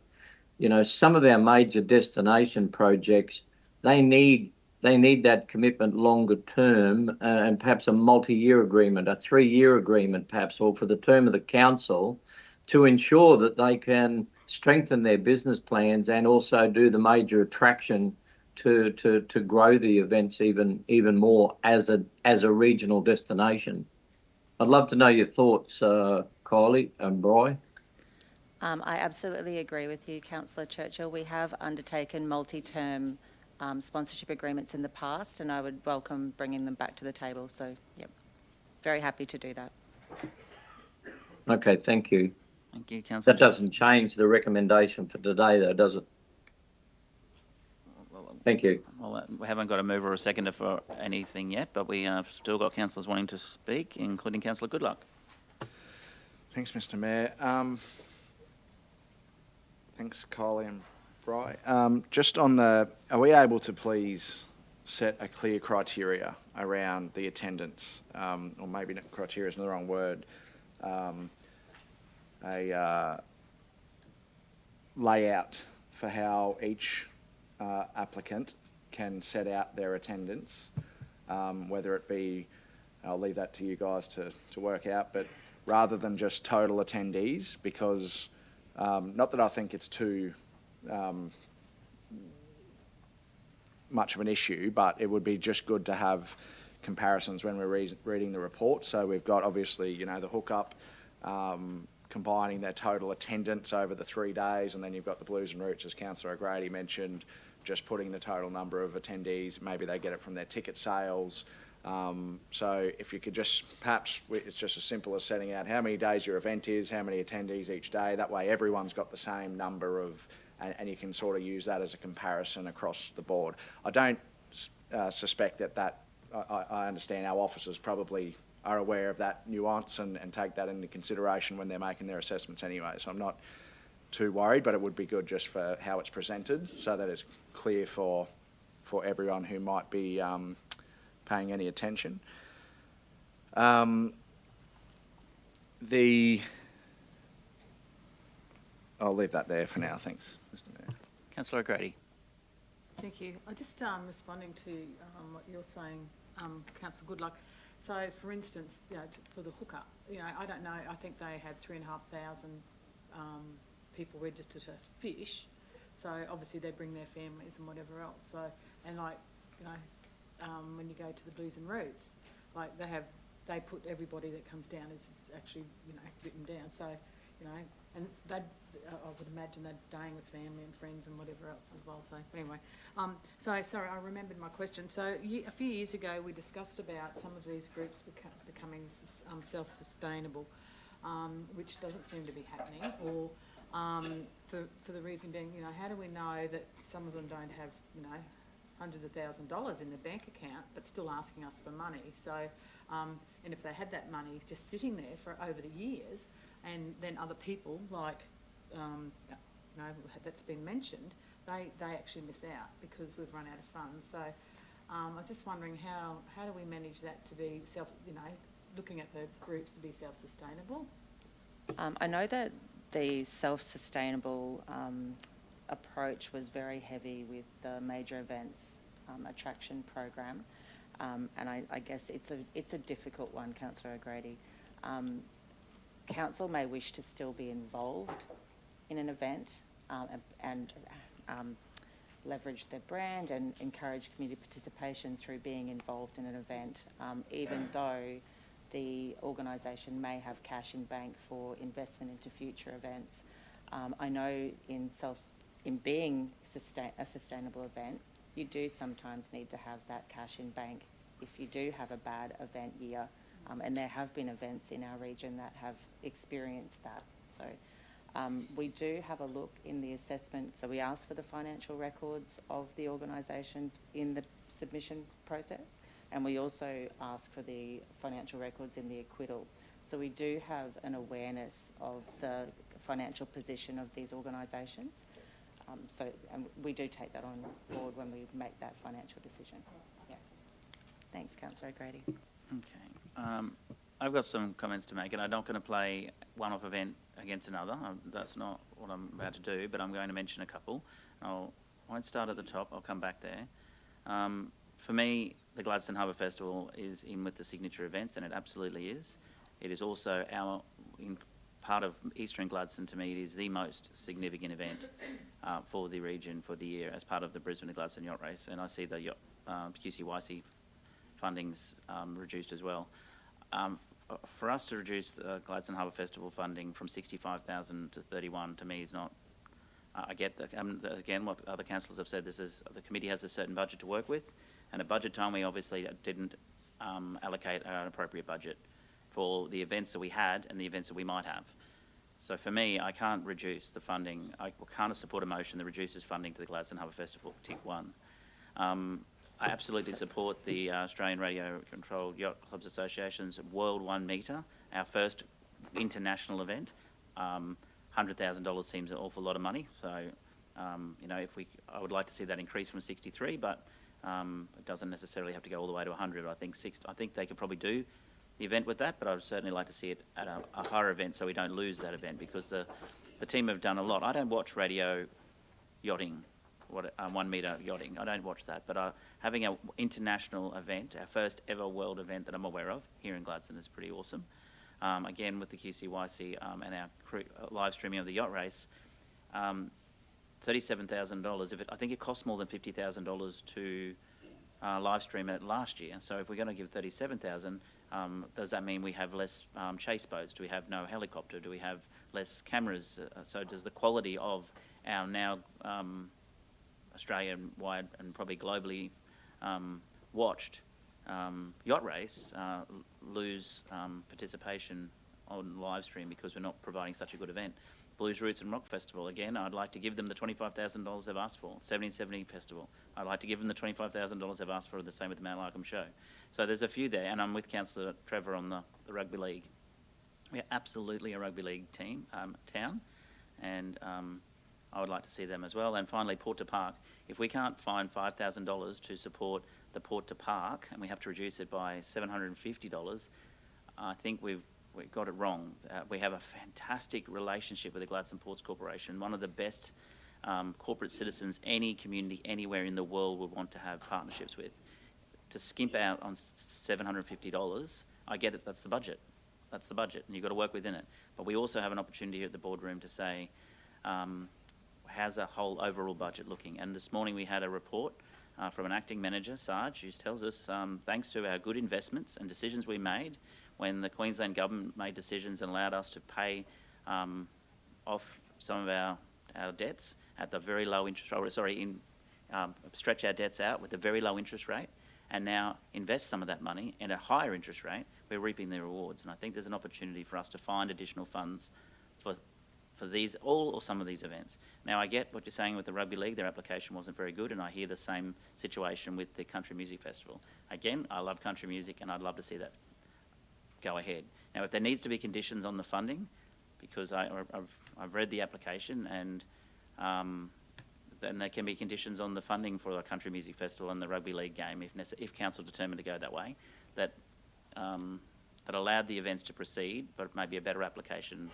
some of our major destination projects, they need that commitment longer term, and perhaps a multi-year agreement, a 3-year agreement perhaps, or for the term of the council, to ensure that they can strengthen their business plans and also do the major attraction to grow the events even more as a regional destination. I'd love to know your thoughts, Kylie and Bri. I absolutely agree with you, Councillor Churchill. We have undertaken multi-term sponsorship agreements in the past, and I would welcome bringing them back to the table. So, yep, very happy to do that. Okay, thank you. Thank you, Councillor. That doesn't change the recommendation for today, though, does it? Thank you. Well, we haven't got a mover or a seconder for anything yet, but we have still got councillors wanting to speak, including Councillor Goodluck. Thanks, Mr. Mayor. Thanks, Kylie and Bri. Just on are we able to please set a clear criteria around the attendance, or maybe not criteria is the wrong word, a layout for how each applicant can set out their attendance, whether it be, I'll leave that to you guys to work out, but rather than just total attendees, because not that I think it's too much of an issue, but it would be just good to have comparisons when we're reading the report. So we've got obviously, the hookup, combining their total attendance over the 3 days, and then you've got the Blues and Roots, as Councillor O'Grady mentioned, just putting the total number of attendees. Maybe they get it from their ticket sales. So if you could just, perhaps it's just as simple as setting out how many days your event is, how many attendees each day. That way everyone's got the same number of, and you can sort of use that as a comparison across the board. I don't suspect that I understand our officers probably are aware of that nuance and take that into consideration when they're making their assessments anyway. So I'm not too worried, but it would be good just for how it's presented so that it's clear for everyone who might be paying any attention. I'll leave that there for now. Thanks, Mr. Mayor. Councillor O'Grady. Thank you. I just responding to what you're saying, Councillor Goodluck. So, for instance, for the hookup, I don't know. I think they had 3,500 people register to fish. So obviously they bring their families and whatever else. So, and when you go to the Blues and Roots, they put everybody that comes down is actually written down. So, and I would imagine they'd staying with family and friends and whatever else as well. So anyway, so sorry, I remembered my question. So a few years ago we discussed about some of these groups becoming self-sustainable, which doesn't seem to be happening, or for the reason being, how do we know that some of them don't have, hundreds of $1,000s in the bank account, but still asking us for money? So, and if they had that money just sitting there for over the years, and then other people that's been mentioned, they actually miss out because we've run out of funds. So, I was just wondering how do we manage that to be looking at the groups to be self-sustainable? I know that the self-sustainable approach was very heavy with the major events attraction program, and I guess it's a difficult one, Councillor O'Grady. Council may wish to still be involved in an event and leverage their brand and encourage community participation through being involved in an event, even though the organisation may have cash in bank for investment into future events. I know in being a sustainable event, you do sometimes need to have that cash in bank if you do have a bad event year, and there have been events in our region that have experienced that. So we do have a look in the assessment, so we ask for the financial records of the organisations in the submission process, and we also ask for the financial records in the acquittal. So we do have an awareness of the financial position of these organisations. And we do take that on board when we make that financial decision. Yeah. Thanks, Councillor O'Grady. Okay. I've got some comments to make, and I'm not going to play one-off event against another. That's not what I'm about to do, but I'm going to mention a couple. I won't start at the top. I'll come back there. For me, the Gladstone Harbour Festival is in with the signature events, and it absolutely is. It is also part of Eastern Gladstone. To me, it is the most significant event for the region for the year as part of the Brisbane to Gladstone yacht race, and I see the QCYC funding's reduced as well. For us to reduce the Gladstone Harbour Festival funding from 65,000 to 31, to me is not. I get that. Again, what other councillors have said, the committee has a certain budget to work with, and at budget time we obviously didn't allocate an appropriate budget for the events that we had and the events that we might have. So for me, I can't reduce the funding. I can't support a motion that reduces funding to the Gladstone Harbour Festival, tick one. I absolutely support the Australian Radio Controlled Yacht Clubs Association's World One Metre, our first international event. $100,000 seems an awful lot of money, so you know, I would like to see that increase from 63, but it doesn't necessarily have to go all the way to 100. I think they could probably do the event with that, but I'd certainly like to see it at a higher event so we don't lose that event, because the team have done a lot. I don't watch radio yachting, 1 metre yachting. I don't watch that, but having an international event, our first ever world event that I'm aware of here in Gladstone, is pretty awesome. Again, with the QCYC and our live streaming of the yacht race, $37,000. I think it costs more than $50,000 to live stream it last year. So if we're going to give $37,000, does that mean we have less chase boats? Do we have no helicopter? Do we have less cameras? So does the quality of our now Australian-wide and probably globally watched yacht race lose participation on live stream because we're not providing such a good event? Blues Roots and Rock Festival, again, I'd like to give them the $25,000 they've asked for. 1770 Festival, I'd like to give them the $25,000 they've asked for, the same with the Mount Larkham Show. So there's a few there, and I'm with Councillor Trevor on the rugby league. We're absolutely a rugby league team, town, and I would like to see them as well. And finally, Port to Park. If we can't find $5,000 to support the Port to Park, and we have to reduce it by $750, I think we've got it wrong. We have a fantastic relationship with the Gladstone Ports Corporation, one of the best corporate citizens any community anywhere in the world would want to have partnerships with. To skimp out on $750, I get it, that's the budget. That's the budget, and you've got to work within it. But we also have an opportunity here at the boardroom to say, how's the whole overall budget looking? And this morning we had a report from an acting manager, Sarge, who tells us, thanks to our good investments and decisions we made, when the Queensland government made decisions and allowed us to pay off some of our debts at the very low interest rate, stretch our debts out with a very low interest rate, and now invest some of that money at a higher interest rate, we're reaping the rewards. And I think there's an opportunity for us to find additional funds for these, all or some of these events. Now, I get what you're saying with the Rugby League, their application wasn't very good, and I hear the same situation with the Country Music Festival. Again, I love country music, and I'd love to see that go ahead. Now, if there needs to be conditions on the funding, because I've read the application, and then there can be conditions on the funding for the Country Music Festival and the Rugby League game, if council determined to go that way, that allowed the events to proceed, but maybe a better application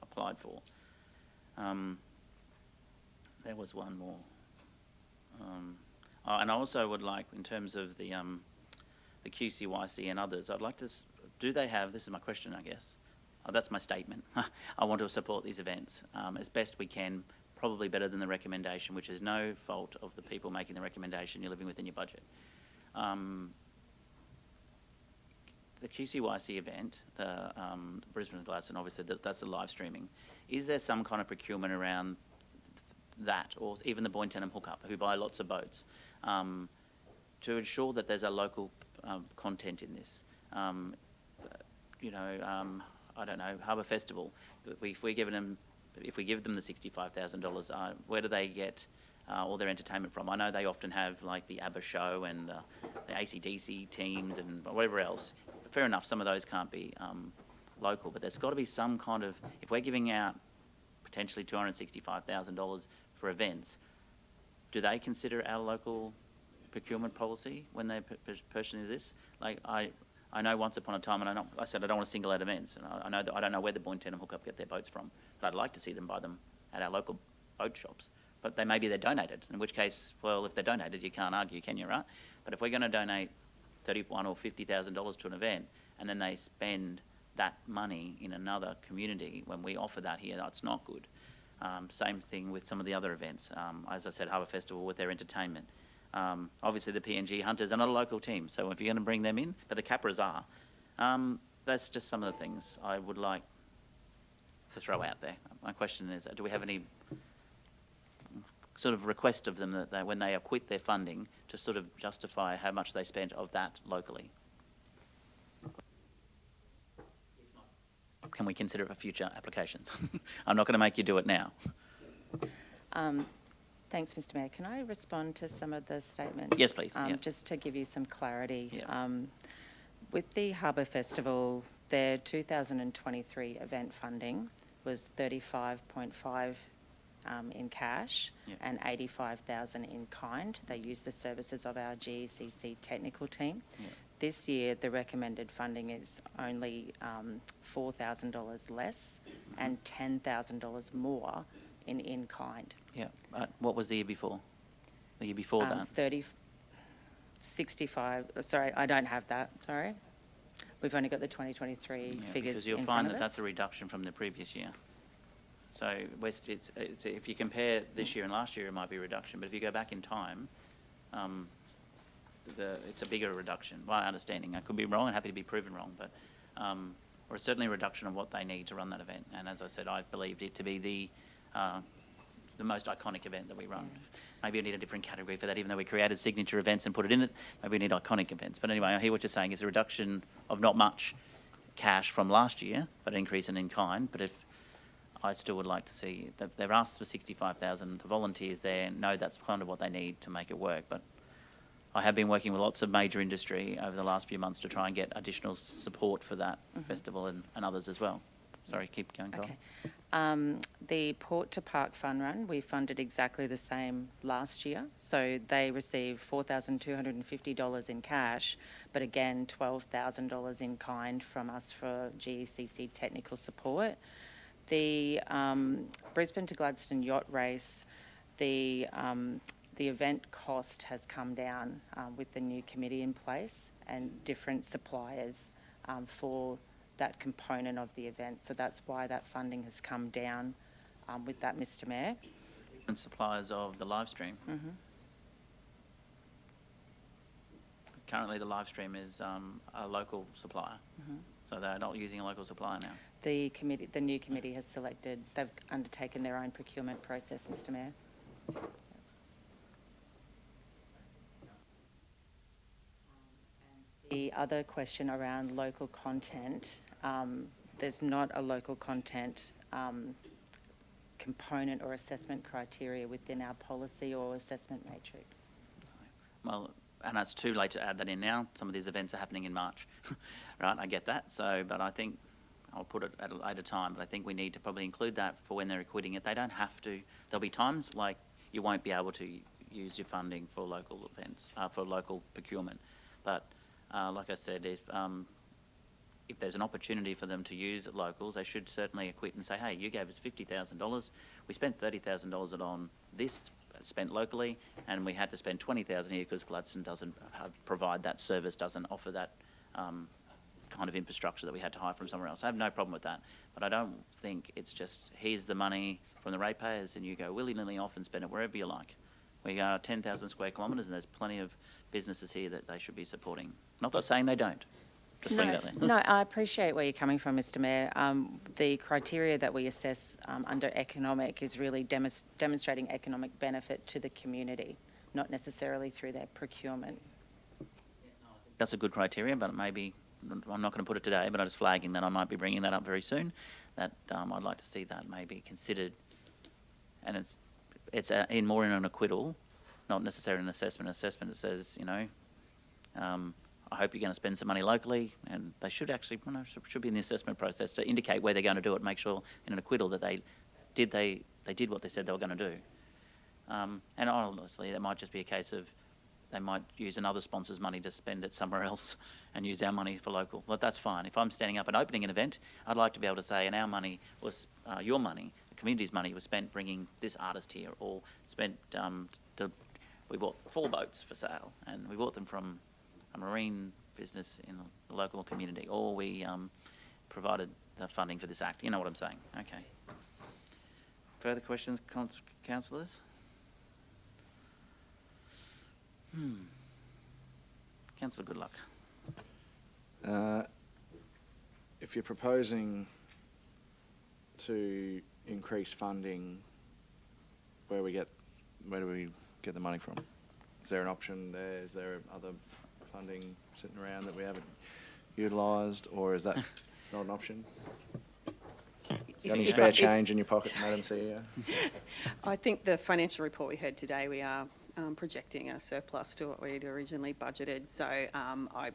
applied for. There was one more. And I also would like, in terms of the QCYC and others, I'd like to, do they have, this is my question, I guess, that's my statement. I want to support these events as best we can, probably better than the recommendation, which is no fault of the people making the recommendation. You're living within your budget. The QCYC event, the Brisbane and Gladstone, obviously that's the live streaming. Is there some kind of procurement around that, or even the Boyne-Tenham hookup, who buy lots of boats, to ensure that there's a local content in this? I don't know, Harbour Festival. If we give them the $65,000, where do they get all their entertainment from? I know they often have like the ABBA show and the AC/DC teams and whatever else. Fair enough, some of those can't be local, but there's got to be some kind of, if we're giving out potentially $265,000 for events, do they consider our local procurement policy when they're purchasing this? Like, I I know once upon a time, and I said I don't want to single out events, and I know that I don't know where the Boyne-Tenham hookup get their boats from, but I'd like to see them buy them at our local boat shops. But maybe they're donated, in which case, well, if they're donated, you can't argue, can you, right? But if we're going to donate $31,000 or $50,000 to an event, and then they spend that money in another community when we offer that here, that's not good. Same thing with some of the other events. As I said, Harbour Festival with their entertainment. Obviously, the PNG Hunters are not a local team, so if you're going to bring them in, but the Capras are, that's just some of the things I would like to throw out there. My question is, do we have any sort of request of them that when they acquit their funding to sort of justify how much they spent of that locally? Can we consider it for future applications? I'm not going to make you do it now. Thanks, Mr Mayor. Can I respond to some of the statements? Yes, please. Yeah. Just to give you some clarity. Yeah. With the Harbour Festival, their 2023 event funding was $35.5 in cash and $85,000 in kind. They used the services of our GECC technical team. Yeah. This year, the recommended funding is only $4,000 less and $10,000 more in kind. Yeah. What was the year before? The year before that? 65. Sorry, I don't have that. Sorry. We've only got the 2023 figures because you'll in find front of that us. that's a reduction from the previous year. So if you compare this year and last year, it might be a reduction. But if you go back in time, it's a bigger reduction. My understanding, I could be wrong and happy to be proven wrong, but or certainly a reduction of what they need to run that event. And as I said, I believed it to be the most iconic event that we run. Maybe we need a different category for that, even though we created signature events and put it in it. Maybe we need iconic events. But anyway, I hear what you're saying. It's a reduction of not much cash from last year, but an increase in kind. But if I still would like to see, they've asked for 65,000. The volunteers there know that's kind of what they need to make it work. But I have been working with lots of major industry over the last few months to try and get additional support for that festival and others as well. Sorry, keep going, Carl. Okay. The Port to Park Fun Run, we funded exactly the same last year. So they received $4,250 in cash, but again, $12,000 in kind from us for GECC technical support. The Brisbane to Gladstone yacht race, the event cost has come down with the new committee in place and different suppliers for that component of the event. So that's why that funding has come down with that, Mr Mayor. And suppliers of the live stream. Currently the live stream is a local supplier. So they're not using a local supplier now. The new committee has selected, they've undertaken their own procurement process, Mr Mayor. The other question around local content, there's not a local content component or assessment criteria within our policy or assessment matrix. Well, and it's too late to add that in now. Some of these events are happening in March, right? I get that. So, but I think I'll put it at a later time. But I think we need to probably include that for when they're acquitting it. They don't have to. There'll be times like you won't be able to use your funding for local events, for local procurement. But like I said, if there's an opportunity for them to use locals, they should certainly acquit and say, hey, you gave us $50,000. We spent $30,000 on this spent locally, and we had to spend $20,000 here because Gladstone doesn't provide that service, doesn't offer that kind of infrastructure that we had to hire from somewhere else. I have no problem with that, but I don't think it's just, here's the money from the ratepayers and you go willy-nilly off and spend it wherever you like. We go 10,000 square kilometres and there's plenty of businesses here that they should be supporting. Not that saying they don't. Just putting it out there. No, I appreciate where you're coming from, Mr Mayor. The criteria that we assess under economic is really demonstrating economic benefit to the community, not necessarily through their procurement. That's a good criteria, but maybe, I'm not going to put it today, but I'm just flagging that I might be bringing that up very soon, that I'd like to see that maybe considered. And it's more in an acquittal, not necessarily an assessment. Assessment, it says, you know, I hope you're going to spend some money locally, and they should actually, should be in the assessment process to indicate where they're going to do it, make sure in an acquittal that they did what they said they were going to do. And honestly, that might just be a case of they might use another sponsor's money to spend it somewhere else and use our money for local. But that's fine. If I'm standing up and opening an event, I'd like to be able to say, and our money was, your money, the community's money was spent bringing this artist here, or spent, we bought 4 boats for sale, and we bought them from a marine business in the local community, or we provided the funding for this act. You know what I'm saying? Okay. Further questions, councillors? Councillor Goodluck. If you're proposing to increase funding, where do we get the money from? Is there an option there? Is there other funding sitting around that we haven't utilised, or is that not an option? Got any spare change in your pocket, Madam CEO? I think the financial report we heard today, we are projecting a surplus to what we'd originally budgeted. So I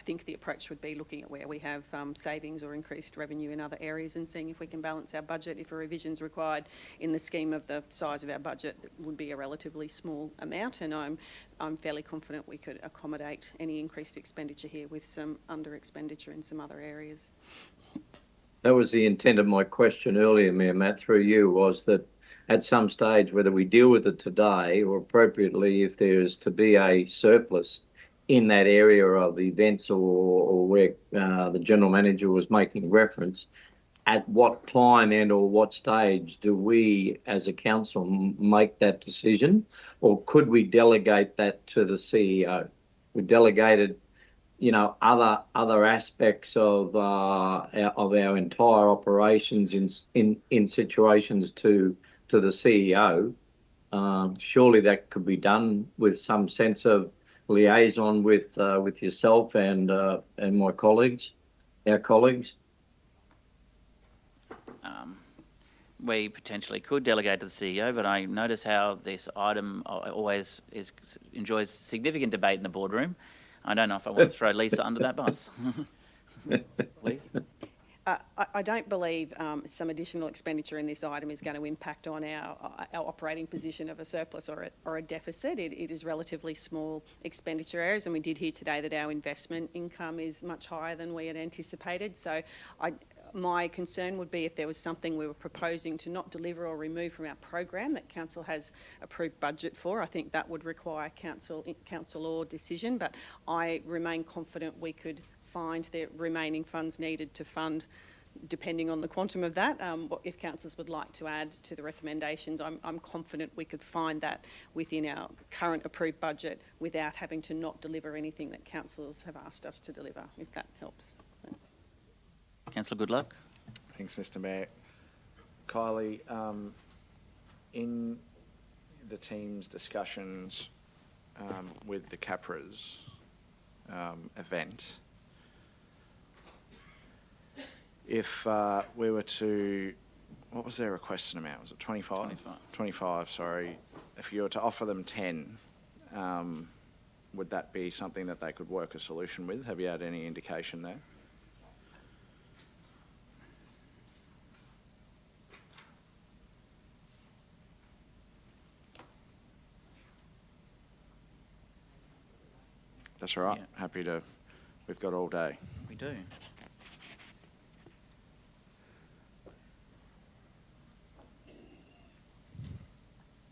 think the approach would be looking at where we have savings or increased revenue in other areas and seeing if we can balance our budget. If a revision's required in the scheme of the size of our budget, that would be a relatively small amount, and I'm fairly confident we could accommodate any increased expenditure here with some under expenditure in some other areas. That was the intent of my question earlier, Mayor Matt, through you, was that at some stage, whether we deal with it today or appropriately, if there is to be a surplus in that area of events or where the General Manager was making reference, at what time and or what stage do we as a council make that decision? Or could we delegate that to the CEO? We delegated, you know, other aspects of our entire operations in situations to the CEO. Surely that could be done with some sense of liaison with yourself and my colleagues, our colleagues. We potentially could delegate to the CEO, but I notice how this item always enjoys significant debate in the boardroom. I don't know if I want to throw Lisa under that bus. Please. I don't believe some additional expenditure in this item is going to impact on our operating position of a surplus or a deficit. It is relatively small expenditure areas, and we did hear today that our investment income is much higher than we had anticipated. So my concern would be if there was something we were proposing to not deliver or remove from our program that council has approved budget for. I think that would require council or decision, but I remain confident we could find the remaining funds needed to fund, depending on the quantum of that. If councillors would like to add to the recommendations, I'm confident we could find that within our current approved budget without having to not deliver anything that councillors have asked us to deliver, if that helps. Councillor Goodluck. Thanks, Mr. Mayor. Kylie, in the team's discussions with the Capras event, if we were to, what was their requested amount? Was it 25? 25, sorry. If you were to offer them 10, would that be something that they could work a solution with? Have you had any indication there? That's all right. Yeah. Happy to. We've got all day. We do.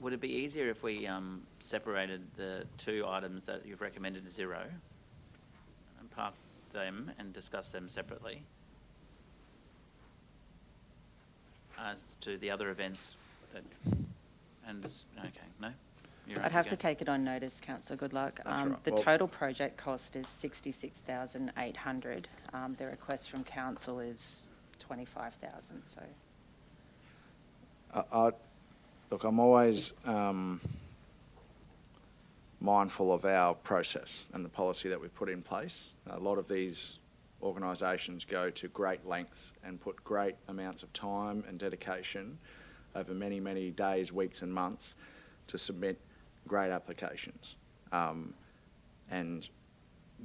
Would it be easier if we separated the 2 items that you've recommended to zero and park them and discuss them separately as to the other events? Okay, no? I'd have to take it on notice, Councillor Goodluck. Right. The total project cost is $66,800. The request from council is $25,000. So, look, I'm always mindful of our process and the policy that we've put in place. A lot of these organisations go to great lengths and put great amounts of time and dedication over many, many days, weeks and months to submit great applications, and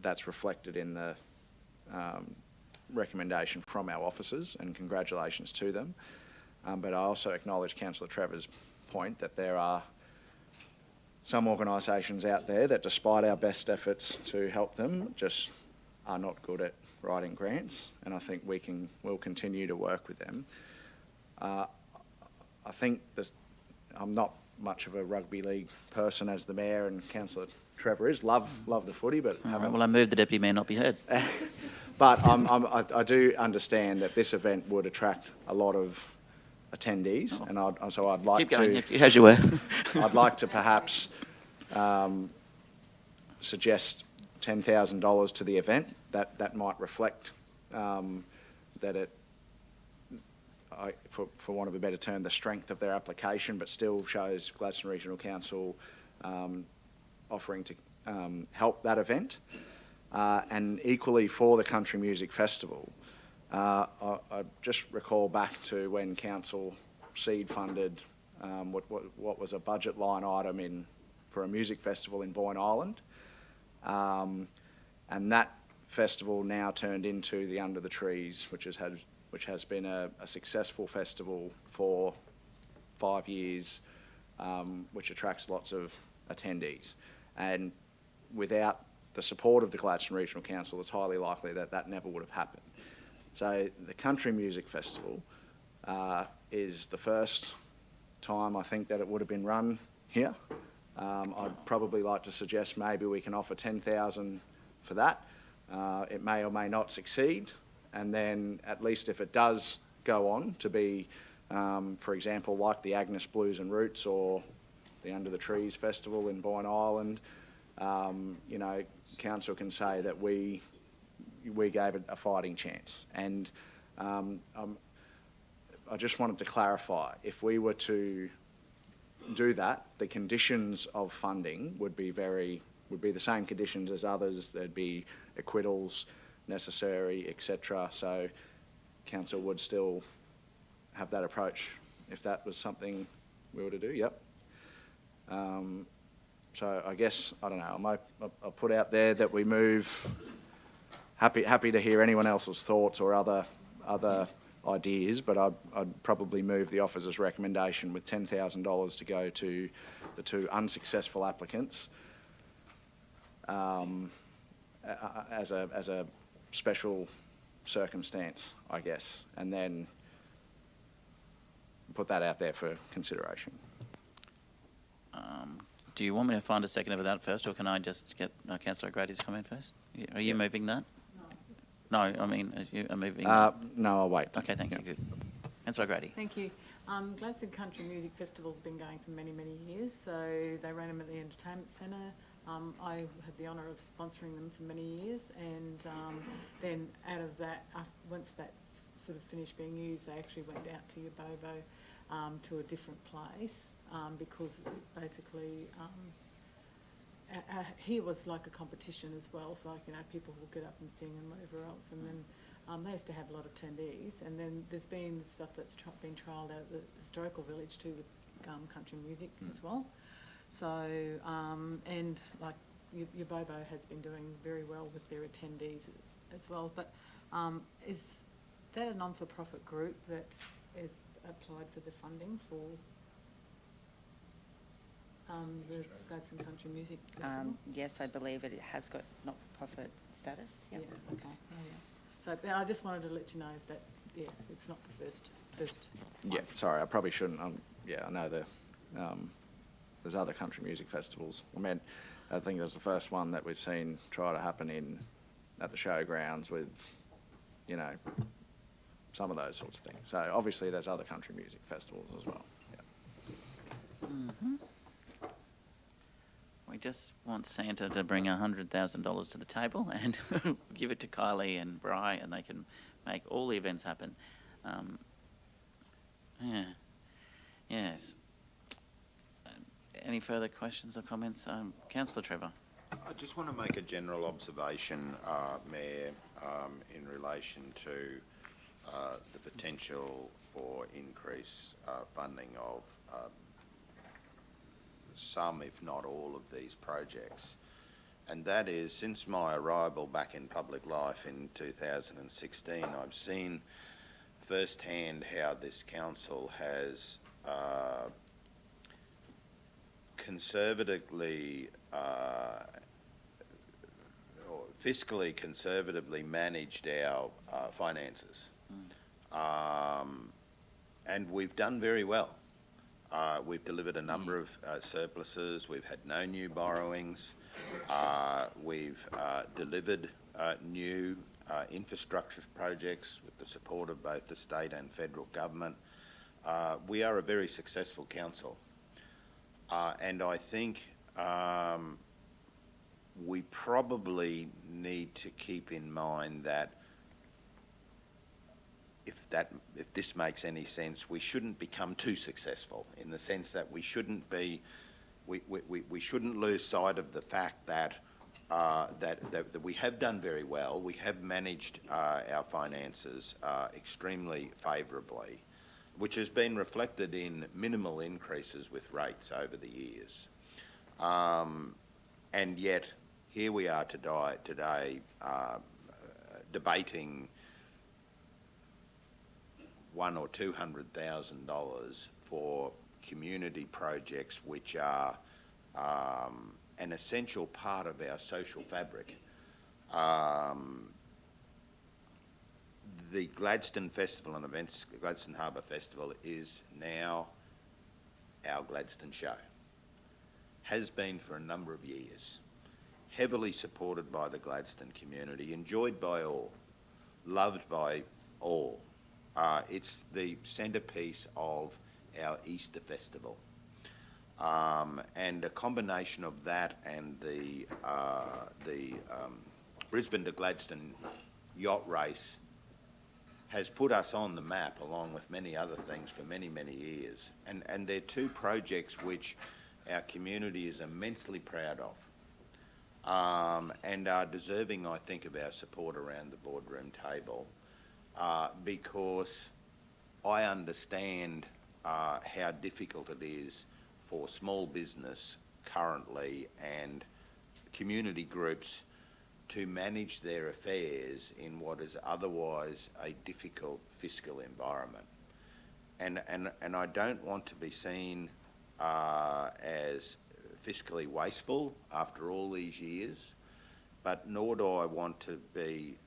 that's reflected in the recommendation from our officers, and congratulations to them. But I also acknowledge Councillor Trevor's point that there are some organisations out there that, despite our best efforts to help them, just are not good at writing grants, and I think we'll continue to work with them. I think I'm not much of a rugby league person, as the Mayor and Councillor Trevor is. Love the footy, but Well, I move the Deputy Mayor not be heard. But I do understand that this event would attract a lot of attendees, and so I'd like Keep going, to, as you were. I'd like to perhaps suggest $10,000 to the event. That might reflect that it, for want of a better term, the strength of their application, but still shows Gladstone Regional Council offering to help that event. And equally for the Country Music Festival, I just recall back to when Council seed funded what was a budget line item for a music festival in Boyne Island, and that festival now turned into the Under the Trees, which has been a successful festival for 5 years, which attracts lots of attendees. And without the support of the Gladstone Regional Council, it's highly likely that never would have happened. So the Country Music Festival is the first time I think that it would have been run here. I'd probably like to suggest maybe we can offer $10,000 for that. It may or may not succeed, and then at least if it does go on to be, for example, like the Agnes Blues and Roots or the Under the Trees Festival in Boyne Island, Council can say that we gave it a fighting chance. And I just wanted to clarify, if we were to do that, the conditions of funding would be the same conditions as others. There'd be acquittals necessary, etc. So Council would still have that approach if that was something we were to do. Yep. So I guess, I don't know, I'll put out there that we move. Happy to hear anyone else's thoughts or other ideas, but I'd probably move the officer's recommendation with $10,000 to go to the two unsuccessful applicants as a special circumstance, I guess, and then put that out there for consideration. Do you want me to find a second for that first, or can I just get Councillor O'Grady's comment first? Are you moving that? No, I mean, you are moving... No, I'll wait. Okay, thank you, good. Councillor O'Grady. Thank you. Gladstone Country Music Festival's been going for many, many years, so they ran them at the Entertainment Centre. I had the honour of sponsoring them for many years, and then out of that, once that sort of finished being used, they actually went out to Yabobo to a different place because basically here was like a competition as well, so people will get up and sing and whatever else, and then they used to have a lot of attendees, and then there's been stuff that's been trialled out at the historical village too with country music as well. So, and like Yabobo has been doing very well with their attendees as well. But is that a non-for-profit group that is applied for the funding for the Gladstone Country Music Festival? Yes, I believe it has got not-for-profit status. Yep. Yeah, okay. Oh, yeah. So I just wanted to let you know that, yes, it's not the first one. Yeah, sorry, I probably shouldn't. I know there's other country music festivals. I think there's the first one that we've seen try to happen at the showgrounds with, some of those sorts of things. So obviously there's other country music festivals as well. Yeah. Mm-hmm. We just want Santa to bring $100,000 to the table and give it to Kylie and Bri, and they can make all the events happen. Yes. Any further questions or comments? Councillor Trevor. I just want to make a general observation, Mayor, in relation to the potential for increased funding of some, if not all, of these projects. And that is, since my arrival back in public life in 2016, I've seen firsthand how this council has conservatively, or fiscally conservatively managed our finances. And we've done very well. We've delivered a number of surpluses. We've had no new borrowings. We've delivered new infrastructure projects with the support of both the state and federal government. We are a very successful council. And I think we probably need to keep in mind that if this makes any sense, we shouldn't become too successful, in the sense that we shouldn't lose sight of the fact that that we have done very well. We have managed our finances extremely favourably, which has been reflected in minimal increases with rates over the years. And yet, here we are today debating $100,000 or $200,000 for community projects which are an essential part of our social fabric. The Gladstone Festival and Events, Gladstone Harbour Festival, is now our Gladstone show. Has been for a number of years. Heavily supported by the Gladstone community, enjoyed by all, loved by all. It's the centrepiece of our Easter festival. And a combination of that and the Brisbane to Gladstone yacht race has put us on the map, along with many other things, for many, many years. And they're two projects which our community is immensely proud of, and are deserving, I think, of our support around the boardroom table, because I understand how difficult it is for small business currently and community groups to manage their affairs in what is otherwise a difficult fiscal environment. And I don't want to be seen as fiscally wasteful after all these years, but nor do I want to be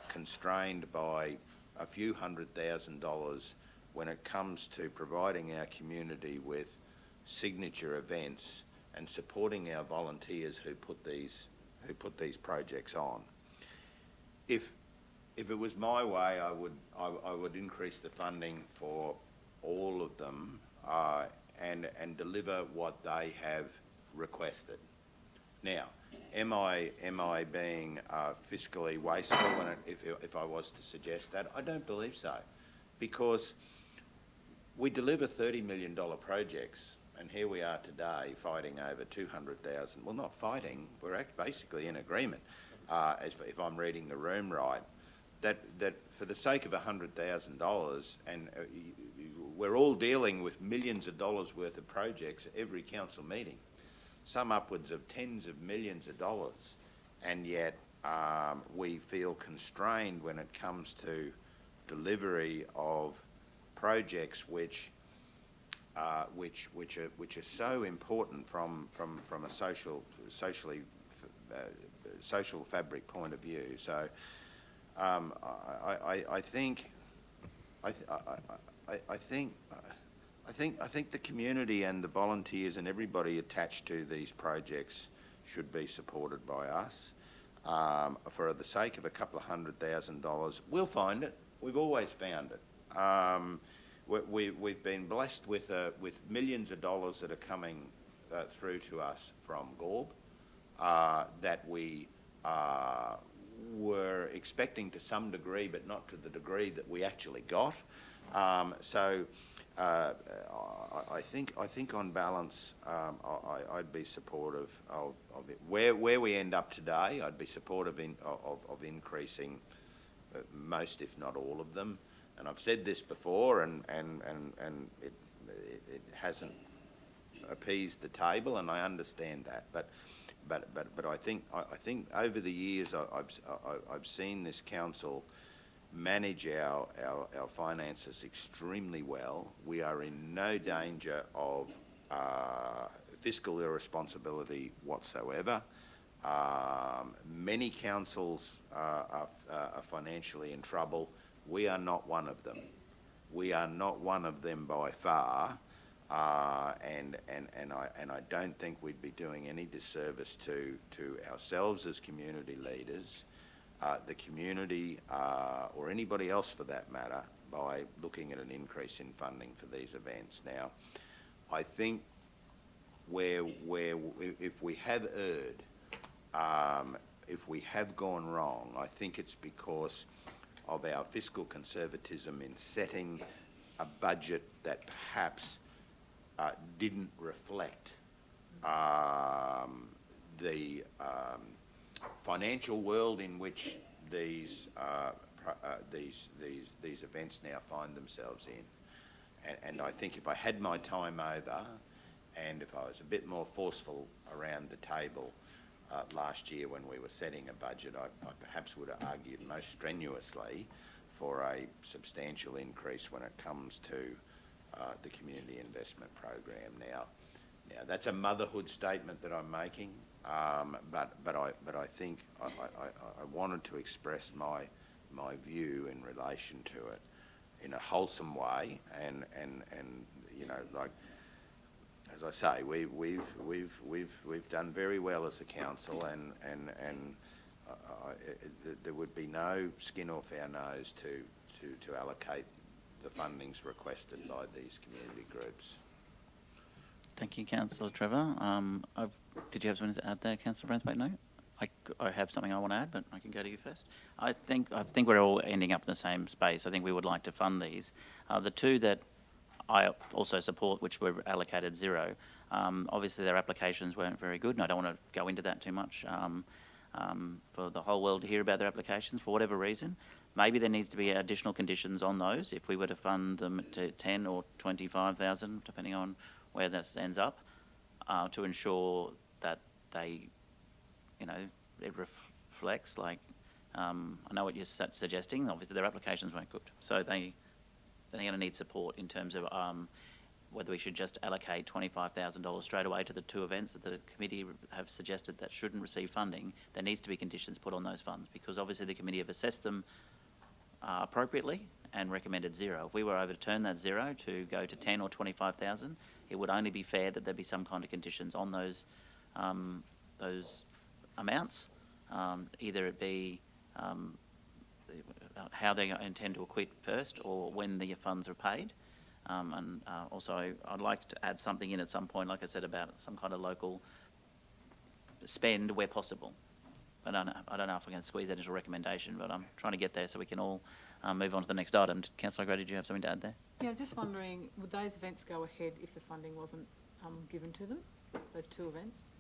constrained by a few $100,000 when it comes to providing our community with signature events and supporting our volunteers who put these projects on. If it was my way, I would increase the funding for all of them and deliver what they have requested. Now, am I being fiscally wasteful if I was to suggest that? I don't believe so, because we deliver $30 million projects, and here we are today fighting over 200,000. Well, not fighting, we're basically in agreement, if I'm reading the room right, that for the sake of $100,000, and we're all dealing with millions of dollars worth of projects every council meeting, some upwards of tens of millions of dollars, and yet we feel constrained when it comes to delivery of projects which are so important from a social fabric point of view. So I think the community and the volunteers and everybody attached to these projects should be supported by us. For the sake of a couple of $100,000, we'll find it. We've always found it. We've been blessed with millions of dollars that are coming through to us from GORB that we were expecting to some degree, but not to the degree that we actually got. So I think on balance, I'd be supportive of it. Where we end up today, I'd be supportive of increasing most, if not all of them. And I've said this before, and it hasn't appeased the table, and I understand that. But I think over the years I've seen this council manage our finances extremely well. We are in no danger of fiscal irresponsibility whatsoever. Many councils are financially in trouble. We are not one of them. We are not one of them by far, and I don't think we'd be doing any disservice to ourselves as community leaders, the community, or anybody else for that matter, by looking at an increase in funding for these events. Now, I think if we have erred, if we have gone wrong, I think it's because of our fiscal conservatism in setting a budget that perhaps didn't reflect the financial world in which these events now find themselves in. And I think if I had my time over, and if I was a bit more forceful around the table last year when we were setting a budget, I perhaps would have argued most strenuously for a substantial increase when it comes to the community investment program. Now that's a motherhood statement that I'm making, but I think I wanted to express my view in relation to it in a wholesome way, and you know, like, as I say, we've done very well as a council, and there would be no skin off our nose to allocate the fundings requested by these community groups. Thank you, Councillor Trevor. Did you have something to add there, Councillor Braithwaite? No? I have something I want to add, but I can go to you first. I think we're all ending up in the same space. I think we would like to fund these. The two that I also support, which were allocated zero, obviously their applications weren't very good, and I don't want to go into that too much for the whole world to hear about their applications for whatever reason. Maybe there needs to be additional conditions on those if we were to fund them to 10 or 25,000, depending on where that ends up, to ensure that they, you know, it reflects, like, I know what you're suggesting. Obviously their applications weren't good, so they're going to need support in terms of whether we should just allocate $25,000 straight away to the two events that the committee have suggested that shouldn't receive funding. There needs to be conditions put on those funds, because obviously the committee have assessed them appropriately and recommended zero. If we were over to turn that zero to go to 10 or 25,000, it would only be fair that there be some kind of conditions on those amounts, either it be how they intend to acquit first, or when the funds are paid. Also, I'd like to add something in at some point, like I said, about some kind of local spend where possible. I don't know if I can squeeze that into a recommendation, but I'm trying to get there so we can all move on to the next item. Councillor Gray, did you have something to add there? Yeah, just wondering, would those events go ahead if the funding wasn't given to them, those two events?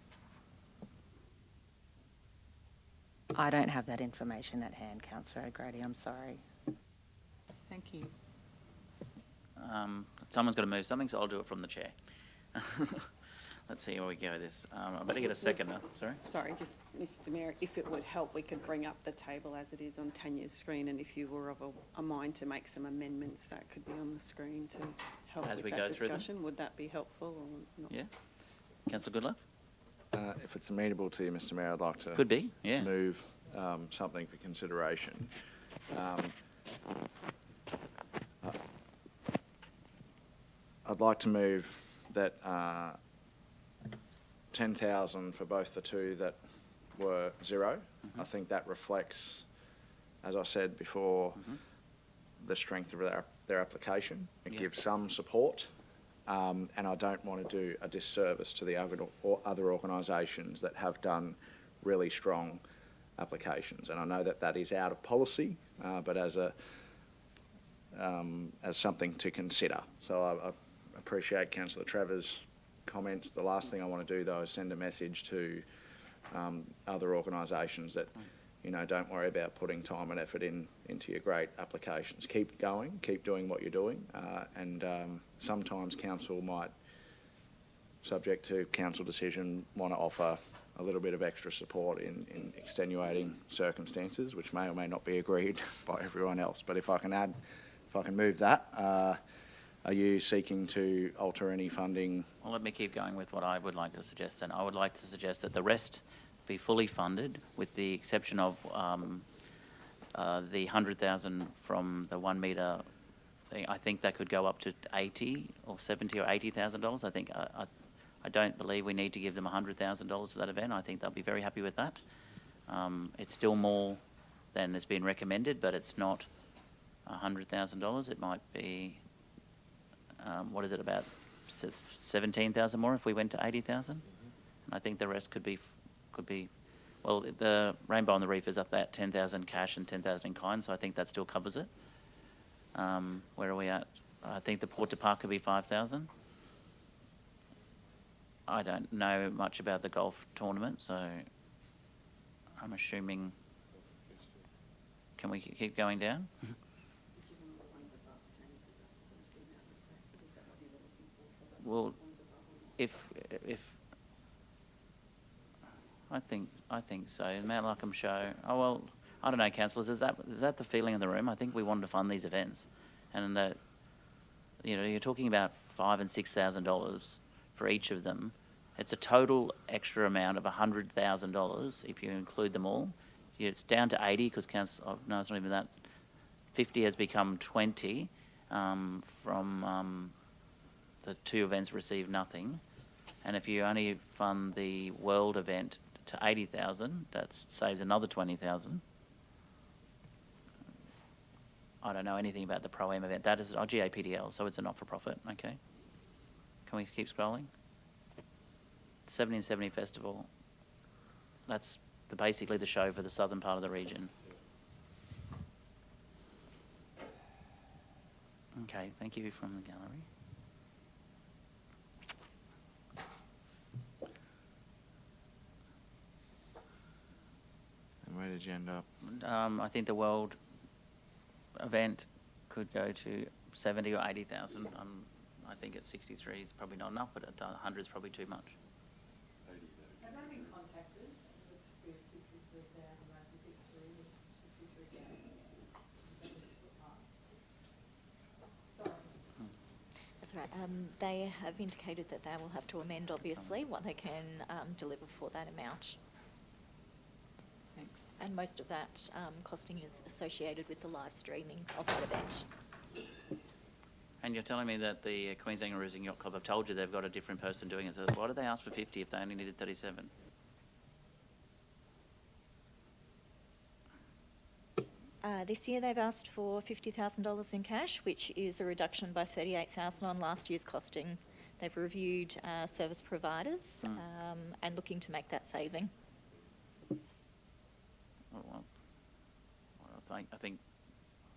I don't have that information at hand, Councillor O'Grady, I'm sorry. Thank you. Someone's got to move something, so I'll do it from the chair. Let's see where we go with this. I better get a seconder. Sorry? Sorry, just Mr Mayor, if it would help, we could bring up the table as it is on Tanya's screen, and if you were of a mind to make some amendments, that could be on the screen to help As with we that go through them? discussion. Would that be helpful or not? Yeah. Councillor Goodluck? If it's amenable to you, Mr Mayor, I'd like to Could be, yeah. move something for consideration. I'd like to move that 10,000 for both the two that were zero. I think that reflects, as I said before, the strength of their application. It gives some support, and I don't want to do a disservice to the other organisations that have done really strong applications. And I know that that is out of policy, but as something to consider. So I appreciate Councillor Trevor's comments. The last thing I want to do, though, is send a message to other organisations that, you know, don't worry about putting time and effort into your great applications. Keep going, keep doing what you're doing, and sometimes council might, subject to council decision, want to offer a little bit of extra support in extenuating circumstances, which may or may not be agreed by everyone else. But if I can move that, are you seeking to alter any funding? Well, let me keep going with what I would like to suggest then. I would like to suggest that the rest be fully funded with the exception of the 100,000 from the 1 metre thing. I think that could go up to 80 or 70 or $80,000. I think I don't believe we need to give them $100,000 for that event. I think they'll be very happy with that. It's still more than has been recommended, but it's not $100,000. It might be, what is it, about 17,000 more if we went to 80,000. And I think the rest could be, well, the Rainbow on the Reef is up there at 10,000 cash and 10,000 in kind, so I think that still covers it. Where are we at? I think the Port to Park could be 5,000. I don't know much about the golf tournament, so I'm assuming. Can we keep going down? Well, if I think so. Mount Larkham show. Oh well, I don't know, councillors. Is that the feeling in the room? I think we wanted to fund these events, and that you're talking about $5,000 and $6,000 for each of them. It's a total extra amount of $100,000 if you include them all. It's down to 80 because council. Oh, no, it's not even that. 50 has become 20 from the two events received nothing, and if you only fund the world event to 80,000, that saves another 20,000. I don't know anything about the Pro-Am event. That is GAPDL, so it's a not-for-profit. Okay. Can we keep scrolling? 1770 Festival. That's basically the show for the southern part of the region. Okay, thank you from the gallery. And where did you end up? I think the world event could go to 70 or 80,000. I think at 63 is probably not enough, but at 100 is probably too much. Have they been contacted to see if 63,000 they can fit through with 63,000? That's right. They have indicated that they will have to amend, obviously, what they can deliver for that amount. Thanks. And most of that costing is associated with the live streaming of that event. And you're telling me that the Queensland Cruising Yacht Club have told you they've got a different person doing it. So why did they ask for 50 if they only needed 37? This year they've asked for $50,000 in cash, which is a reduction by $38,000 on last year's costing. They've reviewed service providers and looking to make that saving. Oh, well, I think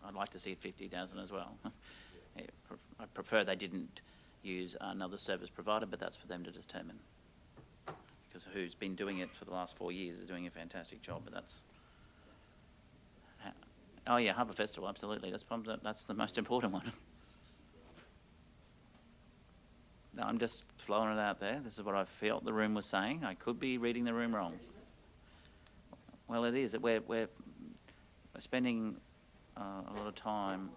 I'd like to see 50,000 as well. I prefer they didn't use another service provider, but that's for them to determine. Because who's been doing it for the last 4 years is doing a fantastic job, but that's... Oh yeah, Harbour Festival, absolutely. That's the most important one. No, I'm just throwing it out there. This is what I felt the room was saying. I could be reading the room wrong. Well, it is. We're spending a lot of time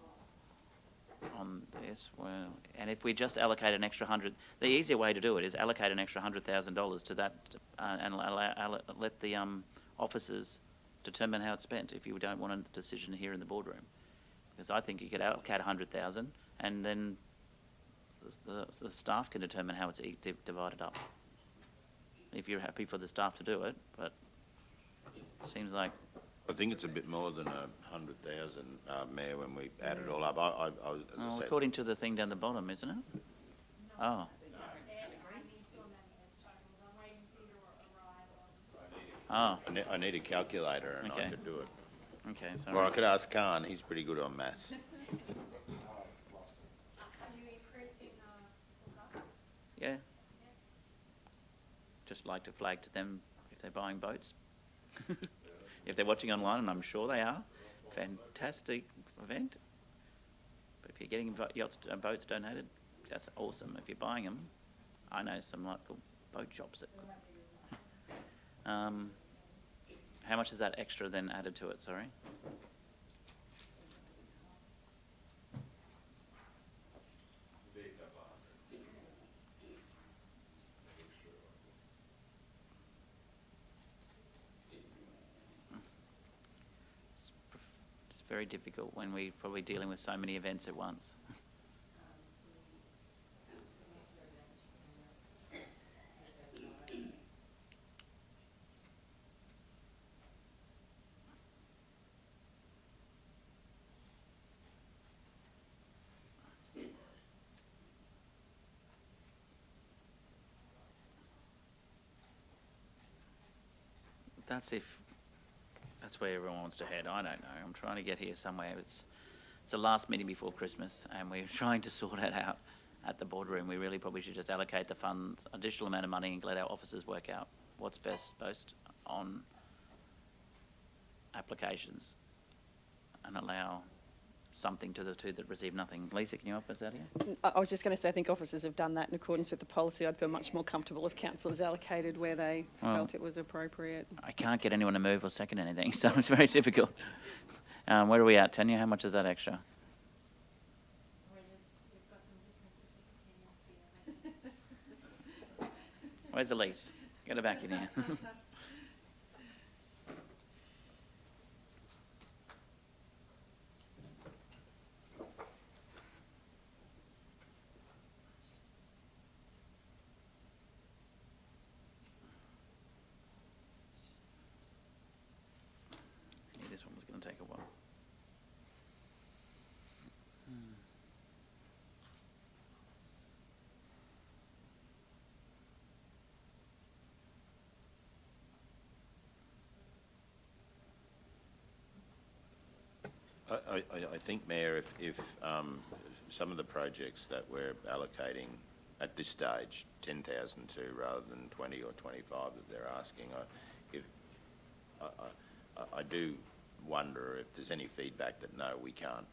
on this. Well, and if we just allocate an extra 100, the easier way to do it is allocate an extra $100,000 to that and let the officers determine how it's spent if you don't want a decision here in the boardroom. Because I think you could allocate 100,000 and then the staff can determine how it's divided up. If you're happy for the staff to do it, but it seems like... I think it's a bit more than 100,000, Mayor, when we add it all up. As I said, according to the thing down the bottom, isn't it? Oh. Oh. I need a calculator and Okay. I could do it. Okay, sorry. Or I could ask Khan, he's pretty good on maths. Yeah. Just like to flag to them if they're buying boats. If they're watching online, and I'm sure they are, fantastic event. But if you're getting boats donated, that's awesome. If you're buying them, I know some local boat shops that could. How much is that extra then added to it, sorry? very difficult when we're probably dealing with so many events at once. That's where everyone wants to head. I don't know. I'm trying to get here somewhere. It's the last meeting before Christmas, and we're trying to sort it out at the boardroom. We really probably should just allocate the funds, additional amount of money, and let our officers work out what's best based on applications, and allow something to the two that receive nothing. Lisa, can you help us out here? I was just going to say, I think officers have done that in accordance with the policy. I'd feel much more comfortable if councillors allocated where they felt it was appropriate. I can't get anyone to move or second anything, so it's very difficult. Where are we at, Tanya? How much is that extra? Where's Elise? Get her back in here. This one was going to take a while. I think, Mayor, if some of the projects that we're allocating at this stage 10,000 to rather than 20 or 25 that they're asking, I do wonder if there's any feedback that no, we can't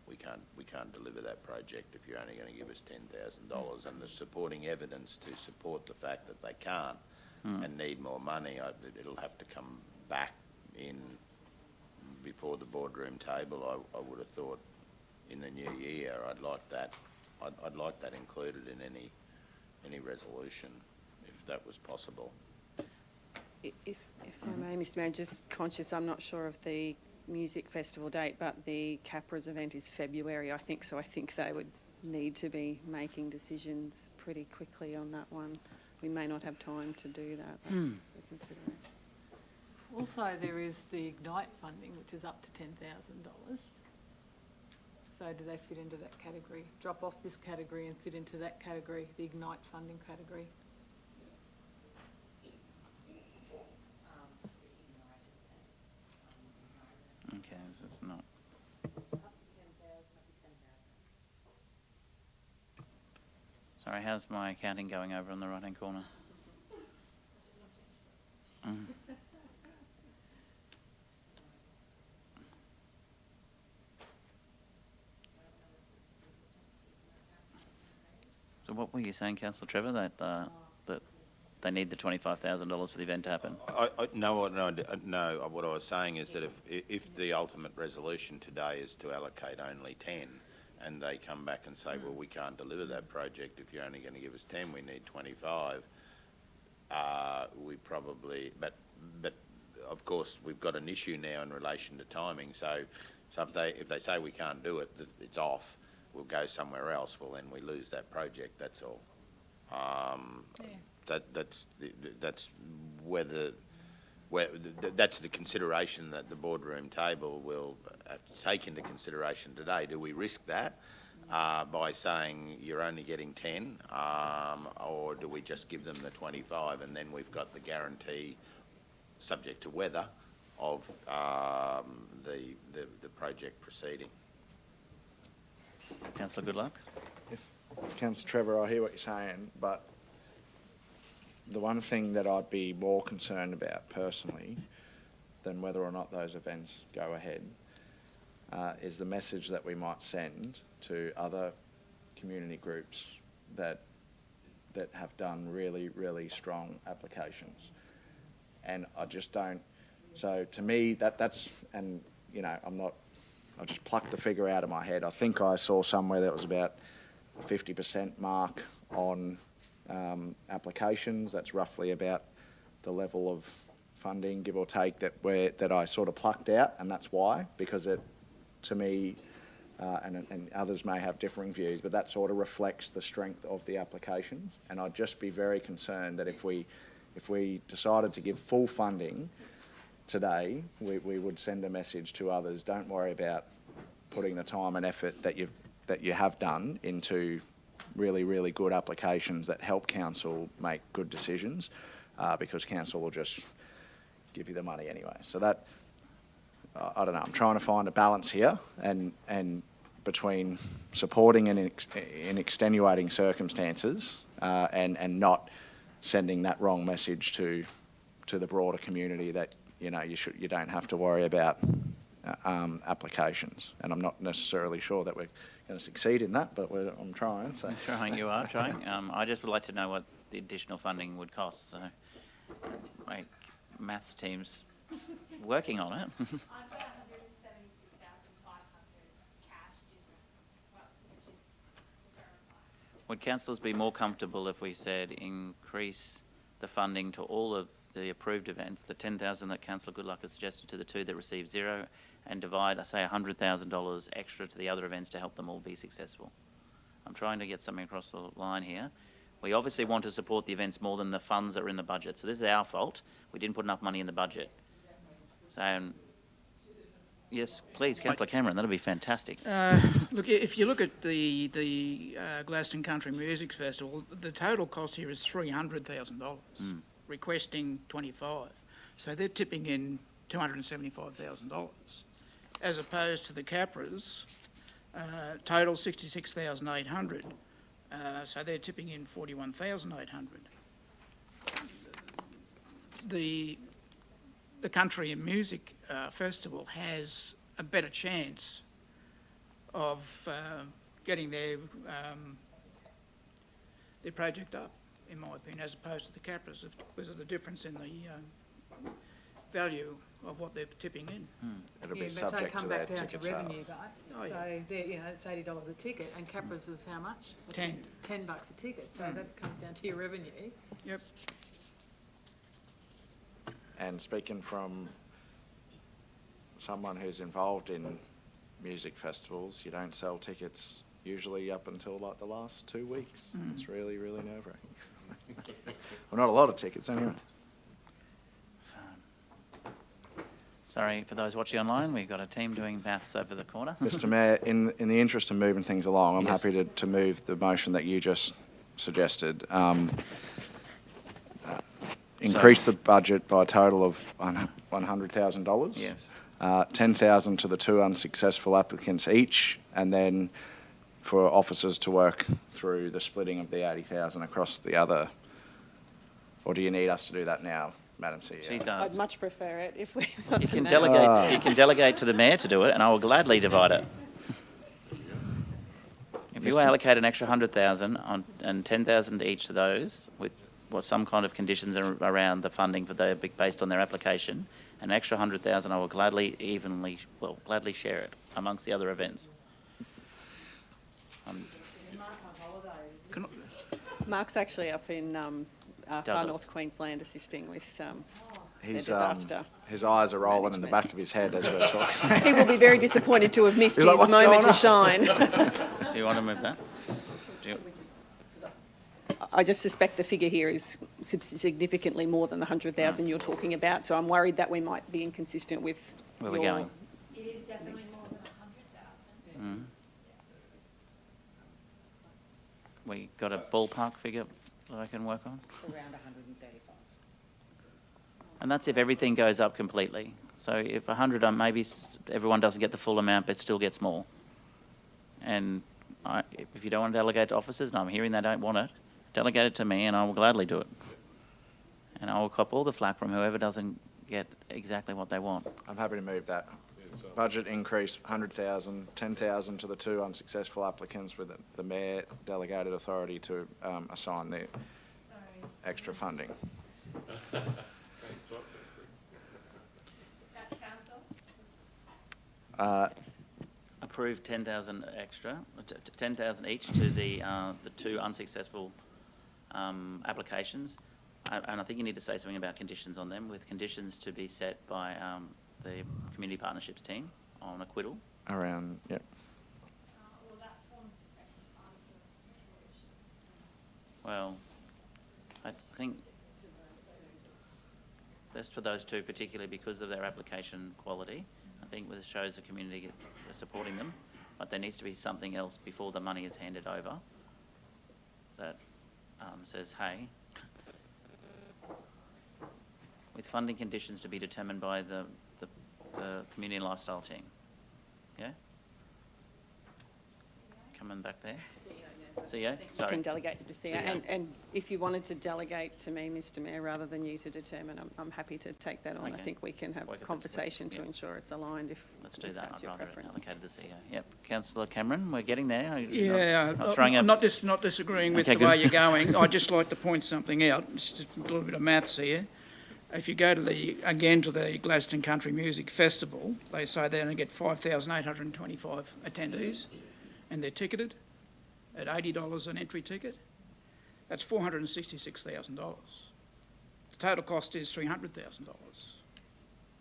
deliver that project if you're only going to give us $10,000, and the supporting evidence to support the fact that they can't and need more money. It'll have to come back in before the boardroom table. I would have thought in the new year. I'd like that included in any resolution, if that was possible. If I may, Mr Mayor, just conscious, I'm not sure of the music festival date, but the Capras event is February, I think, so I think they would need to be making decisions pretty quickly on that one. We may not have time to do that. That's a consideration. Also, there is the Ignite funding, which is up to $10,000. So do they fit into that category? Drop off this category and fit into that category, the Ignite funding category? Okay, so it's not. Sorry, how's my accounting going over on the right-hand corner? So what were you saying, Councillor Trevor, that they need the $25,000 for the event to happen? No. What I was saying is that if the ultimate resolution today is to allocate only 10, and they come back and say, well, we can't deliver that project if you're only going to give us 10, we need 25. We probably, but of course we've got an issue now in relation to timing. So if they say we can't do it, it's off. We'll go somewhere else. Well, then we lose that project. That's all. That's that's the consideration that the boardroom table will take into consideration today. Do we risk that by saying you're only getting 10, or do we just give them the 25 and then we've got the guarantee, subject to weather, of the project proceeding? Councillor Goodluck? Councillor Trevor, I hear what you're saying, but the one thing that I'd be more concerned about personally than whether or not those events go ahead is the message that we might send to other community groups that have done really, really strong applications. And I just don't, so to me that's, and you know, I just plucked the figure out of my head. I think I saw somewhere that was about a 50% mark on applications. That's roughly about the level of funding, give or take, that I sort of plucked out, and that's why, because to me, and others may have differing views, but that sort of reflects the strength of the applications. And I'd just be very concerned that if we decided to give full funding today, we would send a message to others, don't worry about putting the time and effort that you have done into really, really good applications that help council make good decisions, because council will just give you the money anyway. So that, I don't know, I'm trying to find a balance here and between supporting in extenuating circumstances and not sending that wrong message to the broader community that, you know, you don't have to worry about applications. And I'm not necessarily sure that we're going to succeed in that, but I'm trying. So. You're trying, you are trying. I just would like to know what the additional funding would cost. So my maths team's working on it. I've got 176,500 cash difference, which is verified. Would councillors be more comfortable if we said increase the funding to all of the approved events, the 10,000 that Councillor Goodluck has suggested to the 2 that receive 0, and divide, I say, $100,000 extra to the other events to help them all be successful? I'm trying to get something across the line here. We obviously want to support the events more than the funds that are in the budget. So this is our fault. We didn't put enough money in the budget. So, yes, please, Councillor Cameron, that'll be fantastic. Look, if you look at the Gladstone Country Music Festival, the total cost here is $300,000, requesting 25. So they're tipping in $275,000, as opposed to the Capras, total $66,800. So they're tipping in $41,800. The Country and Music Festival has a better chance of getting their project up, in my opinion, as opposed to the Capras, because of the difference in the value of what they're tipping in. It'll be subject to their ticket sales. Revenue, right? So, you know, it's $80 a ticket, and Capras is how much? $10 a ticket, so that comes down to your revenue. Yep. And speaking from someone who's involved in music festivals, you don't sell tickets usually up until like the last 2 weeks. It's really, really nerve-wracking. Well, not a lot of tickets anyway. Sorry, for those watching online, we've got a team doing maths over the corner. Mr Mayor, in the interest of moving things along, I'm happy to move the motion that you just suggested. Increase the budget by a total of $100,000. Yes. 10,000 to the 2 unsuccessful applicants each, and then for officers to work through the splitting of the 80,000 across the other. Or do you need us to do that now, Madam CEO? She does. I'd much prefer it if we. You can delegate. You can delegate to the mayor to do it, and I will gladly divide it. If you allocate an extra 100,000 and 10,000 to each of those, with some kind of conditions around the funding for the based on their application, an extra 100,000, I will gladly share it amongst the other events. Mark's actually up in far north Queensland assisting with the disaster. His eyes are rolling in the back of his head as we're talking. He will be very disappointed to have missed his like, moment to shine. Do you want to move that? I just suspect the figure here is significantly more than the 100,000 you're talking about, so I'm worried that we might be inconsistent with where we're going. It is definitely more than 100,000. We got a ballpark figure that I can work on? Around 135. And that's if everything goes up completely. So if 100, maybe everyone doesn't get the full amount, but still gets more. And if you don't want to delegate to officers, and I'm hearing they don't want it, delegate it to me and I will gladly do it. And I will cop all the flack from whoever doesn't get exactly what they want. I'm happy to move that. Budget increase, 100,000, 10,000 to the 2 unsuccessful applicants with the mayor delegated authority to assign the extra funding. That's council. Approve 10,000 extra, 10,000 each to the 2 unsuccessful applications. And I think you need to say something about conditions on them, with conditions to be set by the Community Partnerships team on acquittal around, yep. Well, I think just for those two particularly because of their application quality, I think this shows the community are supporting them, but there needs to be something else before the money is handed over that says, hey, with funding conditions to be determined by the community and lifestyle team. Yeah? Coming back there. CEO, You sorry. can delegate to the CEO. CEO. And if you wanted to delegate to me, Mr Mayor, rather than you to determine, I'm happy to take that on. Okay. I think we can have a conversation to ensure it's aligned if Let's do if that. that's I'd your rather preference. allocate the CEO. Yep. Councillor Cameron, we're getting there. Yeah, Not throwing I'm not disagreeing with Okay, the way good. you're going. I'd just like to point something out. It's just a little bit of maths here. If you go to the Gladstone Country Music Festival, they say they're going to get 5,825 attendees, and they're ticketed at $80 an entry ticket. That's $466,000. The total cost is $300,000.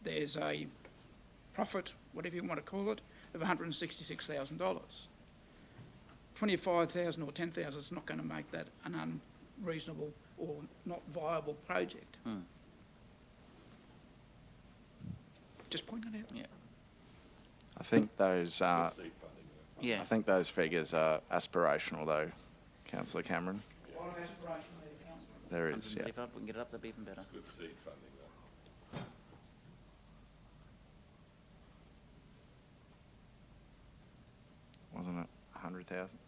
There's a profit, whatever you want to call it, of $166,000. 25,000 or 10,000 is not going to make that an unreasonable or not viable project. Just point it out. Yeah. I think those Yeah. I think those figures are aspirational though, Councillor Cameron. A lot of aspiration there, Councillor. There is, yeah. If we can get it up, that'd be even better. Good seed funding though. Wasn't it 100,000?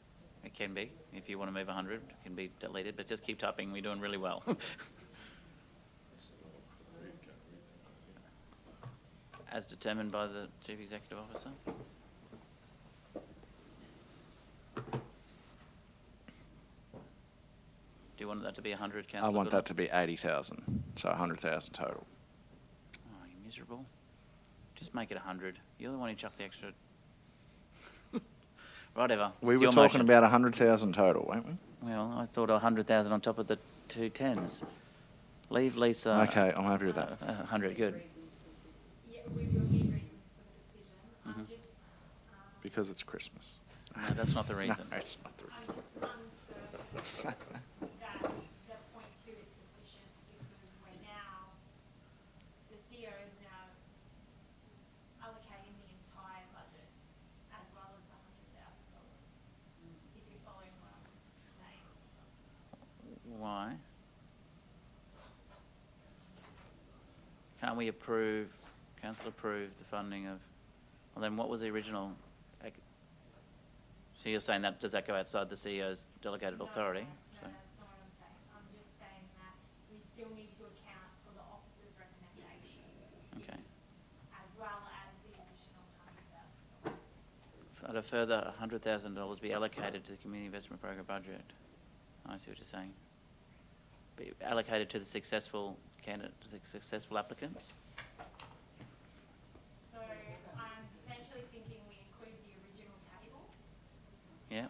It can be. If you want to move 100, it can be deleted, but just keep typing. We're doing really well. As determined by the Chief Executive Officer. Do you want that to be 100, I Councillor? want that to be 80,000, so 100,000 total. Oh, you're miserable. Just make it 100. You're the one who chucked the extra. Whatever. We It's were your talking motion. about 100,000 total, weren't we? Well, I thought 100,000 on top of the two tens. Leave Lisa. Okay, I'm happy with that. 100, good. Mhm. Because it's Christmas. No, that's not the reason. No, it's not the reason. Why? Can't we approve, council approve the funding of, well then what was the original? So you're saying that, does that go outside the CEO's delegated authority? No, So- that's not what I'm saying. I'm just saying that we still need to account for the officer's recommendation, Okay. as well as the additional $100,000. But a further $100,000 be allocated to the community investment program budget. I see what you're saying. Be allocated to the successful candidate, to the successful applicants? So I'm potentially thinking we include the original table. Yeah.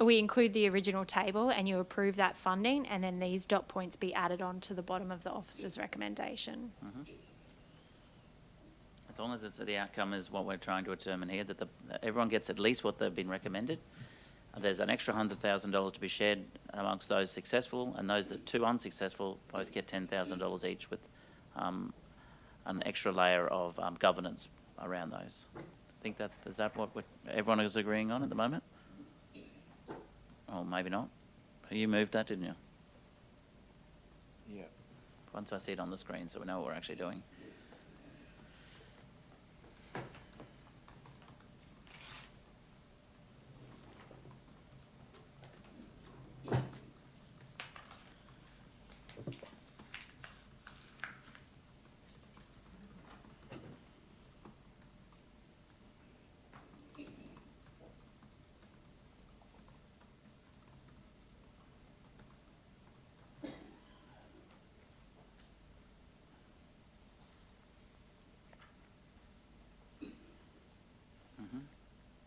We include the original table and you approve that funding, and then these dot points be added on to the bottom of the officer's recommendation. As long as it's, the outcome is what we're trying to determine here, that everyone gets at least what they've been recommended. There's an extra $100,000 to be shared amongst those successful, and those that two unsuccessful both get $10,000 each with an extra layer of governance around those. I think is that what everyone is agreeing on at the moment? Oh, maybe not. You moved that, didn't you? Yeah. Once I see it on the screen, so we know what we're actually doing.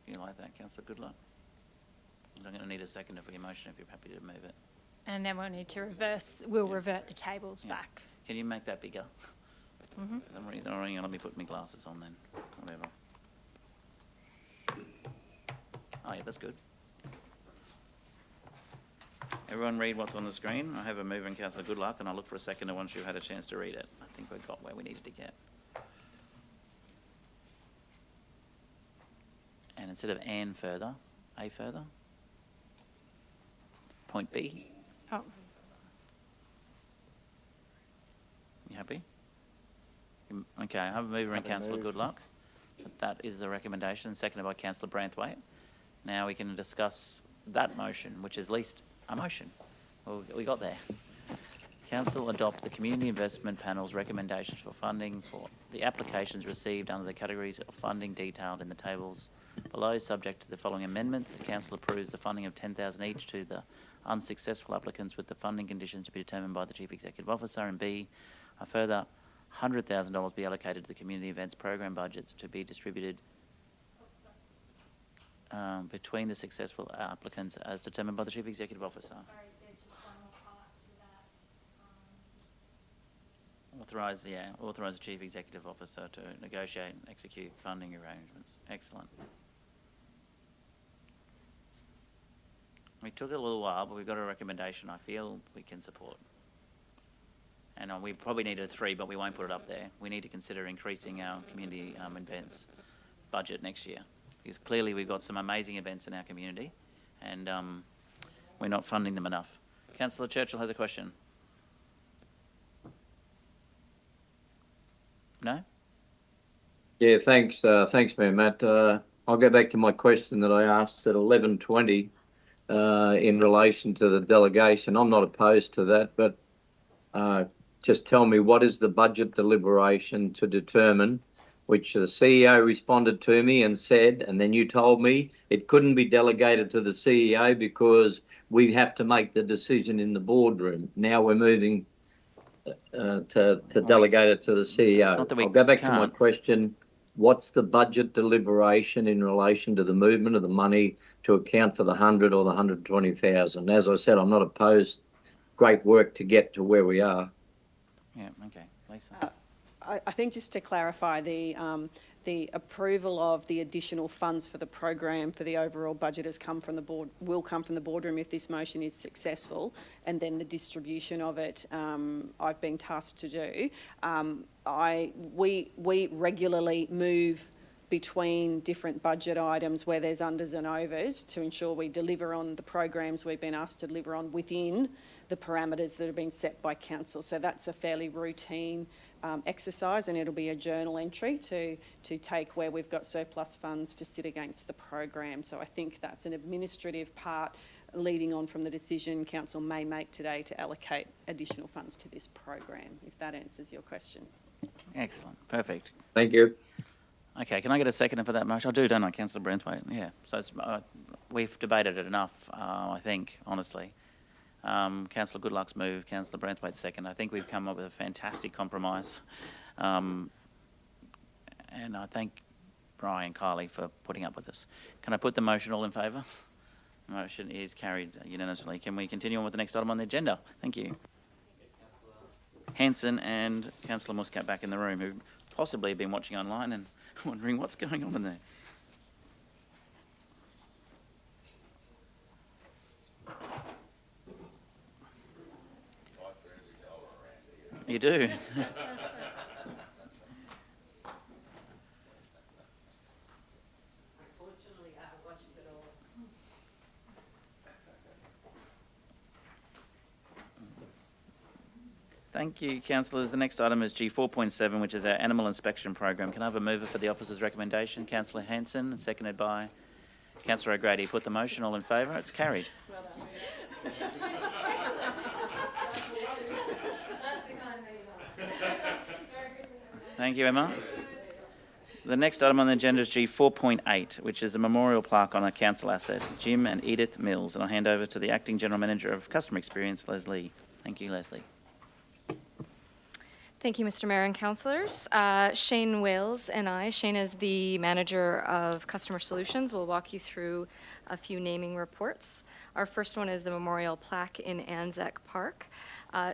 You like that, Councillor Goodluck? I'm going to need a second for your motion if you're happy to move it. And then we'll need to revert the tables Yeah. back. Can you make that bigger? Mhm. For some reason, let me put my glasses on then, whatever. Oh, yeah, that's good. Everyone read what's on the screen. I have a mover and councillor Goodluck, and I'll look for a seconder once you've had a chance to read it. I think we got where we needed to get. And instead of and further, a further. Point B. Oh. You happy? Okay, I have a mover and councillor Goodluck. That is the recommendation, seconded by councillor Branthwaite. Now we can discuss that motion, which is at least a motion. Well, we got there. Council adopt the Community Investment Panel's recommendations for funding for the applications received under the categories of funding detailed in the tables below, subject to the following amendments. The council approves the funding of $10,000 each to the unsuccessful applicants, with the funding conditions to be determined by the Chief Executive Officer, and B, a further $100,000 be allocated to the community events program budgets to be distributed between the successful applicants as determined by the Chief Executive Officer. Sorry, there's just one more part to that. Authorise the Chief Executive Officer to negotiate and execute funding arrangements. Excellent. We took a little while, but we've got a recommendation I feel we can support. And we probably needed 3, but we won't put it up there. We need to consider increasing our community events budget next year, because clearly we've got some amazing events in our community, and we're not funding them enough. Councillor Churchill has a question. No? Yeah, thanks, Mayor Matt. I'll go back to my question that I asked at 11:20 in relation to the delegation. I'm not opposed to that, but just tell me, what is the budget deliberation to determine, which the CEO responded to me and said, and then you told me it couldn't be delegated to the CEO because we have to make the decision in the boardroom. Now we're moving to delegate it to the CEO. I'll go back to my question. What's the budget deliberation in relation to the movement of the money to account for the 100 or the 120,000? As I said, I'm not opposed. Great work to get to where we are. Yeah, okay. Lisa? I think just to clarify, the approval of the additional funds for the program for the overall budget has come from the board, will come from the boardroom if this motion is successful, and then the distribution of it I've been tasked to do. We regularly move between different budget items where there's unders and overs to ensure we deliver on the programs we've been asked to deliver on within the parameters that have been set by council. So that's a fairly routine exercise, and it'll be a journal entry to take where we've got surplus funds to sit against the program. So I think that's an administrative part leading on from the decision council may make today to allocate additional funds to this program, if that answers your question. Excellent. Perfect. Thank you. Okay, can I get a seconder for that motion? I do, don't I, Councillor Branthwaite? Yeah. So it's, we've debated it enough, I think, honestly. Councillor Goodluck's move, Councillor Branthwaite's second. I think we've come up with a fantastic compromise. And I thank Brian Kiley for putting up with us. Can I put the motion all in favour? The motion is carried unanimously. Can we continue on with the next item on the agenda? Thank you. Hanson and Councillor Muscat back in the room, who possibly have been watching online and wondering what's going on in there. You do. Thank you, councillors. The next item is G 4.7, which is our animal inspection program. Can I have a mover for the officer's recommendation? Councillor Hanson, and seconded by Councillor O'Grady. Put the motion. All in favour? It's carried. Well done. Thank you, Emma. The next item on the agenda is G 4.8, which is a memorial plaque on a council asset, Jim and Edith Mills. And I'll hand over to the Acting General Manager of Customer Experience, Leslie. Thank you, Leslie. Thank you, Mr. Mayor and councillors. Shane Wales and I, Shane is the Manager of Customer Solutions, will walk you through a few naming reports. Our first one is the memorial plaque in Anzac Park.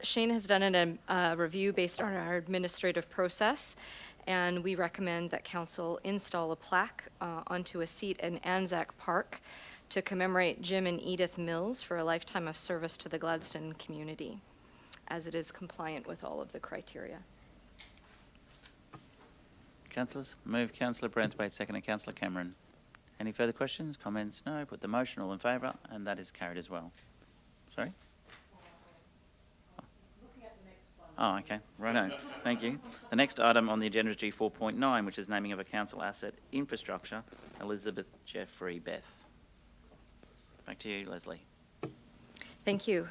Shane has done a review based on our administrative process, and we recommend that council install a plaque onto a seat in Anzac Park to commemorate Jim and Edith Mills for a lifetime of service to the Gladstone community, as it is compliant with all of the criteria. Councillors, move Councillor Branthwaite, seconded Councillor Cameron. Any further questions, comments? No. Put the motion. All in favour, and that is carried as well. Sorry? Oh, okay. Righto. Thank you. The next item on the agenda is G4.9, which is naming of a council asset infrastructure. Elizabeth Jeffrey Beth. Back to you, Leslie. Thank you.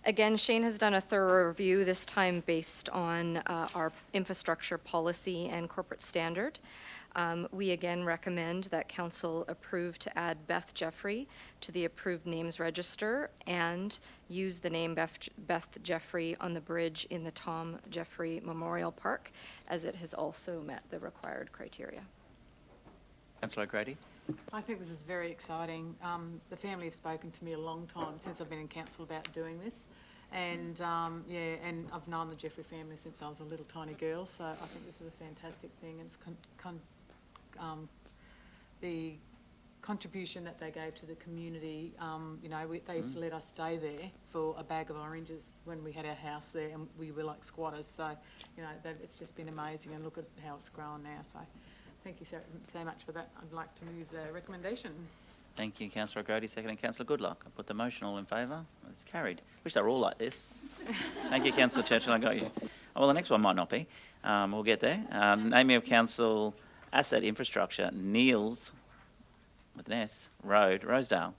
Again, Shane has done a thorough review, this time based on our infrastructure policy and corporate standard. We again recommend that council approve to add Beth Jeffrey to the approved names register and use the name Beth Jeffrey on the bridge in the Tom Jeffrey Memorial Park, as it has also met the required criteria. Councillor O'Grady. I think this is very exciting. The family have spoken to me a long time since I've been in council about doing this. And yeah, and I've known the Jeffrey family since I was a little tiny girl, so I think this is a fantastic thing. It's the contribution that they gave to the community. You know, they used to let us stay there for a bag of oranges when we had our house there, and we were like squatters. So, you know, it's just been amazing, and look at how it's grown now. So, thank you so much for that. I'd like to move the recommendation. Thank you, Councillor O'Grady, seconded Councillor Goodluck. I put the motion. All in favour. It's carried. Wish they were all like this. Thank you, Councillor Churchill. I got you. Oh, well, the next one might not be. We'll get there. Naming of council asset infrastructure, Neils, with an S, Road, Rosedale.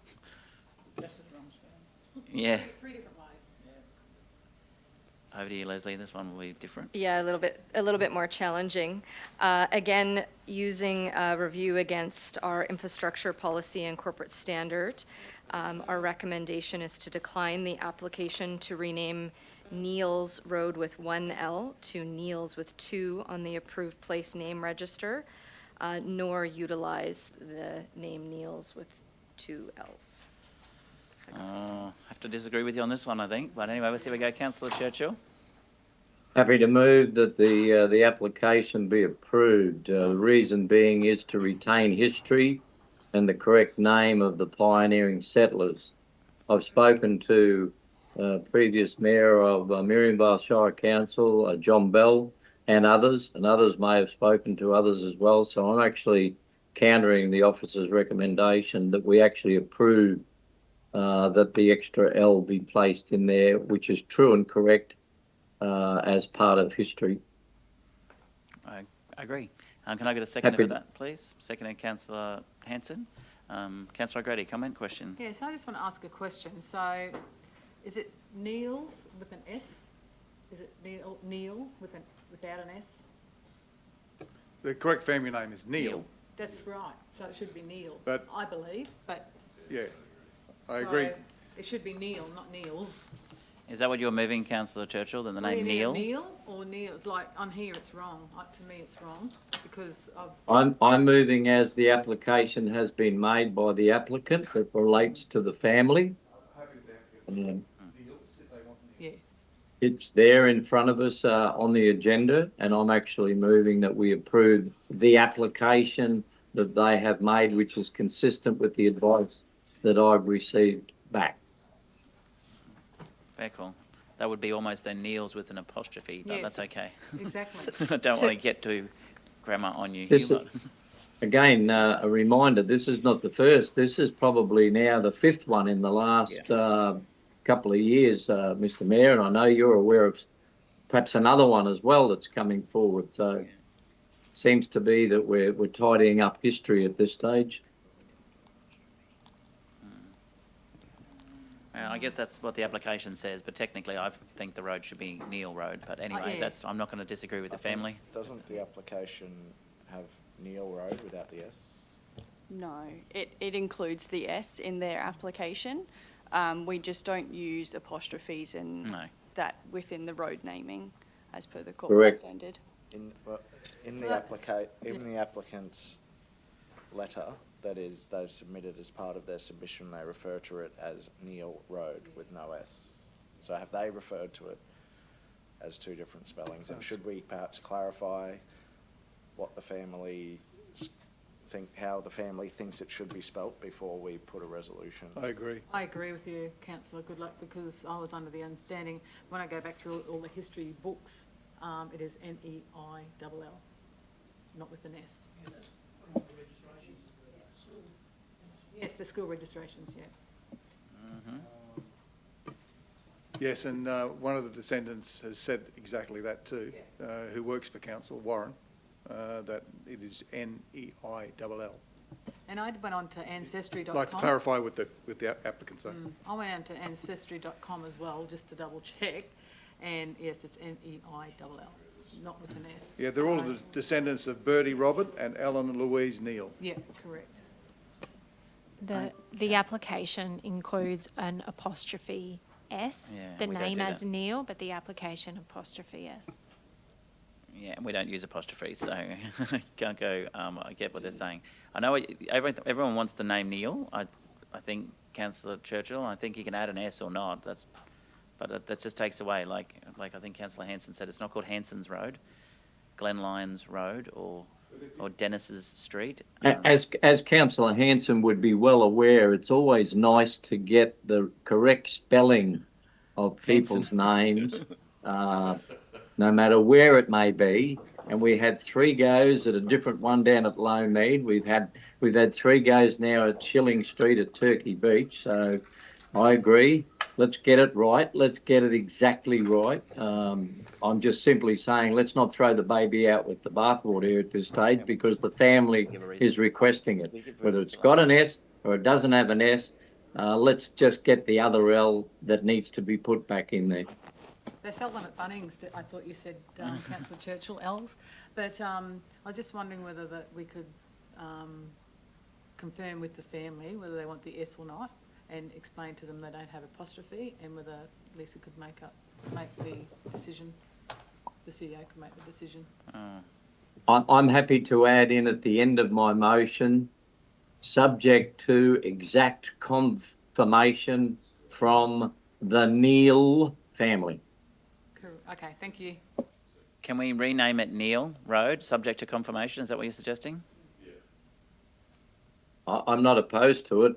Yeah. Three different ways. Over to you, Leslie. This one will be different. Yeah, a little bit more challenging. Again, using a review against our infrastructure policy and corporate standard, our recommendation is to decline the application to rename Neils Road with one L to Neils with two on the approved place name register, nor utilize the name Neils with two L's. I have to disagree with you on this one, I think. But anyway, let's see we go. Councillor Churchill. Happy to move that the application be approved. The reason being is to retain history and the correct name of the pioneering settlers. I've spoken to previous mayor of Miriamvale Shire Council, John Bell, and others may have spoken to others as well. So I'm actually countering the officer's recommendation that we actually approve that the extra L be placed in there, which is true and correct as part of history. I agree. Can I get a second for that, please? Second, Councillor Hanson. Councillor O'Grady, comment, question? Yeah, so I just want to ask a question. So, is it Neils with an S? Is it Neil without an S? The correct family name is Neil. That's right. So it should be Neil, But- I believe. But Yeah, I agree. So it should be Neil, not Neils. Is that what you're moving, Councillor Churchill, then the name Neil? Neil or Neils? Like on here, it's wrong. To me, it's wrong because of. I'm moving as the application has been made by the applicant that relates to the family. Yeah. It's there in front of us on the agenda, and I'm actually moving that we approve the application that they have made, which is consistent with the advice that I've received back. Very cool. That would be almost then Neils with an apostrophe, but that's okay. Exactly. I don't want to get too grammar on you This here. is, again, a reminder, this is not the first. This is probably now the fifth one in the last couple of years, Mr. Mayor, and I know you're aware of perhaps another one as well that's coming forward. So it seems to be that we're tidying up history at this stage. I get that's what the application says, but technically I think the road should be Neil Road. But anyway, I'm not going to disagree with the family. Doesn't the application have Neil Road without the S? No, it includes the S in their application. We just don't use apostrophes and that within the road naming as per the corporate standard. In the applicant's letter, that is, they've submitted as part of their submission, they refer to it as Neil Road with no S. So have they referred to it as two different spellings? And should we perhaps clarify what the family how the family thinks it should be spelt before we put a resolution. I agree. I agree with you, councillor. Good luck, because I was under the understanding, when I go back through all the history books, it is N-E-I-L-L, not with an S. Yes, the school registrations, yeah. Yes, and one of the descendants has said exactly that too, who works for council, Warren, that it is N-E-I-L-L. And I went on to ancestry.com. I'd like to clarify with the applicants though. I went on to ancestry.com as well, just to double check, and yes, it's N-E-I-L-L, not with an S. Yeah, they're all the descendants of Bertie Robert and Ellen and Louise Neal. Yeah, correct. The application includes an apostrophe S, Yeah, the we don't name do as that. Neil, but the application apostrophe S. Yeah, we don't use apostrophes, so can't go. I get what they're saying. I know everyone wants the name Neil. I think Councillor Churchill. I think you can add an S or not. But that just takes away. Like I think Councillor Hanson said, it's not called Hanson's Road, Glen Lyons Road, or Dennis's Street. As Councillor Hanson would be well aware, it's always nice to get the correct spelling of people's names, no matter where it may be. And we had 3 goes at a different one down at Lowmead. We've had 3 goes now at Schilling Street at Turkey Beach. So I agree. Let's get it right. Let's get it exactly right. I'm just simply saying, let's not throw the baby out with the bathwater here at this stage, because the family is requesting it. Whether it's got an S or it doesn't have an S, let's just get the other L that needs to be put back in there. They sell them at Bunnings. I thought you said, Councillor Churchill, L's. But I was just wondering whether that we could confirm with the family whether they want the S or not, and explain to them they don't have apostrophe, and whether Lisa could make the decision. The CEO could make the decision. I'm happy to add in at the end of my motion, subject to exact confirmation from the Neal family. Cool. Okay, thank you. Can we rename it Neil Road, subject to confirmation? Is that what you're suggesting? I'm not opposed to it.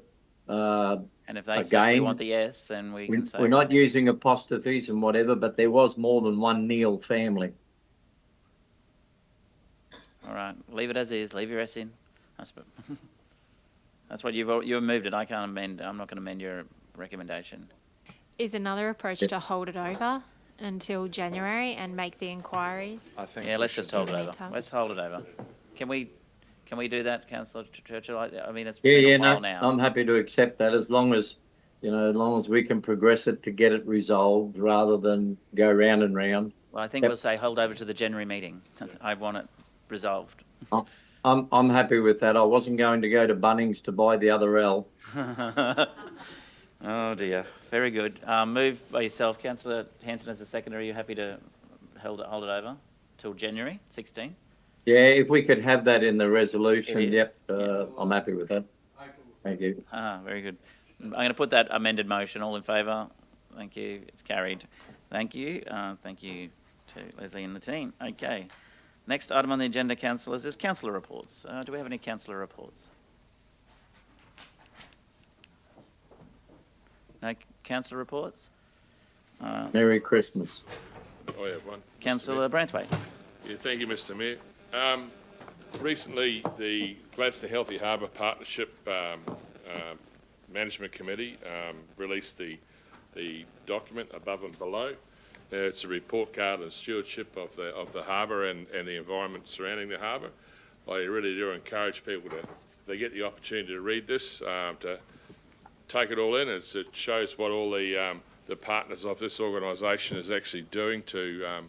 And if they say we want the S, then we can say... We're not using apostrophes and whatever, but there was more than one Neal family. All right, leave it as is. Leave your S in. That's what you've moved it. I can't amend. I'm not going to amend your recommendation. Is another approach to hold it over until January and make the inquiries? I think. Yeah, let's just hold it In the over. meantime. Let's hold it over. Can we do that, Councillor Churchill? I mean, it's Yeah, been a while no, now. I'm happy to accept that as long as we can progress it to get it resolved rather than go round and round. Well, I think we'll say hold over to the January meeting. I want it resolved. I'm happy with that. I wasn't going to go to Bunnings to buy the other L. Oh dear. Very good. Moved by yourself, Councillor Hanson, as a seconder. Are you happy to hold it over till January 16? Yeah, if we could have that in the resolution, It is. yep, I'm happy with that. Thank you. Very good. I'm going to put that amended motion. All in favour? Thank you. It's carried. Thank you. Thank you to Leslie and the team. Okay. Next item on the agenda, councillors, is councillor reports. Do we have any councillor reports? No councillor reports? Merry Christmas. I have one. Councillor Branthwaite. Yeah, thank you, Mr Mayor. Recently, the Gladstone Healthy Harbour Partnership Management Committee released the document Above and Below. It's a report card and stewardship of the harbour and the environment surrounding the harbour. I really do encourage people to, if they get the opportunity to read this, to take it all in. It shows what all the partners of this organisation is actually doing to,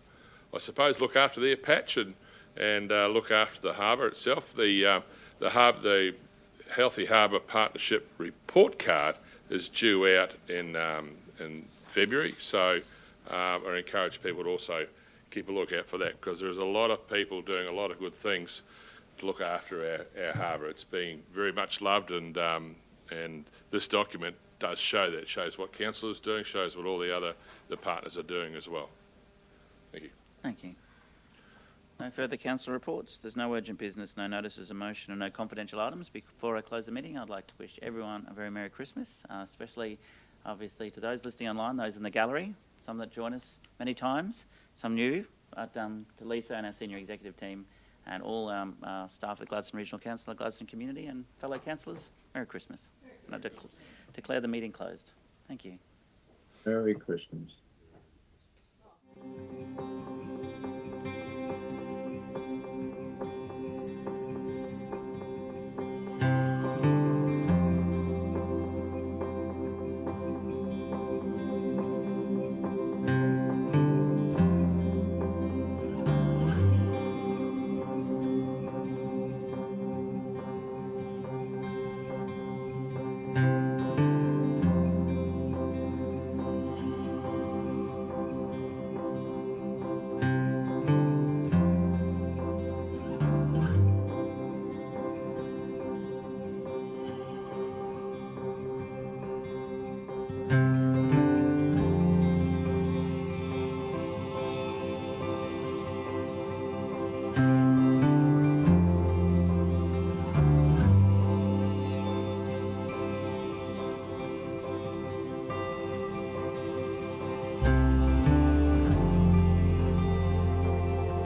I suppose, look after their patch and look after the harbour itself. The Healthy Harbour Partnership report card is due out in February, so I encourage people to also keep a look out for that, because there's a lot of people doing a lot of good things to look after our harbour. It's being very much loved, and this document does show that. It shows what council is doing, shows what all the partners are doing as well. Thank you. Thank you. No further council reports. There's no urgent business, no notices of motion and no confidential items. Before I close the meeting, I'd like to wish everyone a very Merry Christmas, especially obviously to those listening online, those in the gallery, some that join us many times, some new, but to Lisa and our senior executive team and all staff of the Gladstone Regional Council, the Gladstone community and fellow councillors, Merry Christmas. And I declare the meeting closed. Thank you. Merry Christmas.